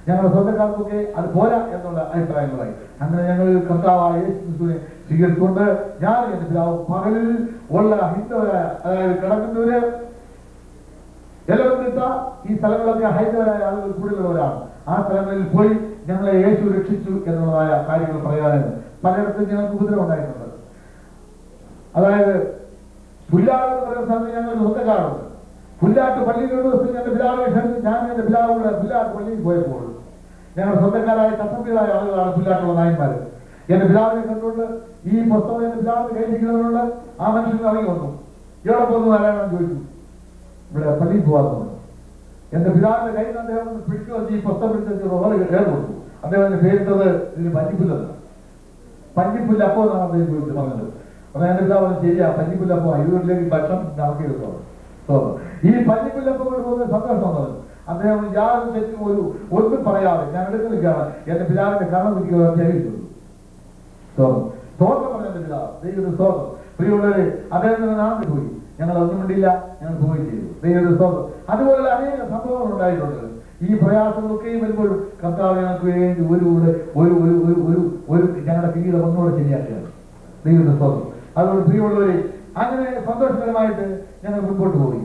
ഞങ്ങളുടെ സ്വന്തക്കാർക്കൊക്കെ അത് പോരാ എന്നുള്ള അഭിപ്രായങ്ങളായി. അങ്ങനെ ഞങ്ങൾ കർത്താവായ യേശുക്രിസ്തുവിനെ സ്വീകരിച്ചുകൊണ്ട് ഞാൻ എന്റെ പിതാവ് പകലിൽ ഉള്ള ഹിന്ദുവരായ, അതായത് കിടക്കുന്നവര് എല്ലാവരും ഈ സ്ഥലങ്ങളൊക്കെ ഹൈന്ദവരായ ആളുകൾ കൂടുതലുള്ളവരാണ്. ആ സ്ഥലങ്ങളിൽ പോയി ഞങ്ങളെ യേശു രക്ഷിച്ചു എന്നുള്ളതായ കാര്യങ്ങൾ പറയാനാണ്. പലയിടത്തും ഞങ്ങൾക്ക് ഉപദ്രവം ഉണ്ടായിട്ടുണ്ട്. അതായത് പുല്ലാട് എന്ന് പറയുന്ന സ്ഥലത്ത് ഞങ്ങൾക്ക് സ്വന്തക്കാരുണ്ട്. പുല്ലാട്ട് പള്ളിയിലൊരു ദിവസം ഞങ്ങളുടെ പിതാവിനെ ക്ഷണിച്ച് ഞാൻ എന്റെ പിതാവുകളുടെ പുല്ലാട്ട് പള്ളിയിൽ പോയപ്പോൾ ഞങ്ങളുടെ സ്വന്തക്കാരായ കസമ്പികളായ ആളുകളാണ് പുല്ലാട്ടുള്ള നായന്മാര്. എന്റെ പിതാവിനെ കണ്ടുകൊണ്ട് ഈ പുസ്തകം എന്റെ പിതാവിന് കയ്യിരിക്കുന്നതുകൊണ്ട് ആ മനുഷ്യൻ ഇറങ്ങി വന്നു. ഇവിടെ പോകുന്നത് ആരാണെന്ന് ചോദിച്ചു. ഇവിടെ പള്ളിയിൽ പോകാത്തതുകൊണ്ട് എന്റെ പിതാവിന്റെ കയ്യിൽ നിന്ന് അദ്ദേഹം പിടിച്ചു വന്ന് ഈ പുസ്തകം പിടിച്ചു ഏർ കൊടുത്തു. അദ്ദേഹം പേരിട്ടത് ഇതിന് പഞ്ഞിപ്പുല്ലെന്ന്. പഞ്ഞിപ്പുല്ലപ്പോ എന്നാണ് അദ്ദേഹം ചോദിച്ചു പറഞ്ഞത്. അപ്പൊ എന്റെ പിതാവ് ശരിയാ, പഞ്ഞിപ്പുല്ലപ്പോ ഇരുവരിലേക്ക് ഭക്ഷണം നമുക്ക് എടുത്തോളൂ. ഈ പഞ്ഞിപ്പുല്ലപ്പം കൊണ്ട് പോകുന്ന സന്തോഷം വന്നത് അദ്ദേഹം യാതൊരു തെറ്റും ഒന്നും പറയാതെ ഞാൻ എടുക്കുന്നില്ലാണ് എന്റെ പിതാവിന്റെ കരണം ധരിച്ചു. സ്തോത്രം പറഞ്ഞ എന്റെ പിതാവ് ദൈവത്തിന്റെ സ്തോത്രം. പ്രിയമുള്ളവരെ, അദ്ദേഹത്തിന് നാട്ടിൽ പോയി. ഞങ്ങൾ ഒന്നും മിണ്ടില്ല, ഞങ്ങൾ പോയി ചെയ്തു. ദൈവത്തിന്റെ സ്തോത്രം. അതുപോലെ അനേക സംഭവങ്ങൾ ഉണ്ടായിട്ടുണ്ട്. ഈ പ്രയാസങ്ങളൊക്കെയും വരുമ്പോൾ കർത്താവ് ഞങ്ങൾക്ക് വേണ്ടി ഒരു ഞങ്ങളുടെ ജീവിതം ഒന്നുകൂടെ ശരിയാക്കുകയാണ്. ദൈവത്തിന്റെ സ്തോത്രം. അതുകൊണ്ട് പ്രിയമുള്ളവരെ, അങ്ങനെ സന്തോഷകരമായിട്ട് ഞങ്ങൾ മുൻപോട്ട് പോയി.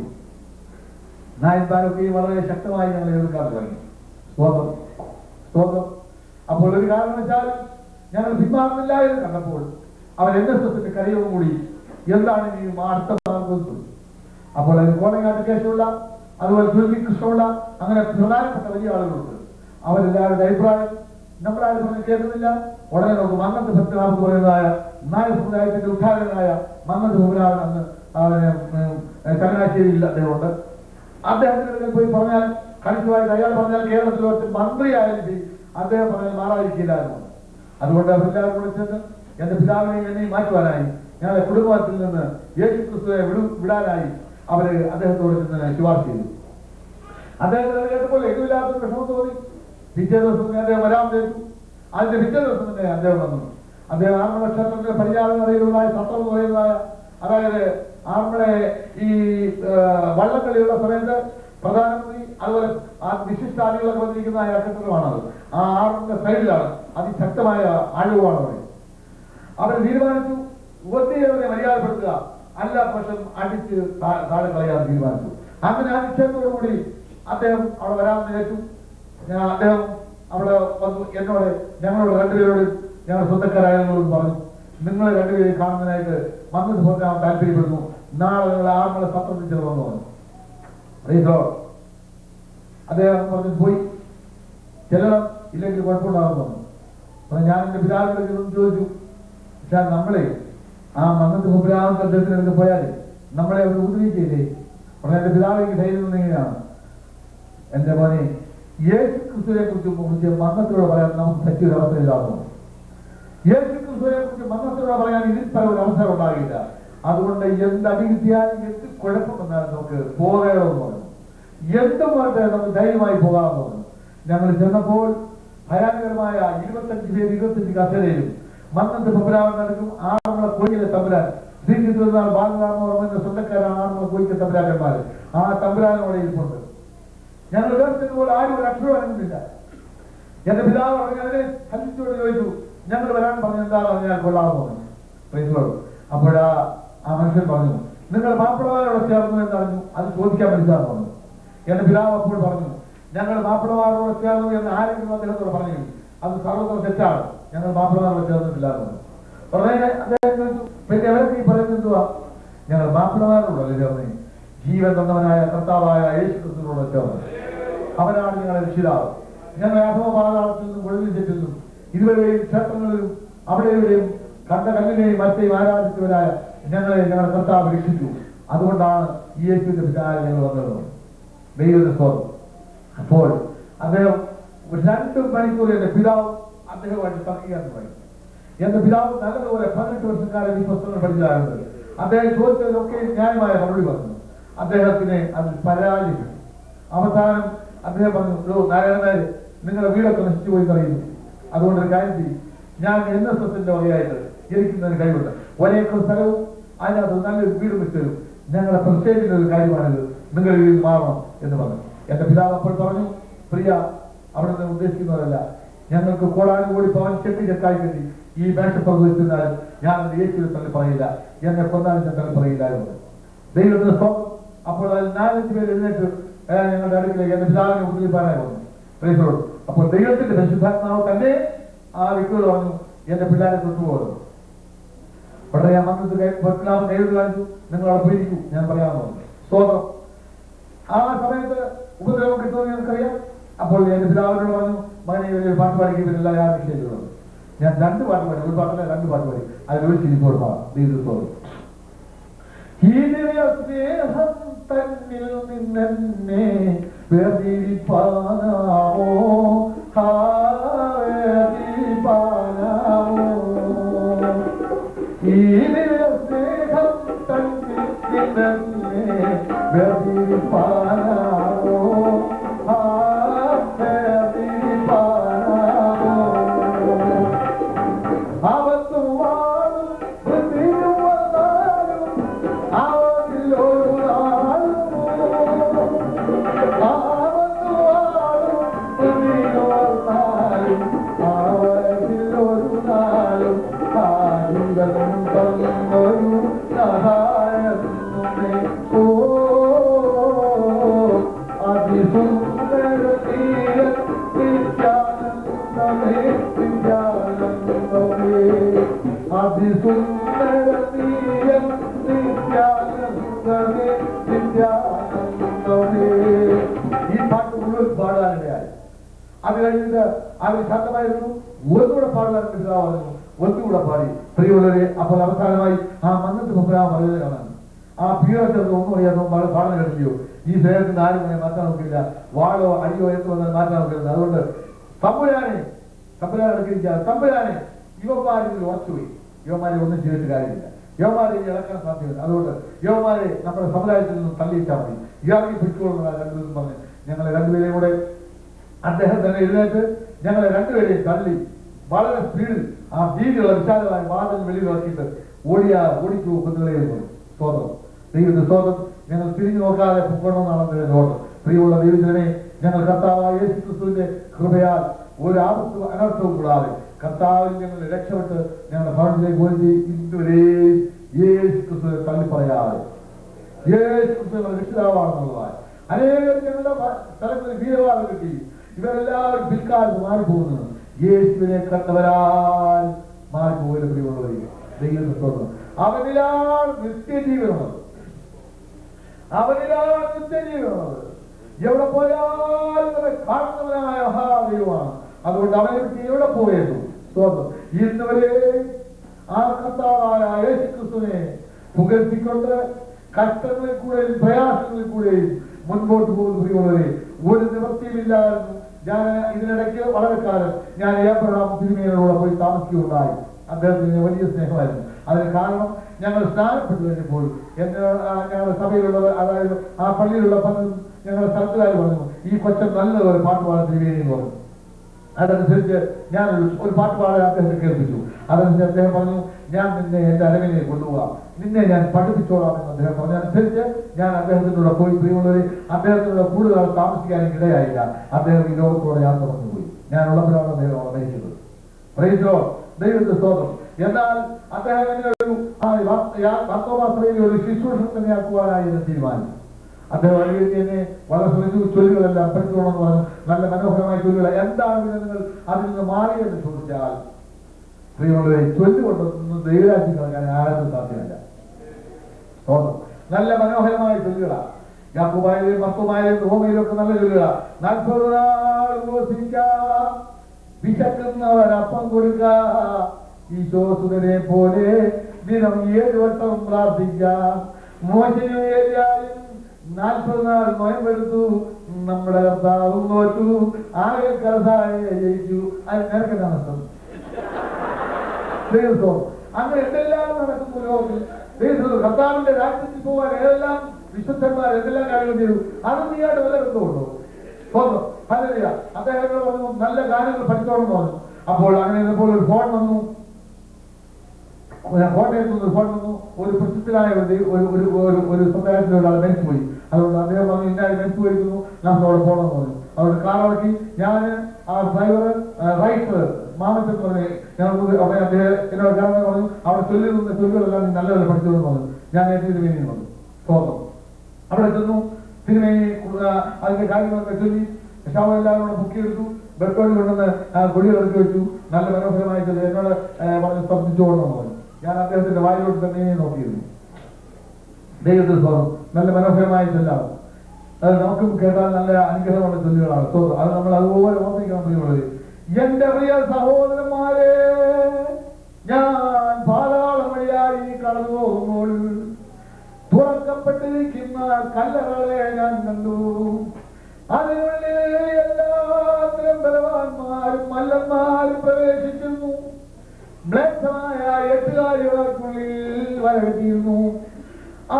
നായന്മാരൊക്കെയും വളരെ ശക്തമായി ഞങ്ങൾ എതിർക്കാൻ തുടങ്ങി. സ്തോത്രം, സ്തോത്രം. അപ്പോൾ ഒരു കാരണവശാൽ ഞങ്ങൾ പിന്മാറുന്നില്ല എന്ന് കണ്ടപ്പോൾ അവർ NSSന്റെ കരയോടും കൂടി എന്താണ് ഈ അടുത്ത മാർഗം. അപ്പോൾ അതിന് കോളങ്ങാട്ട് കേസുള്ള, അതുപോലെ തുളസി കൃഷ്ണമുള്ള, അങ്ങനെ പ്രധാനപ്പെട്ട വലിയ ആളുകളുണ്ട്. അവരെല്ലാവരുടെ അഭിപ്രായം നമ്മളാരും പറഞ്ഞ് കേൾക്കുന്നില്ല. ഉടനെ നമുക്ക് മന്നത്ത് സത്യനാഥ് പറയുന്നതായ നായ സമുദായത്തിന്റെ ഉദ്ഘാടകനായ മന്നത്ത് ഭൂപനാഥൻ അന്ന് ചങ്ങനാശ്ശേരിയിൽ അദ്ദേഹമുണ്ട്. അദ്ദേഹത്തിന് പോയി പറഞ്ഞാൽ കണിച്ചുമായിട്ട് അയാൾ പറഞ്ഞാൽ കേരളത്തിൽ വെച്ച് മന്ത്രിയായാലും അദ്ദേഹം പറഞ്ഞാൽ മാറാതിരിക്കില്ലായിരുന്നു. അതുകൊണ്ട് അവരെല്ലാവരും കൂടെ ചെന്ന് എന്റെ പിതാവിനെയും എന്നെയും മാറ്റുവാനായി, ഞങ്ങളുടെ കുടുംബത്തിൽ നിന്ന് യേശു ക്രിസ്തുവെ വിടാനായി അവര് അദ്ദേഹത്തോട് ചെന്ന് ശുപാർശ ചെയ്തു. അദ്ദേഹത്തിന് കേട്ടപ്പോൾ എഴുതില്ലാത്ത വിഷമം തോന്നി. പിറ്റേ ദിവസം അദ്ദേഹം വരാൻ തേച്ചു. അതിന്റെ പിറ്റേ ദിവസം തന്നെ അദ്ദേഹം വന്നു. അദ്ദേഹം ആറന്മുള ക്ഷേത്രത്തിന്റെ പരിചാരകതയിലുള്ളതായ സത്രം എന്ന് പറയുന്നതായ, അതായത് ആറന്മുള ഈ വള്ളംകളിയുള്ള സമയത്ത് പ്രധാനമന്ത്രി അതുപോലെ ആ വിശിഷ്ടാദികളൊക്കെ വന്നിരിക്കുന്ന ആ കെട്ടിടമാണത്. ആ ആറിന്റെ സൈഡിലാണ് അതിശക്തമായ ആഴവുമാണ് അവിടെ. അവർ തീരുമാനിച്ചു ഒത്തിരി മര്യാദപ്പെടുത്തുക, അല്ലാത്ത പക്ഷം അടിച്ച് താഴെ കളയാൻ തീരുമാനിച്ചു. അങ്ങനെ ആ നിശ്ചയത്തോടുകൂടി അദ്ദേഹം അവിടെ വരാമെന്ന് വിചാരിച്ചു. അദ്ദേഹം അവിടെ വന്നു. എന്നോട് ഞങ്ങളോട് രണ്ടുപേരോട് ഞങ്ങൾ സ്വന്തക്കാരായവരോട് പറഞ്ഞു, നിങ്ങൾ രണ്ടുപേരെ കാണുന്നതിനായിട്ട് മന്നത്ത് പോകാൻ താല്പര്യപ്പെടുന്നു. നാളെ നിങ്ങൾ ആറുമുള സത്രത്തിൽ ചെറുതെന്ന് പറഞ്ഞു. അദ്ദേഹം പറഞ്ഞു പോയി ചെല്ലണം, ഇല്ലെങ്കിൽ കുഴപ്പമുണ്ടാകുന്നു പറഞ്ഞു. ഞാൻ എന്റെ പിതാവിനോട് ചോദിച്ചു, പക്ഷെ നമ്മളെ ആ മന്നത്ത് മുപ്പരാമത്തെ അദ്ദേഹത്തിനടുത്ത് പോയാൽ നമ്മളെ അവർ ഉപദ്രവിക്കില്ലേ? പറഞ്ഞ എന്റെ പിതാവിലേക്ക് ധൈര്യം എങ്ങനെയാണ്? എന്റെ മോനെ, യേശു ക്രിസ്തുവിനെ കുറിച്ച് മന്നത്തോട് പറയാൻ നമുക്ക് പറ്റിയൊരു അവസരമില്ലാതെ. യേശു ക്രിസ്തുവിനെ കുറിച്ച് മന്നത്തോട് പറയാൻ ഇതിൽ പല ഒരു അവസരം ഉണ്ടാകില്ല. അതുകൊണ്ട് എന്ത് അടികിട്ടിയാലും എന്ത് കുഴപ്പമെന്നാലും നമുക്ക് പോകണമെന്ന് പറഞ്ഞു. എന്തുമായിട്ട് നമുക്ക് ധൈര്യമായി പോകാമെന്ന് പറഞ്ഞു. ഞങ്ങൾ ചെന്നപ്പോൾ ഭയാനകരമായ 25 കസേരയിലും മന്നത്ത് പമ്പരാവൻ നടക്കും. ആറന്മുള കോയിലെ തമ്പുരാൻ ശ്രീ ചിത്രനാൾ ബാലരാമവർമ്മന്റെ സ്വന്തക്കാരാണ് ആറന്മുള കോയിലെ തമ്പുരാക്കന്മാർ. ആ തമ്പുരാനോടെ ഇരിപ്പുണ്ട്. ഞങ്ങൾ വേർച്ചതുപോലെ ആരും ഒരു അക്ഷരം അനങ്ങുന്നില്ല. എന്റെ പിതാവ് അതിനെ ഹല്ലിച്ചോട് ചോദിച്ചു, ഞങ്ങൾ വരാൻ പറഞ്ഞു എന്താണെന്ന് ഞാൻ കൊള്ളാമെന്ന് പറഞ്ഞു. അപ്പോഴാ ആ മനുഷ്യൻ പറഞ്ഞു, നിങ്ങൾ മാപ്പിളമാരോട് ചേർന്നു എന്നറിഞ്ഞു, അത് ചോദിക്കാൻ പറ്റില്ലാന്ന് പറഞ്ഞു. എന്റെ പിതാവ് അപ്പോൾ പറഞ്ഞു, ഞങ്ങൾ മാപ്പിളമാരോട് ചേർന്നു എന്ന് ആരെങ്കിലും അദ്ദേഹത്തോട് പറഞ്ഞു, അത് സർവ്വത്ര തെറ്റാണ്, ഞങ്ങൾ മാപ്പിളമാരോട് ചേർന്നിട്ടില്ല എന്ന് പറഞ്ഞു. ഉടനെ അദ്ദേഹം ചോദിച്ചു, പിന്നെ അവരൊക്കെ ഈ പറയുന്നത് എന്തുവാ? ഞങ്ങൾ മാപ്പിളമാരോടല്ലേ ചേർന്ന്, ജീവൻ തന്നവനായ കർത്താവായ യേശു ക്രിസ്തുവിനോട് ചേർന്ന്. അവനാണ് ഞങ്ങളുടെ രക്ഷിതാവ്. ഞങ്ങളെ അധമ പാതാളത്തിൽ നിന്നും ഒഴിവിൽ നിന്നും ഇരുവരെയും ക്ഷേത്രങ്ങളിലും അവിടെയും കണ്ട കല്ലിനെയും മറ്റേയും ആരാധിച്ചവരായ ഞങ്ങളുടെ കർത്താവ് രക്ഷിച്ചു. അതുകൊണ്ടാണ് ഈ യേശുവിന്റെ പിതാവ് ഞങ്ങൾ വന്നത്. ദൈവത്തിന്റെ സ്തോത്രം. അപ്പോൾ അദ്ദേഹം 2 മണിക്കൂർ എന്റെ പിതാവ് അദ്ദേഹമായിട്ട് തർക്കിക്കാൻ തുടങ്ങി. എന്റെ പിതാവ് നല്ലതുപോലെ 18 വർഷക്കാലം ഈ പുസ്തകങ്ങൾ പഠിച്ചതായത്. അദ്ദേഹം ചോദിച്ചതിലൊക്കെ ന്യായമായ മറുപടി പറഞ്ഞു. അദ്ദേഹത്തിന് അതിൽ പരാജയപ്പെട്ടു. അവസാനം അദ്ദേഹം പറഞ്ഞു, നാരായണനാര് നിങ്ങളുടെ വീടൊക്കെ നശിച്ചു പോയി പറയുന്നു. അതുകൊണ്ടൊരു കാര്യം ചെയ്യും, ഞാൻ NSSന്റെ വകയായിട്ട് എനിക്കുന്നതിന് കഴിവുണ്ട്. ഒരേക്കർ സ്ഥലവും അതിനകത്ത് നല്ലൊരു വീട് വെച്ചൊരു ഞങ്ങളുടെ പ്രത്യേകിച്ച് ഒരു കാര്യമാണിത്, നിങ്ങൾ വീട് മാറണം എന്ന് പറഞ്ഞു. എന്റെ പിതാവ് അപ്പോൾ പറഞ്ഞു, പ്രിയ, അവിടെ നിന്ന് ഉദ്ദേശിക്കുന്നതല്ല, ഞങ്ങൾക്ക് കോടാനുകൂടി പവൻ ചെക്കായി കെട്ടി ഈ മേശപ്രദേശിച്ചാലും ഞാൻ യേശുവിനെ തള്ളി പറയില്ല, എന്നെ കൊന്നാലും ഞാൻ തള്ളി പറയില്ല എന്ന്. ദൈവത്തിന് സ്തോത്രം. അപ്പോൾ അതിൽ 4-5 പേര് എഴുന്നേറ്റ് ഞങ്ങളുടെ അടുക്കിലേക്ക് എന്റെ പിതാവിനെ ഉദ്ദേശിപ്പാനായി വന്നു. പ്രീസോട്. അപ്പോൾ ദൈവത്തിന്റെ പരിശുദ്ധാത്മാവ് തന്നെ ആ വ്യക്തിയോട് പറഞ്ഞു, എന്റെ പിള്ളേരെ തൊട്ടുപോകുന്നു. വളരെ ഞാൻ മന്ത്രത്തിൽ നേരിട്ട് കാണിച്ചു, നിങ്ങൾ അവിടെ പോയിരിക്കും, ഞാൻ പറയാമെന്ന് പറഞ്ഞു. സ്തോത്രം. ആ സമയത്ത് ഉപദ്രവം കിട്ടുമെന്ന് ഞങ്ങൾക്കറിയാം. അപ്പോൾ എന്റെ പിതാവിനോട് പറഞ്ഞു, മകനെ ഒരു പാട്ട് പാടിക്കുന്നില്ല, ഞാൻ നിശ്ചയിച്ചുള്ളത്. ഞാൻ 2 പാട്ട് പാടി, ഒരു പാട്ടല്ല 2 പാട്ട് പാടി. അതിലൊരു ചിരിപ്പോൾ ദൈവത്തോട് ഈ സ്നേഹം തന്നിൽ നിന്നെ വേർതിരിപ്പാനാവോ, വേർതിരിപ്പാനാവോ, ഈ സ്നേഹം തന്നിൽ നിന്നെ വേർതിരിപ്പാനാവോ, വേർതിരിപ്പാനാവോ, അവത്തു വാഴും വൃത്തിയും വന്നാലും അവരിലൊരു നാളുമോ ഈ പാട്ട് മുഴുവൻ പാടാനിടയായി. അത് കഴിഞ്ഞിട്ട് അവർ ശബ്ദമായിരുന്നു ഒന്നുകൂടെ പാടാൻ പിതാവായിരുന്നു, ഒന്നുകൂടെ പാടി. പ്രിയമുള്ളവരെ, അപ്പോൾ അവസാനമായി ആ മന്നത്ത് പപ്പരാമ പറയുന്നതാണ്, ആ പീറച്ചത് ഒന്നും അറിയാതെ പാടാൻ കഴിയില്ലയോ, ഈ സ്നേഹത്തിന് ആരും തന്നെ മാറ്റാൻ നോക്കില്ല, വാളോ അടിയോ എന്ന് വന്നാൽ മാറ്റാൻ നോക്കില്ല. അതുകൊണ്ട് തമ്പുരാനെ യുവമാരിൽ ഉറച്ചുപോയി. യുവമാരെ ഒന്നും ചെയ്തിട്ട് കാര്യമില്ല, യുവമാരെ ഇളക്കാൻ സാധ്യത. അതുകൊണ്ട് യുവമാരെ നമ്മുടെ സമുദായത്തിൽ നിന്നും തള്ളിയിട്ടാൽ മതി, ഇയാൾക്ക് പിടിച്ചുകൊള്ളുന്ന രണ്ടുപേരും പറഞ്ഞ് ഞങ്ങളെ രണ്ടുപേരെയും കൂടെ അദ്ദേഹം തന്നെ എഴുന്നേറ്റ് ഞങ്ങളെ രണ്ടുപേരെയും തള്ളി വളരെ സ്പീഡിൽ ആ വീതിയുള്ള വിശാലമായ വാതിൽ വെളിയിൽ ഇറക്കിയിട്ട് ഓടിച്ചു കുന്നുകളെ സ്വതം ദൈവത്തിന്റെ സ്വതം ഞങ്ങൾ തിരിഞ്ഞു നോക്കാതെ പൊക്കണമെന്നാണ് ഓട്ടം. പ്രിയമുള്ള ദൈവത്തിനെ ഞങ്ങൾ കർത്താവായ യേശു ക്രിസ്തുവിന്റെ കൃപയാൽ ഒരു ആപത്തും അനർത്ഥവും കൂടാതെ കർത്താവിൽ ഞങ്ങൾ രക്ഷപ്പെട്ട് ഞങ്ങളുടെ ഭവനത്തിലേക്ക് പോയി ഇതുവരെയും യേശു ക്രിസ്തുവിനെ തള്ളി പറയാതെ യേശു ക്രിസ്തു രക്ഷിതാവാണെന്നുള്ളതായി അനേകം ഞങ്ങളുടെ സ്ഥലങ്ങളിൽ വീരവാദം കിട്ടി. ഇവരെല്ലാവരും പിൽക്കാലത്ത് മാറിപ്പോകുന്നത് യേശുവിനെ കണ്ടവരാൽ മാറിപ്പോകുന്ന പ്രിയമുള്ളവരെ ദൈവത്തെ തോന്നുന്നു. അവനിലാണ് നിത്യജീവനുള്ളത്, എവിടെ പോയാലും കാണുന്നവനായ മഹാദൈവമാണ്. അതുകൊണ്ട് അവനെ പറ്റി എവിടെ പോയിരുന്നു തോന്നുന്നു. ഇന്നുവരെ ആ കർത്താവായ യേശു ക്രിസ്തുവിനെ പുകഴ്ത്തിക്കൊണ്ട് കഷ്ടങ്ങളിൽ കൂടെയും പ്രയാസങ്ങളിൽ കൂടെയും മുൻപോട്ട് പോകുന്ന പ്രിയമുള്ളവരെ ഒരു നിവൃത്തിയുമില്ലായിരുന്നു. ഞാൻ ഇതിനിടയ്ക്ക് വളരെ കാലം ഞാൻ ഏബ്രഹാം തിരുമേനിയോടെ പോയി താമസിക്കുകയുണ്ടായി. അദ്ദേഹത്തിന് വലിയ സ്നേഹമായിരുന്നു. അതിന് കാരണം ഞങ്ങൾ സ്നാനപ്പെട്ടു കഴിഞ്ഞപ്പോൾ ഞങ്ങളുടെ സഭയിലുള്ളവർ, അതായത് ആ പള്ളിയിലുള്ള പലരും ഞങ്ങളുടെ സ്ഥലത്തുകാർ പറഞ്ഞു, ഈ കൊച്ചൻ നല്ലൊരു പാട്ട് പാടാൻ തിരുമേനി എന്ന് പറഞ്ഞു. അതനുസരിച്ച് ഞാൻ ഒരു പാട്ട് പാടാൻ അദ്ദേഹത്തെ കേൾപ്പിച്ചു. അതനുസരിച്ച് അദ്ദേഹം പറഞ്ഞു, ഞാൻ നിന്നെ എന്റെ അരവിലേക്ക് കൊണ്ടുപോകാം, നിന്നെ ഞാൻ പഠിപ്പിച്ചോളാം എന്ന് അദ്ദേഹം പറഞ്ഞു. അനുസരിച്ച് ഞാൻ അദ്ദേഹത്തിനൂടെ പോയി. പ്രിയമുള്ളവരെ, അദ്ദേഹത്തിനൂടെ കൂടുതൽ താമസിക്കാനും ഇടയായില്ല. അദ്ദേഹം ഈ ലോകത്തോടെ യാത്ര പറഞ്ഞുപോയി. ഞാൻ ഉള്ളപ്പോഴാണ് അദ്ദേഹം മരിക്കുന്നത്. ദൈവത്തിന്റെ സ്തോത്രം. എന്നാൽ അദ്ദേഹം ഒരു വർത്തമാനയിൽ ഒരു ശുശ്രൂഷ തന്നെ ആക്കുവാനായി എന്നെ തീരുമാനിച്ചു. അദ്ദേഹം എന്നെ വളരെ ശ്രമിച്ചു. ചൊല്ലുകളെല്ലാം പഠിച്ചോണമെന്ന് പറഞ്ഞു, നല്ല മനോഹരമായ ചൊല്ലുകൾ. എന്താണ് നിങ്ങൾ അതിൽ നിന്ന് മാറിയെന്ന് ചോദിച്ചാൽ പ്രിയമുള്ളവരെ, ചൊല്ലുകൊണ്ടൊന്നും ദൈവരാജ്യം കളയാൻ ആരും സാധ്യമല്ല. സ്തോത്രം. നല്ല മനോഹരമായ ചൊല്ലുകളാണ്. യാക്കോബായാലും മർക്കോമായാലും റോമയിലും ഒക്കെ നല്ല ചൊല്ലുകളാണ്. 40 നാൾ ഉപവസിക്കാം, വിശക്കുന്നവരപ്പം കൊടുക്കാം, ഈശോസുതനെ പോലെ ദിനം 7 വട്ടം പ്രാർത്ഥിക്കാം. മോശനും ഏലിയായും 40 നാൾ നോയമ്പെടുത്തു, നമ്മുടെ കർത്താവും നോറ്റു, ആകെ കർത്താവെ ജയിച്ചു. അത് നിനക്കെന്താണ് നഷ്ടം? അങ്ങനെ എന്തെല്ലാം നടക്കുന്നു ലോകത്തിൽ. കർത്താവിന്റെ രാജ്യത്തിൽ പോകാൻ ഏതെല്ലാം വിശുദ്ധന്മാർ എന്തെല്ലാം കാര്യങ്ങൾ ചെയ്തു, അത് നീയായിട്ട് വല്ല ബന്ധമുണ്ടോ? അദ്ദേഹം പറഞ്ഞു നല്ല കാര്യങ്ങൾ പഠിച്ചോളെന്ന് പറഞ്ഞു. അപ്പോൾ അങ്ങനെ ഇരുന്നപ്പോൾ ഒരു ഫോൺ വന്നു, കോട്ടയത്ത് നിന്ന് ഫോൺ വന്നു. ഒരു പ്രസിദ്ധനായ ഒരു സമുദായത്തിലെ ഒരാൾ മരിച്ചുപോയി. അതുകൊണ്ട് അദ്ദേഹം പറഞ്ഞു, ഇന്നായി മരിച്ചു പോയിരിക്കുന്നു, നമുക്ക് അവിടെ പോകണമെന്ന് പറഞ്ഞു. അവിടെ കാറിറക്കി ഞാൻ ആ ഡ്രൈവർ റൈറ്റർ മാമച്ചൻ പറഞ്ഞു, ഞങ്ങൾക്ക് അവിടെ അദ്ദേഹം എന്നോട് ചേർന്ന് പറഞ്ഞു, അവിടെ ചൊല്ലുകളെല്ലാം നീ നല്ലപോലെ പഠിച്ചോളെന്ന് പറഞ്ഞു. ഞാൻ തിരുമേനി പറഞ്ഞു. സ്തോത്രം. അവിടെ ചെന്നു, തിരുമേനി അതിന്റെ കാര്യങ്ങളൊക്കെ ചൊല്ലി എല്ലാവരും കൂടെ ബുക്ക് ചെയ്തു. ബെഡ്കോടി കൊണ്ടുവന്ന് കൊടികൾ ഇറക്കി വെച്ചു. നല്ല മനോഹരമായി ചൊല്ലി എന്നോട് പറഞ്ഞ് സ്പർശിച്ചോളെന്ന് പറഞ്ഞു. ഞാൻ അദ്ദേഹത്തിന്റെ വായിലോട്ട് തന്നെ നോക്കിയിരുന്നു. ദൈവത്തിൽ സ്തോത്രം. നല്ല മനോഹരമായ ചൊല്ലാണ്. അത് നമുക്ക് കേട്ടാൽ നല്ല അനുഗ്രഹമുള്ള ചൊല്ലുകളാണ്. സ്തോത്രം. അത് നമ്മൾ അതുപോലെ ഓർമ്മിക്കണം. പ്രിയമുള്ളത്, എന്റെ പ്രിയ സഹോദരന്മാരെ, ഞാൻ പാതാളം വഴിയായി കടന്നു പോകുമ്പോൾ തുറക്കപ്പെട്ടിരിക്കുന്ന കല്ലറകളെ ഞാൻ കണ്ടു. അതിനുള്ളിൽ എല്ലാത്തിലും ബലവാന്മാരും മല്ലന്മാരും പ്രവേശിക്കുന്നു. മ്ലേച്ഛമായ 8 കാര്യങ്ങൾക്കുള്ളിൽ വരവെട്ടിയിരുന്നു.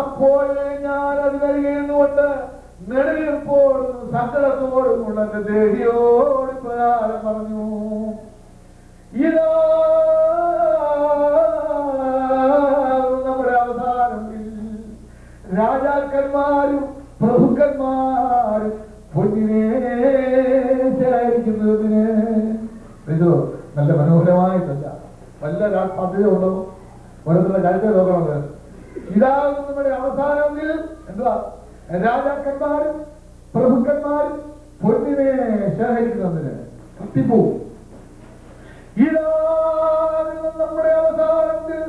അപ്പോൾ ഞാൻ അതിനരികെന്നുകൊണ്ട് നെടുവീർപ്പോടും സങ്കടത്തോടും കൊണ്ട് എന്റെ ദേഹിയോട് പ്രകാരം പറഞ്ഞു, ഇതാ നമ്മുടെ അവസാനത്തിൽ രാജാക്കന്മാരും പ്രഭുക്കന്മാരും പൊന്നിനെ ശേഖരിക്കുന്നതിന്. ഇത് നല്ല മനോഹരമായിട്ടല്ല, വല്ല സാധ്യത ഉണ്ടോ? ഓരോരുത്തരുടെ കാര്യത്തെ നോക്കണത്. ഇതാകും നമ്മുടെ അവസാനത്തിൽ എന്തുവാ? രാജാക്കന്മാരും പ്രഭുക്കന്മാരും പൊന്നിനെ ശേഖരിക്കുന്നതിന് കത്തിപ്പോവും. ഇതാകും നമ്മുടെ അവസാനത്തിൽ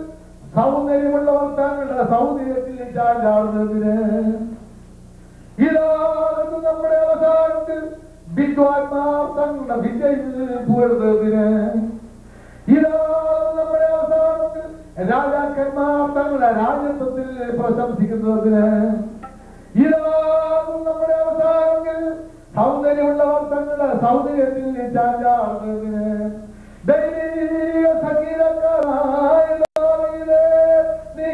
സൗന്ദര്യമുള്ളവർ തങ്ങളുടെ സൗന്ദര്യത്തിൽ ചാഞ്ചാടുന്നതിന്, ഇതാണ് നമ്മുടെ അവസാനത്തിൽ വിദ്വാൻമാർ തങ്ങളുടെ വിദ്യയിൽ പുകഴുന്നതിന്, ഇതാണ് നമ്മുടെ അവസാനത്തിൽ രാജാക്കന്മാർ തങ്ങളുടെ രാജ്യത്വത്തിൽ പ്രശംസിക്കുന്നതിന്, ഇതാണ് നമ്മുടെ അവസാനത്തിൽ സൗന്ദര്യമുള്ളവർ തങ്ങളുടെ സൗന്ദര്യത്തിൽ ചാഞ്ചാടുന്നതിന്, ദൈവീക സംഗീതക്കാരായ നീ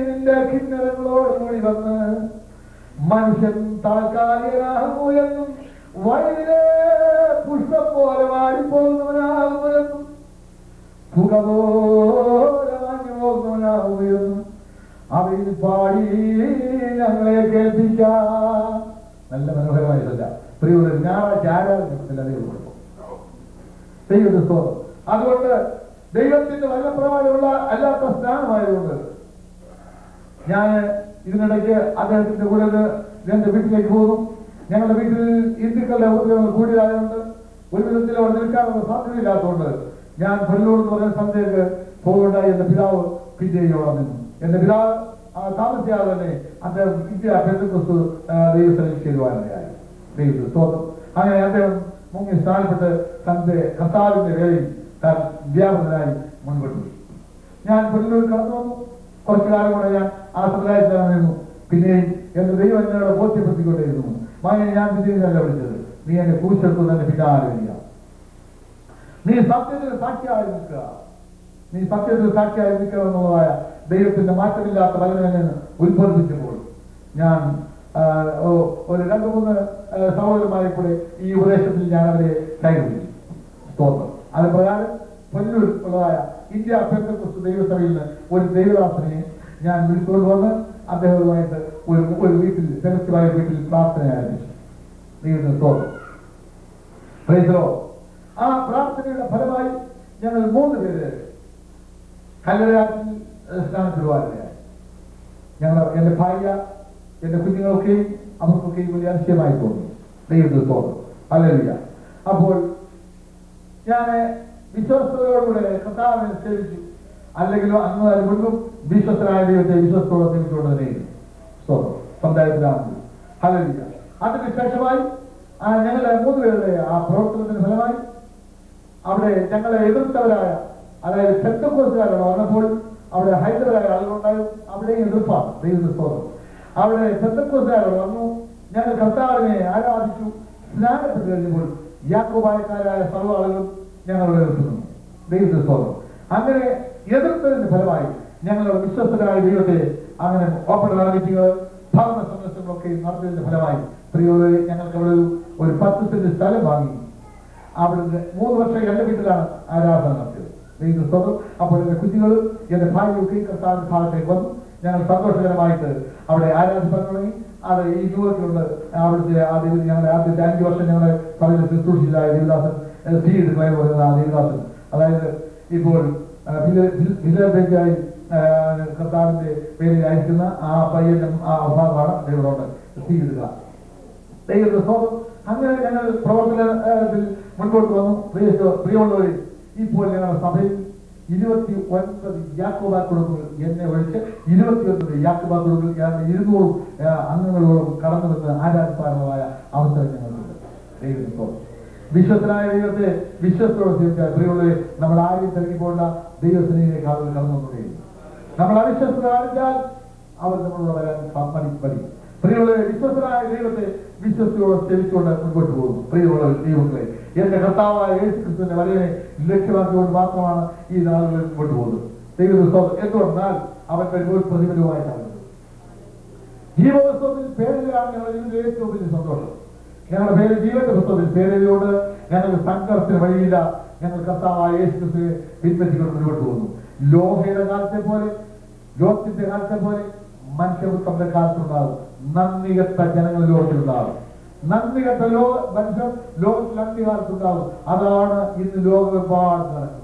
നിന്റെ കിന്നരങ്ങളോടുകൂടി വന്ന് മനുഷ്യൻ താൽക്കാലികനാകുന്നു എന്നും വഴിയിലെ പുഷ്പം പോലെ വാടിപ്പോകുന്നവനാകുന്നു എന്നും പുക പോലെ വാങ്ങി പോകുന്നവനാകുന്നു എന്നും അവയിൽ പാടി ഞങ്ങളെ കേൾപ്പിക്കാം. നല്ല മനോഹരമായിട്ടല്ല പ്രിയമുള്ള ഞായറാഴ്ച ആരാധന ദൈവത്തെ സ്തോത്രം. അതുകൊണ്ട് ദൈവത്തിന്റെ വചനപ്രകാരമുള്ള അല്ലാത്ത സ്നാനമായതുകൊണ്ട് ഞാൻ ഇതിനിടയ്ക്ക് അദ്ദേഹത്തിന്റെ കൂടെ എന്റെ വീട്ടിലേക്ക് പോകുന്നു. ഞങ്ങളുടെ വീട്ടിൽ ഹിന്ദുക്കളുടെ ഉപദ്രവങ്ങൾ കൂടുതലായതുകൊണ്ട് ഒരു വിധത്തിൽ അവിടെ നിൽക്കാനുള്ള സാധ്യതയില്ലാത്തതുകൊണ്ട് ഞാൻ പള്ളിയോട് പറഞ്ഞ സ്ഥലത്തേക്ക് പോകുകയുണ്ടായി. എന്റെ പിതാവ് പിന്നെയോടെ നിന്നു. എന്റെ പിതാവ് താമസിയാതെ തന്നെ അദ്ദേഹം ഇന്ത്യ പെന്തക്കോസ്ത് ദൈവസ്ഥലം ചേരുവാനിടയായി. ദൈവത്തിന് സ്തോത്രം. അങ്ങനെ അദ്ദേഹം മുങ്ങി സ്ഥാനപ്പെട്ട് തന്റെ കർത്താവിന്റെ വേലയിൽ താൻ വ്യാപകനായി മുൻപോട്ട് പോയി. ഞാൻ പള്ളിയോട് കടന്നു വന്നു. കുറച്ചു കാലം കൂടെ ഞാൻ ആ സമുദായത്തിൽ നിന്നു. പിന്നെയും എന്റെ ദൈവം എന്നോട് ബോധ്യപ്പെടുത്തിക്കൊണ്ടേയിരുന്നു. മകനെ, ഞാൻ പിന്നീടല്ല വിളിച്ചത്, നീ എന്നെ കൂച്ചെടുത്തു എന്റെ പിതാവിനെ വരിക. നീ സത്യത്തിന് സാക്ഷിയായി നിൽക്കുക, നീ സത്യത്തിന് സാക്ഷിയായി നിൽക്കണം എന്നുള്ളതായ ദൈവത്തിന്റെ മാറ്റമില്ലാത്ത വചനം ഉത്ബോധിപ്പിച്ചപ്പോൾ ഞാൻ ഒരു 2-3 സഹോദരന്മാരെ കൂടെ ഈ ഉപദേശത്തിൽ ഞാൻ അവരെ കൈകൊള്ളി. സ്തോത്രം. അത് പ്രകാരം പൊന്നൂർ ഉള്ളതായ ഇന്ത്യ പെന്തക്കോസ്ത് ദൈവസഭയിൽ നിന്ന് ഒരു ദൈവദാസനെ ഞാൻ വിളിച്ചുകൊണ്ട് വന്ന് അദ്ദേഹവുമായിട്ട് ഒരു വീട്ടിൽ സെലക്റ്റീവായ വീട്ടിൽ പ്രാർത്ഥന ആരംഭിച്ചു. ദൈവത്തിന് സ്തോത്രം. Praise the Lord. ആ പ്രാർത്ഥനയുടെ ഫലമായി ഞങ്ങൾ 3 പേര് കല്ലടയാറ്റിൽ സ്നാനപ്പെടുവാനിടയായി. എന്റെ ഭാര്യ, എന്റെ കുഞ്ഞുങ്ങളൊക്കെയും അവർക്കൊക്കെയും വലിയ അതിശയമായി തോന്നി. ദൈവത്തിന് സ്തോത്രം. ഹല്ലേലൂയ. അപ്പോൾ ഞാൻ വിശ്വാസത്തോടുകൂടെ കർത്താവിനെ സേവിച്ചു. അല്ലെങ്കിലോ അന്ന് മുൻപും വിശ്വസ്തനായ ദൈവത്തെ വിശ്വസത്തോടെ സേവിച്ചുകൊണ്ട് തന്നെയിരുന്നു. സ്തോത്രം. സമുദായത്തിലാണ്. ഹല്ലേലൂയ. അതിന് ശേഷമായി ഞങ്ങളുടെ 3 പേരുടെ ആ പ്രവർത്തനത്തിന് ഫലമായി അവിടെ ഞങ്ങളെ എതിർത്തവരായ, അതായത് പെന്തക്കോസ്തുകാരാണ് വന്നപ്പോൾ അവിടെ ഹൈന്ദവരായ ആളുകളുണ്ടായും അവിടെയും എതിർപ്പാണ്. ദൈവത്തിന്റെ സ്തോത്രം. അവിടെ പെന്തക്കോസ്തുകാർ വന്നു. ഞങ്ങൾ കർത്താവിനെ ആരാധിച്ചു. സ്നാനപ്പെട്ട് കഴിഞ്ഞപ്പോൾ യാക്കോബായക്കാരായ സർവ്വ ആളുകളും ഞങ്ങളോട് എതിർക്കുന്നു. ദൈവത്തിന്റെ സ്തോത്രം. അങ്ങനെ എതിർത്തതിന്റെ ഫലമായി ഞങ്ങളുടെ വിശ്വസ്തരായ ദൈവത്തെ അങ്ങനെ ഓപ്പൺ മീറ്റിംഗ്, ഭവന സന്ദർശനങ്ങളൊക്കെ നടത്തിയതിന്റെ ഫലമായി പ്രിയോടെ ഞങ്ങൾക്ക് അവിടെ ഒരു 10 സെന്റ് സ്ഥലം വാങ്ങി അവിടുന്ന് 3 വർഷം എന്റെ വീട്ടിലാണ് ആരാധന നടത്തിയത്. ദൈവത്തിന്റെ സ്തോത്രം. അപ്പോൾ എന്റെ കുഞ്ഞുങ്ങളും എന്റെ ഭാര്യയൊക്കെ കർത്താവിന്റെ ഭാഗത്തേക്ക് വന്നു. ഞങ്ങൾ സന്തോഷകരമായിട്ട് അവിടെ ആരാധിക്കാൻ തുടങ്ങി. അത് ഈ യുവത്തിലുണ്ട്. അവിടുത്തെ ആ ദൈവം ഞങ്ങളെ ആദ്യത്തെ 5 വർഷം ഞങ്ങളെ പറയുന്ന ശുശ്രൂഷയിലായ ദേവദാസൻ ദേവദാസൻ, അതായത് ഇപ്പോൾ ഭിന്നതയ്ക്കായി കർത്താവിന്റെ പേരിൽ അയക്കുന്ന ആ പയ്യനും ആ ഭാഗമാണ് ദൈവത്തോട് സ്വീകരിക്കുക. ദൈവത്തിന്റെ സ്തോത്രം. അങ്ങനെ ഞങ്ങൾ പ്രവർത്തനത്തിൽ മുൻപോട്ട് വന്നു. പ്രിയമുള്ളവരെ, ഇപ്പോൾ ഞങ്ങളുടെ സഭയിൽ 29 യാക്കോബാ കുടുംബങ്ങൾ എന്നെ ഒഴിച്ച് 29 യാക്കോബാ കുടുംബങ്ങൾ 200 അംഗങ്ങളോളം കടന്നു വന്ന് ആരാധിക്കാനുള്ളതായ അവസരം ഞങ്ങളുണ്ട്. ദൈവത്തിന്റെ സ്തോത്രം. വിശ്വസ്തനായ ദൈവത്തെ വിശ്വസ്തോടെ സ്വീകരിച്ചാൽ പ്രിയമുള്ളവരെ, നമ്മൾ ആരെയും തിരക്കിപ്പോണ്ട ദൈവത്തിലേക്ക് ആളുകൾ കടന്നു കൊണ്ടിരിക്കുന്നു. നമ്മൾ അവിശ്വസ്തത കാണിച്ചാൽ അവർ നമ്മളോട് വരാൻ പഠിക്കും. പ്രിയമുള്ളവരെ, വിശ്വസ്തനായ ദൈവത്തെ വിശ്വസ്തയോടെ സേവിച്ചുകൊണ്ട് മുൻപോട്ട് പോകുന്നു. പ്രിയമുള്ള ദൈവങ്ങളെ, എന്റെ കർത്താവായ യേശു ക്രിസ്തുവിന്റെ വരവിനെ ലക്ഷ്യമാക്കിക്കൊണ്ട് മാത്രമാണ് ഈ നാളുകളിൽ മുൻപോട്ട് പോകുന്നത്. ദൈവത്തിന്റെ സ്തോത്രം. എന്തുകൊണ്ടാൽ അവന്റെ ഒരു പ്രതിഫലവുമായിട്ടാണ്. ജീവപുസ്തകത്തിൽ പേരിലാണ് ഞങ്ങളുടെ ഇതിന്റെ ഏറ്റവും വലിയ സന്തോഷം. ഞങ്ങളുടെ പേര് ജീവന്റെ പുസ്തകത്തിൽ പേരെഴുതിയോണ്ട് ഞങ്ങൾക്ക് സംഘർഷത്തിന് വഴിയില്ല. ഞങ്ങൾ കർത്താവായ യേശു ക്രിസ്തുവിനെ പിൻപറ്റിക്കൊണ്ട് മുൻപോട്ട് പോകുന്നു. ലോഹയുടെ കാലത്തെ പോലെ, ലോകത്തിന്റെ കാലത്തെ പോലെ മനുഷ്യപുത്രന്റെ കാലത്തുണ്ടാകും. നന്ദികെട്ട ജനങ്ങൾ ലോകത്തിലുണ്ടാകും. നന്ദികെട്ട മനുഷ്യർ ലോകത്തിൽ അന്ത്യകാലത്തുണ്ടാകും. അതാണ് ഇന്ന് ലോകമെമ്പാടും നടക്കുന്നത്.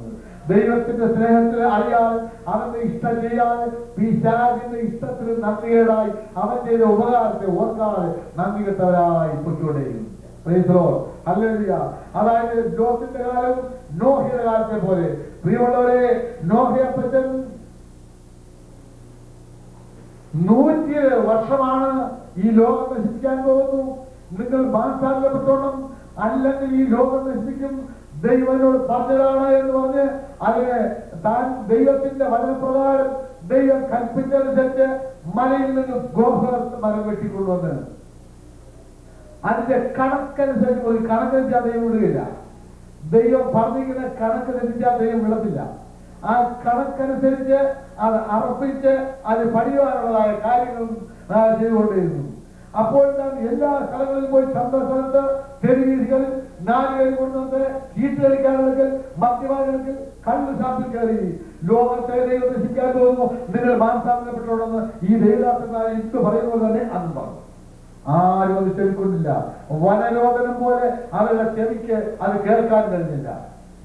ദൈവത്തിന്റെ സ്നേഹത്തിൽ അറിയാതെ, അവന്റെ ഇഷ്ടം ചെയ്യാതെ, പിശാചിന്റെ ഇഷ്ടത്തിന് നന്ദികേടായി അവൻ ചെയ്ത ഉപകാരത്തെ ഓർക്കാതെ നന്ദികെട്ടവരായി പൊയ്ക്കൊണ്ടേയിരുന്നു. Praise lord. ഹല്ലേലൂയ. അതായത് ലോകത്തിന്റെ കാലം നോഹയുടെ കാലത്തെ പോലെ. പ്രിയമുള്ളവരെ, നോഹയപ്പച്ചൻ 100 വർഷമാണ് ഈ ലോകം നശിപ്പിക്കാൻ പോകുന്നു. നിങ്ങൾ മാനസാന്തരപ്പെട്ടോണം, അല്ലെങ്കിൽ ഈ ലോകം നശിപ്പിക്കും. ദൈവനോട് പറഞ്ഞതാണ് എന്ന് പറഞ്ഞ് അതിനെ താൻ ദൈവത്തിന്റെ വചനപ്രകാരം ദൈവം കൽപ്പിച്ചതനുസരിച്ച് മലയിൽ നിന്ന് ഗോപുര മരം വെട്ടിക്കൊണ്ടുവന്ന് അതിന്റെ കണക്കനുസരിച്ച് ഒരു കണക്കനുസരിച്ചാൽ ദൈവം വിടുകയില്ല. ദൈവം പറഞ്ഞിരിക്കുന്ന കണക്ക് തെറ്റിച്ചാൽ ദൈവം വിടത്തില്ല. ആ കണക്കനുസരിച്ച് അത് അർപ്പിച്ച് അത് പഠിക്കുവാനുള്ളതായ കാര്യങ്ങൾ ചെയ്തുകൊണ്ടിരുന്നു. അപ്പോൾ ഞാൻ എല്ലാ സ്ഥലങ്ങളിലും പോയി സ്ഥലത്ത് തെരുവീതികളിൽ നാലുകളിൽ കൊണ്ടുവന്ന് ചീട്ട് കളിക്കാനുണ്ടെങ്കിൽ മദ്യപാനങ്ങൾക്ക് കള്ള് ഷാപ്പിൽ കയറി ലോകത്തെ ദൈവം നശിക്കാൻ പോകുന്നു, നിങ്ങൾ മാനസാന്തരപ്പെട്ടോടെന്ന് ഈ ദൈവദാസന്മാർ ഇന്ന് പറയുന്നത് തന്നെ അന്ന് പറഞ്ഞു. ആരും അത് ചെവിക്കൊണ്ടില്ല. വനലോകനം പോലെ അവരുടെ ചെവിക്ക് അത് കേൾക്കാൻ കഴിഞ്ഞില്ല.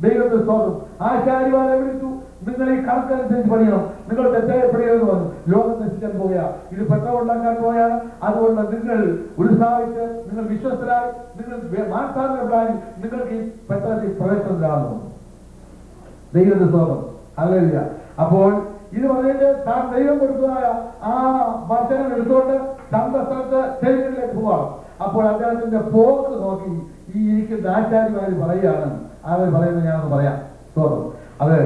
ദൈവത്തെ സ്തോത്രം. ആശാരിമാരെ വിളിച്ചു, നിങ്ങൾ ഈ കണക്കനുസരിച്ച് പണിയണം, നിങ്ങൾ തെറ്റായ പണിയെന്ന് പറഞ്ഞു. ലോകം നശിക്കാൻ പോവുക, ഇത് പെട്രോൾ ഉണ്ടാക്കാൻ പോവുകയാണ്. അതുകൊണ്ട് നിങ്ങൾ ഉത്സാഹിച്ച്, നിങ്ങൾ വിശ്വസ്തരായി, നിങ്ങൾ മാനസാന്തരപ്പെടാൻ നിങ്ങൾക്ക് ഈ പെട്രോളിൽ പ്രവേശനത്തിലാകുന്നു. ദൈവത്തെ സ്തോത്രം. ഹല്ലേലൂയ. അപ്പോൾ ഇത് പറഞ്ഞിട്ട് താൻ ദൈവം കൊടുത്തതായ ആ വചനം എടുത്തുകൊണ്ട് സന്തസ്ഥലത്ത് തെരുവിലേക്ക് പോവാം. അപ്പോൾ അദ്ദേഹത്തിന്റെ പോക്ക് നോക്കി ഈ ഇരിക്കുന്ന ആചാര്യമാര് പറയുകയാണ്. അവർ പറയുന്നത് ഞാനൊന്ന് പറയാം. സ്തോത്രം. അത്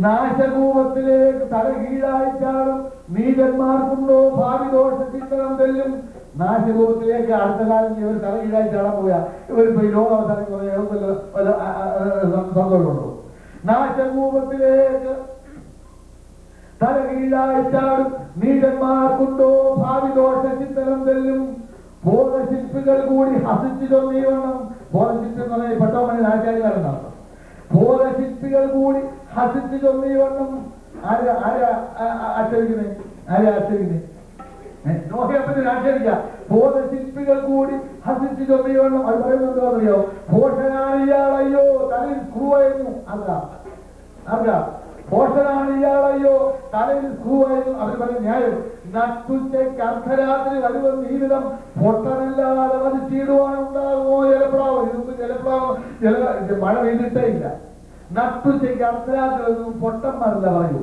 നാശകൂപത്തിലേക്ക് തല കീഴായിട്ടാലും നീചന്മാർക്കുണ്ടോ ഭാവി ദോഷ ചിന്തനം തെല്ലും. നാശകൂപത്തിലേക്ക് അടുത്ത കാലം ഇവർ തല കീഴായി ചാടാൻ പോയാ ഇവരിപ്പോ ഈ ലോകാവസാനം സന്തോഷമുണ്ടോ? നാശകൂപത്തിലേക്ക് തല കീഴായിട്ടാലും നീചന്മാർക്കുണ്ടോ ഭാവി ദോഷ ചിന്തനം തെല്ലും. ബോധശില്പികൾ കൂടി ഹസിച്ചു ചൊന്നീവണ്ണം. ബോധശില്പി എന്ന് പറഞ്ഞാൽ പെട്ടോമണി ആചാര്യകാരനാണ്. ബോധശില്പികൾ കൂടി ഹസിച്ചു ചൊന്നീവണ്ണം. ആക്ഷേപിക്കുന്നേ? ആരെ ആക്ഷേപിക്കുന്നേ? നോഹയപ്പത്തിന് ആക്ഷേപിക്ക. ബോധശില്പികൾ കൂടി ഹസിച്ചു ചൊന്നീവണ്ണം. അത് പറയുന്നത് എന്താണെന്നറിയോ? ഭോഷനാണ് ഇയാളയ്യോ തലയിൽ സ്ക്രൂവായിരുന്നു. അതാ ഭോഷനാണ് ഇയാളയ്യോ തലയിൽ സ്ക്രൂവായിരുന്നു. അവർ പറയും ന്യായം. നട്ടുച്ചയ്ക്ക് അർദ്ധരാത്രി വരുമെന്ന് ഈ വിധം പൊട്ടനല്ലാതെ വധിച്ചിടുവാനുണ്ടാകുമോ ജലപ്ലാവം? ഇതൊന്നും ജലപ്ലാവം മഴ പെയ്തിട്ടേ ഇല്ല. നട്ടുച്ചയ്ക്ക് അർദ്ധരാത്രി വരുന്നു പൊട്ടന്മാരല്ല പറയൂ.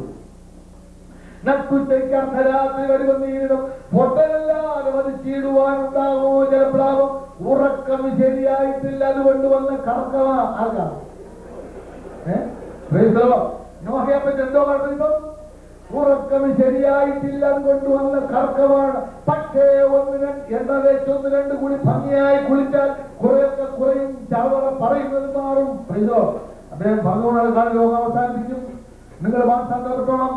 നട്ടുച്ചയ്ക്ക് അർദ്ധരാത്രി വരുമെന്ന് ഈ വിധം പൊട്ടനല്ലാതെ വധിച്ചിടുവാനുണ്ടാകുമോ ജലപ്ലാവം? ഉറക്കം ശരിയായിട്ടില്ല, അതുകൊണ്ട് വന്ന് കറക്കമാ ആകാം. നോഹയപ്പറ്റി എന്തോ പറഞ്ഞു? ഉറക്കം ശരിയായിട്ടില്ല, കൊണ്ടുവന്ന കർക്കമാണ്. പക്ഷേ എണ്ണ തേച്ചൊന്ന് രണ്ട് കുളി ഭംഗിയായി കുളിച്ചാൽ കുറെയൊക്കെ കുറയും, ചവറ പറയുന്നത് മാറും. അദ്ദേഹം പറഞ്ഞുകൊണ്ടാണ് ലോകം അവസാനിപ്പിക്കും. നിങ്ങൾ മാനസാന്തരപ്പെട്ടോണം,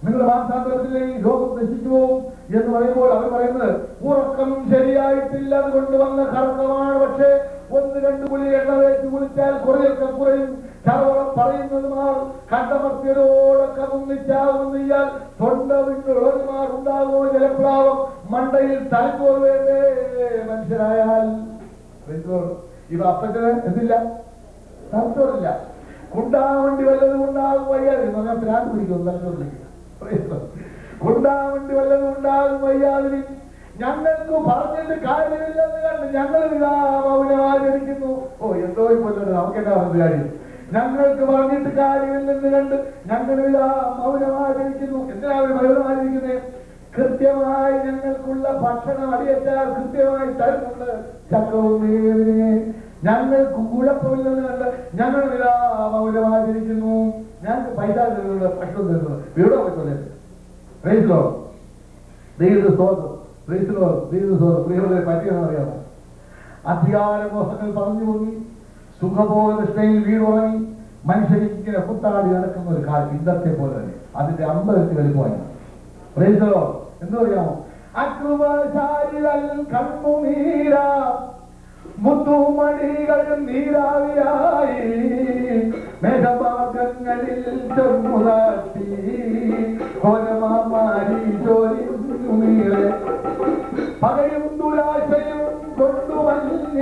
നിങ്ങൾ മാനസാന്തരത്തിലേക്ക് ലോകം നശിച്ചു പോകും എന്ന് പറയുമ്പോൾ അവർ പറയുന്നത് ഉറക്കം ശരിയായിട്ടില്ല, അത് കൊണ്ടുവന്ന കർക്കമാണ്. പക്ഷേ ഒന്ന് രണ്ട് കുളി എണ്ണ തേച്ച് കുളിച്ചാൽ കുറെയൊക്കെ കുറയും, ചവറ പറയുന്നത് മാറും. കണ്ടമർത്തിയതോടൊക്കെ ഒന്നിച്ചാകുന്നിയാൽ തൊണ്ട വിട്ടുള്ളവരുമാറുണ്ടാകുമോ ജലപ്ലാവം? മണ്ടയിൽ തലച്ചോറ് വേണ്ടേ മനുഷ്യരായാൽ? ഇവ അപ്പച്ചന് എന്തില്ല? തലച്ചോറില്ല. കുണ്ടാവണ്ടി വല്ലതും ഉണ്ടാകും വയ്യാതിരുന്നു. ഞാൻ പ്രാന്ത് പിടിക്കും തലച്ചോറിലേക്ക്. കുണ്ടാവണ്ടി വല്ലതും ഉണ്ടാകും വയ്യാതിരി. ഞങ്ങൾക്ക് പറഞ്ഞിട്ട് കാര്യമില്ലെന്ന് കണ്ട് ഞങ്ങൾ മൗനമാചരിക്കുന്നു. ഓ എന്തോ കൊല്ലത് നമുക്കെന്താ പറഞ്ഞ കാര്യം? ഞങ്ങൾക്ക് പറഞ്ഞിട്ട് കാര്യമില്ലെന്ന് കണ്ട് ഞങ്ങൾ മൗനമാചരിക്കുന്നു. എന്തിനാ അവർ മൗനമാചരിക്കുന്നത്? കൃത്യമായി ഞങ്ങൾക്കുള്ള ഭക്ഷണം അടിയച്ചാൽ കൃത്യമായി തരുന്നുണ്ട്. ചക്കവും നീവിനെ ഞങ്ങൾക്ക് കുഴപ്പമില്ലെന്ന് കണ്ട് ഞങ്ങൾ മൗനമാചരിക്കുന്നു. ഞങ്ങൾക്ക് പൈസ തരുന്നുണ്ട്, ഭക്ഷണം തരുന്നത്. വീടോ പറ്റുന്നത് പ്രിയമുള്ളവരെ പറ്റിയെന്ന് അറിയാമോ? അധികാരമോഹങ്ങൾ പറഞ്ഞു പോയി, സുഖബോധനിഷ്ഠയിൽ വീടുറങ്ങി മനുഷ്യരിങ്ങനെ കുത്താടി നടക്കുന്ന ഒരു കാലം ഇന്നത്തെ പോലെ തന്നെ. അതിന്റെ 50 വലുപ്പമായി. എന്താ പറയാമോ? അക്രമശാലികൾ കണ്ണുനീര മുത്തുമണികൾ നീരാവിയായി മേഘഭാഗങ്ങളിൽ ചെറുമുളത്തി കൊലമാരി ചോരിഞ്ഞുനീളെ പകയും ദുരാശയും കൊണ്ടുവന്നിൽ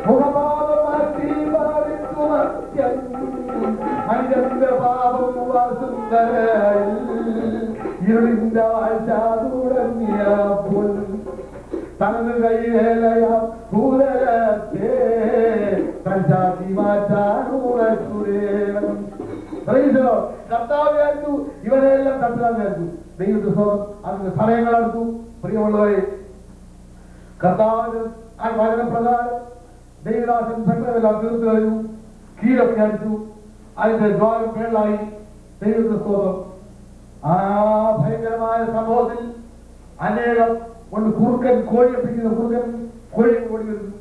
മുഖപാതമാറ്റി മാറിച്ചു മത്യം മനുഷ്യന്റെ പാപം വസുന്ധരയിൽ ഇരുളിന്റെ വാഴ്ച തുടങ്ങിയപ്പോൾ തനത് കൈവേലയ ഭൂതലത്തെ തഞ്ചാതി മാറ്റാനുറച്ചുരേണം. കർത്താവ് വിചാരിച്ചു ഇവരെല്ലാം തട്ടുകാൻ വിചാരിച്ചു. ദൈവത്തെ സ്വന്തം അതിന്റെ സമയങ്ങൾ എടുത്തു. പ്രിയമുള്ളവരെ, കർത്താവിന് ആ വചനപ്രകാരം ദൈവദാസൻ പെട്ടെന്നെല്ലാം തീർത്തു കഴിഞ്ഞു. കീഴൊക്കെ അടിച്ചു, അതിന്റെ ദ്വാരം മേളായി. ദൈവത്തെ സ്വന്തം ആ ഭയങ്കരമായ സംഭവത്തിൽ അനേകം കൊണ്ട് കുറുക്കൻ കോഴിയെ പിടിക്കുന്ന കുറുക്കൻ കോഴിയെ ഓടി വരുന്നു.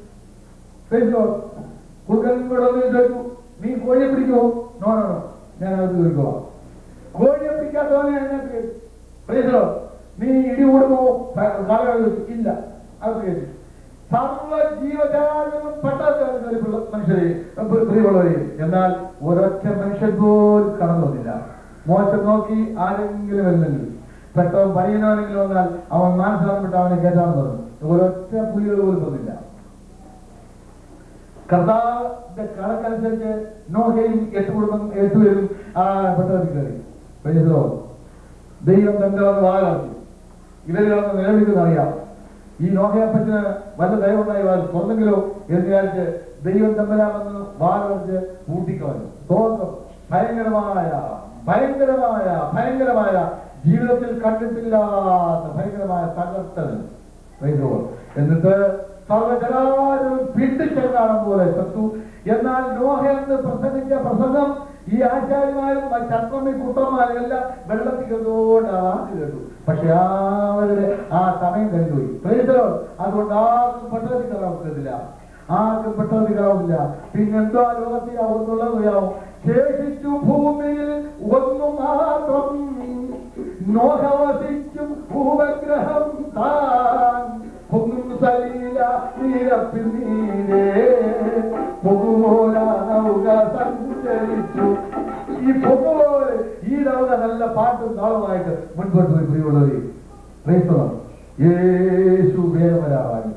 കുറുക്കൻ ചോദിച്ചു, നീ കോഴിയെ പിടിക്കുമോ? നോ നോ നോ, ഞാൻ അത് ചോദിക്കുക. കോഴിയെ പിടിക്കാത്തവനെ അതിനകത്ത് നീ ഇടി കൂടുമോ? ഇല്ല. അത് കേട്ടു. സർവ ജീവജാലങ്ങളും പെട്ടെന്ന് മനുഷ്യരെ പ്രിയമുള്ളവരെ, എന്നാൽ ഒരൊറ്റ മനുഷ്യൻ പോലും കടന്നു വന്നില്ല. മോശം നോക്കി ആരെങ്കിലും വരുന്നെങ്കിൽ പെട്ടെന്ന് പണിയുന്നവനെങ്കിലും വന്നാൽ അവൻ മനസ്സിലാക്കിട്ട് അവനെ കേട്ടാന്ന് പറഞ്ഞു. ഒരൊറ്റ പുലികൾ പോലും വന്നില്ല. കർത്താവിന്റെ കണക്കനുസരിച്ച് നോഹയും 8 കുടുംബം 8 പേരും ആ പെട്ടതിൽ കയറി. ദൈവം തന്റെ വാഴാക്കി ഇവരിലൊന്ന് നിലവിളിക്കുന്ന അറിയാം. ഈ നോഹയപ്പച്ചന് വല്ല ദയവുണ്ടായി സ്വന്തമെങ്കിലോ എന്ന് വിചാരിച്ച് ദൈവം തമ്പരാമെന്ന് വാഴച്ച് പൂട്ടിക്കളഞ്ഞു. തോന്നും ഭയങ്കരമായ ഭയങ്കരമായ ഭയങ്കരമായ ജീവിതത്തിൽ കണ്ടിട്ടില്ലാത്ത ഭയങ്കരമായ തകർത്തൽ. എന്നിട്ട് സർവജലാരും പിടിച്ചെടുക്കണം പോലെ ചത്തു. എന്നാൽ നോഹ എന്ന് പ്രസംഗിച്ച പ്രസംഗം ഈ ആചാര്യമാരും ചക്രമി കുട്ടന്മാരും എല്ലാം വെള്ളത്തിൽ കണ്ടുകൊണ്ടാണ് ആദ്യം കേട്ടു. പക്ഷെ അവരുടെ ആ സമയം കഴിഞ്ഞുപോയി. അതുകൊണ്ട് ആർക്കും പെട്ടെന്ന് കയറാവുന്നില്ല, ആർക്കും പെട്ടെന്ന് കയറാവില്ല. പിന്നെന്തോ ലോകത്തിൽ ഒന്നുള്ളതാവും. ശേഷിച്ചു ഭൂമിയിൽ ഒന്നു മാത്രം, നോഹ വസിക്കും ഭൂപഗ്രഹം താൻ. പൊങ്ങും സലീല നീരപ്പിൽ നീരേ പൊതുപോല നൗക സഞ്ചരിച്ചു. ഈ പൊതുപോലെ ഈ നൗക നല്ല പാട്ടും താളമായിട്ട് മുൻപോട്ട് പോയി. പ്രിയമുള്ളവരെ, യേശു വേഗമരായി,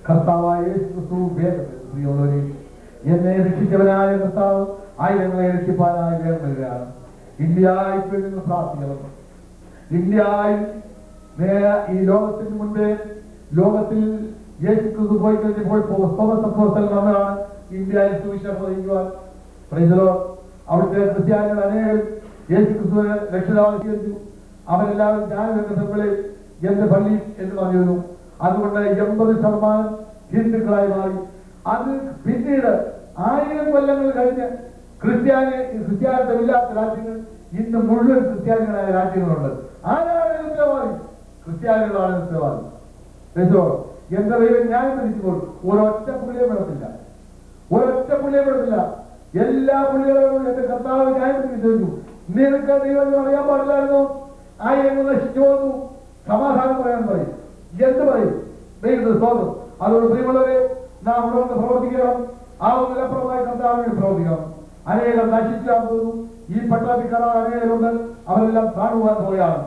കർത്താവായ യേശു ക്രിസ്തു വേഗം. പ്രിയമുള്ളവരെ, എന്നെ രക്ഷിച്ചവനായ കർത്താവ് ആയിരങ്ങളെ രക്ഷിപ്പാനായി വേഗം വരികയാണ്. ഇന്ത്യയിൽ നിന്ന് പ്രാർത്ഥിക്കണം. ഇന്ത്യയിൽ ഈ ലോകത്തിന് മുൻപേ ലോകത്തിൽ യേശു ക്രിസ്തു പോയി കഴിഞ്ഞപ്പോൾ വന്നതാണ് ഇന്ത്യയിൽ സുവിശേഷം അറിയിക്കുവാൻ. അവിടുത്തെ ക്രിസ്ത്യാനികൾ അനേകം യേശു ക്രിസ്തുവിനെ രക്ഷിതാവായി സ്വീകരിച്ചു. അവരെല്ലാവരും ഞാനെന്ന് എന്റെ പള്ളി എന്ന് പറഞ്ഞിരുന്നു. അതുകൊണ്ട് 80% ഹിന്ദുക്കളായി മാറി. അത് പിന്നീട് 1000 കൊല്ലങ്ങൾ കഴിഞ്ഞ് ക്രിസ്ത്യാനിത്വമില്ലാത്ത രാജ്യങ്ങൾ ഇന്ന് മുഴുവൻ ക്രിസ്ത്യാനികളായ രാജ്യങ്ങളുണ്ട്. ആരാണ് ഉത്തരവാദി? ക്രിസ്ത്യാനികളാണ് ഉത്തരവാദി. എന്റെ ദൈവം ഞാൻ തിരിച്ചുപോയി ഒരൊറ്റ പുള്ളിയെ വിടത്തില്ല, ഒരൊറ്റ പുള്ളിയെ വിടത്തില്ല. എല്ലാ പുള്ളികളോടും എന്റെ കർത്താവ് ഞാൻ തിരിച്ചു. നിനക്ക് ദൈവം അറിയാൻ പാടില്ലായിരുന്നു, ആയിരങ്ങൾ നശിച്ചു പോകുന്നു, സമാധാനം പറയാൻ പറയും. എന്ത് പറയും? ദൈവത്തിന് സ്തോത്രം. അതുകൊണ്ട് പ്രിയമുള്ളവരെ, നാം ഇവിടെ പ്രവർത്തിക്കണം. ആ ഒന്നിലപ്പുറമായി കർത്താവിനെ പ്രവർത്തിക്കണം. അനേകം നശിച്ചാൽ പോകുന്നു. ഈ പട്ടാഭിക്കാരായ അനേകരുണ്ട്, അവരെല്ലാം കാണുവാൻ പോവുകയാണ്.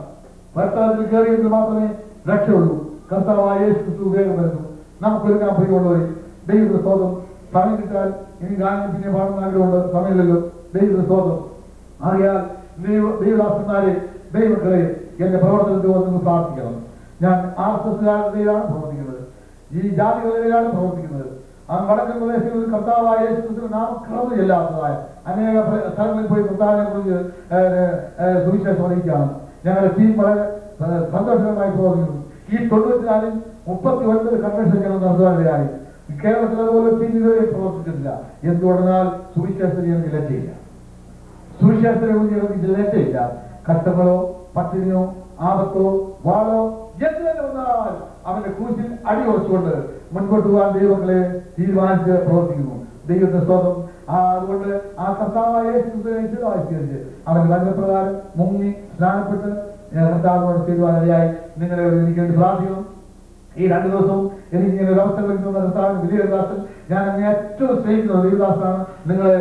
പട്ടണത്തിൽ കയറിയെങ്കിൽ മാത്രമേ രക്ഷയുള്ളൂ. കർത്താവായ യേശു ക്രിസ്തു വേഗം വരുന്നു. നമുക്കൊരുക്കാൻ പ്രിയമുള്ളവരെ, ദൈവത്തിന്റെ സ്തോത്രം. സമയം കിട്ടാൻ ഇനി ഗാനം പിന്നെ പാടുന്ന ആഗ്രഹമുണ്ട്, സമയമില്ലല്ലോ. ദൈവത്തിന്റെ സ്തോത്രം. അറിയാൽ ദൈവദാസന്മാരെ, ദൈവക്കളെ, എന്റെ പ്രവർത്തനത്തിൽ വന്ന് പ്രാർത്ഥിക്കണം. ഞാൻ RSSകാരുടെയാണ് പ്രവർത്തിക്കുന്നത്, ഈ ജാതികളുടെയാണ് പ്രവർത്തിക്കുന്നത്. ആ വടക്കൻ പ്രദേശങ്ങളിൽ കർത്താവായ യേശു ക്രിസ്തു നാം കടന്നു ചെല്ലാത്തതായ അനേക സ്ഥലങ്ങളിൽ പോയി കർത്താവിനെ കുറിച്ച് സുവിശേഷം അറിയിക്കുകയാണ്. ഞങ്ങളുടെ ടീം വളരെ സന്തോഷകരമായി പ്രവർത്തിക്കുന്നു. ഈ 94-ൽ 39 കൺവെൻഷൻ ഞങ്ങൾ നടത്തുവാനിടയായി. കേരളത്തിൽ അതുപോലെ ടീം ഇതുവരെ പ്രവർത്തിച്ചിട്ടില്ല. എന്തുകൊണ്ടെന്നാൽ സുവിശേഷത്തിന് ഞങ്ങൾക്ക് ലജ്ജയില്ല, സുവിശേഷത്തിനെ കുറിച്ച് ഞങ്ങൾക്ക് ലജ്ജയില്ല. കഷ്ടങ്ങളോ പട്ടിണിയോ ആപത്തോ വാളോ എന്ത് തന്നെ വന്നാൽ അവന്റെ ക്രൂശിൽ അടിയുറച്ചുകൊണ്ട് മുൻപോട്ട് പോകാൻ ദൈവങ്ങളെ തീരുമാനിച്ച് പ്രവർത്തിക്കുന്നു. ദൈവത്തിന്റെ സ്തോത്രം. അതുകൊണ്ട് ആ കർത്താവായ യേശു ക്രിസ്തുവിനെ സ്വീകരിച്ച് അവന്റെ വചനപ്രകാരം മുങ്ങി സ്നാനപ്പെട്ട് കർത്താവിനോട് തീരുമാനമായി നിങ്ങളെ എനിക്ക് വേണ്ടി പ്രാർത്ഥിക്കണം. ഈ 2 ദിവസവും എനിക്ക് ഇങ്ങനെ ഒരു അവസരം ലഭിക്കുന്ന കർത്താവിന് വലിയ ദാസൻ, ഞാൻ അങ്ങനെ ഏറ്റവും സ്നേഹിക്കുന്ന ദൈവദാസനാണ് നിങ്ങളെ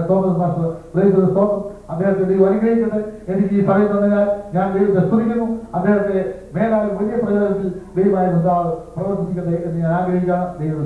തോമസ് മാസ്റ്റർ. ദൈവത്തിന്റെ സ്തോത്രം. അദ്ദേഹത്തെ ദൈവം അനുഗ്രഹിക്കട്ടെ. എനിക്ക് ഈ സമയം തന്നാൽ ഞാൻ ദൈവത്തെ സ്തുതിക്കുന്നു. അദ്ദേഹത്തെ മേലാലും വലിയ പ്രയോജനത്തിൽ ദൈവമായ പ്രവർത്തിക്കട്ടെ എന്ന് ഞാൻ ആഗ്രഹിക്കുകയാണ്. ദൈവം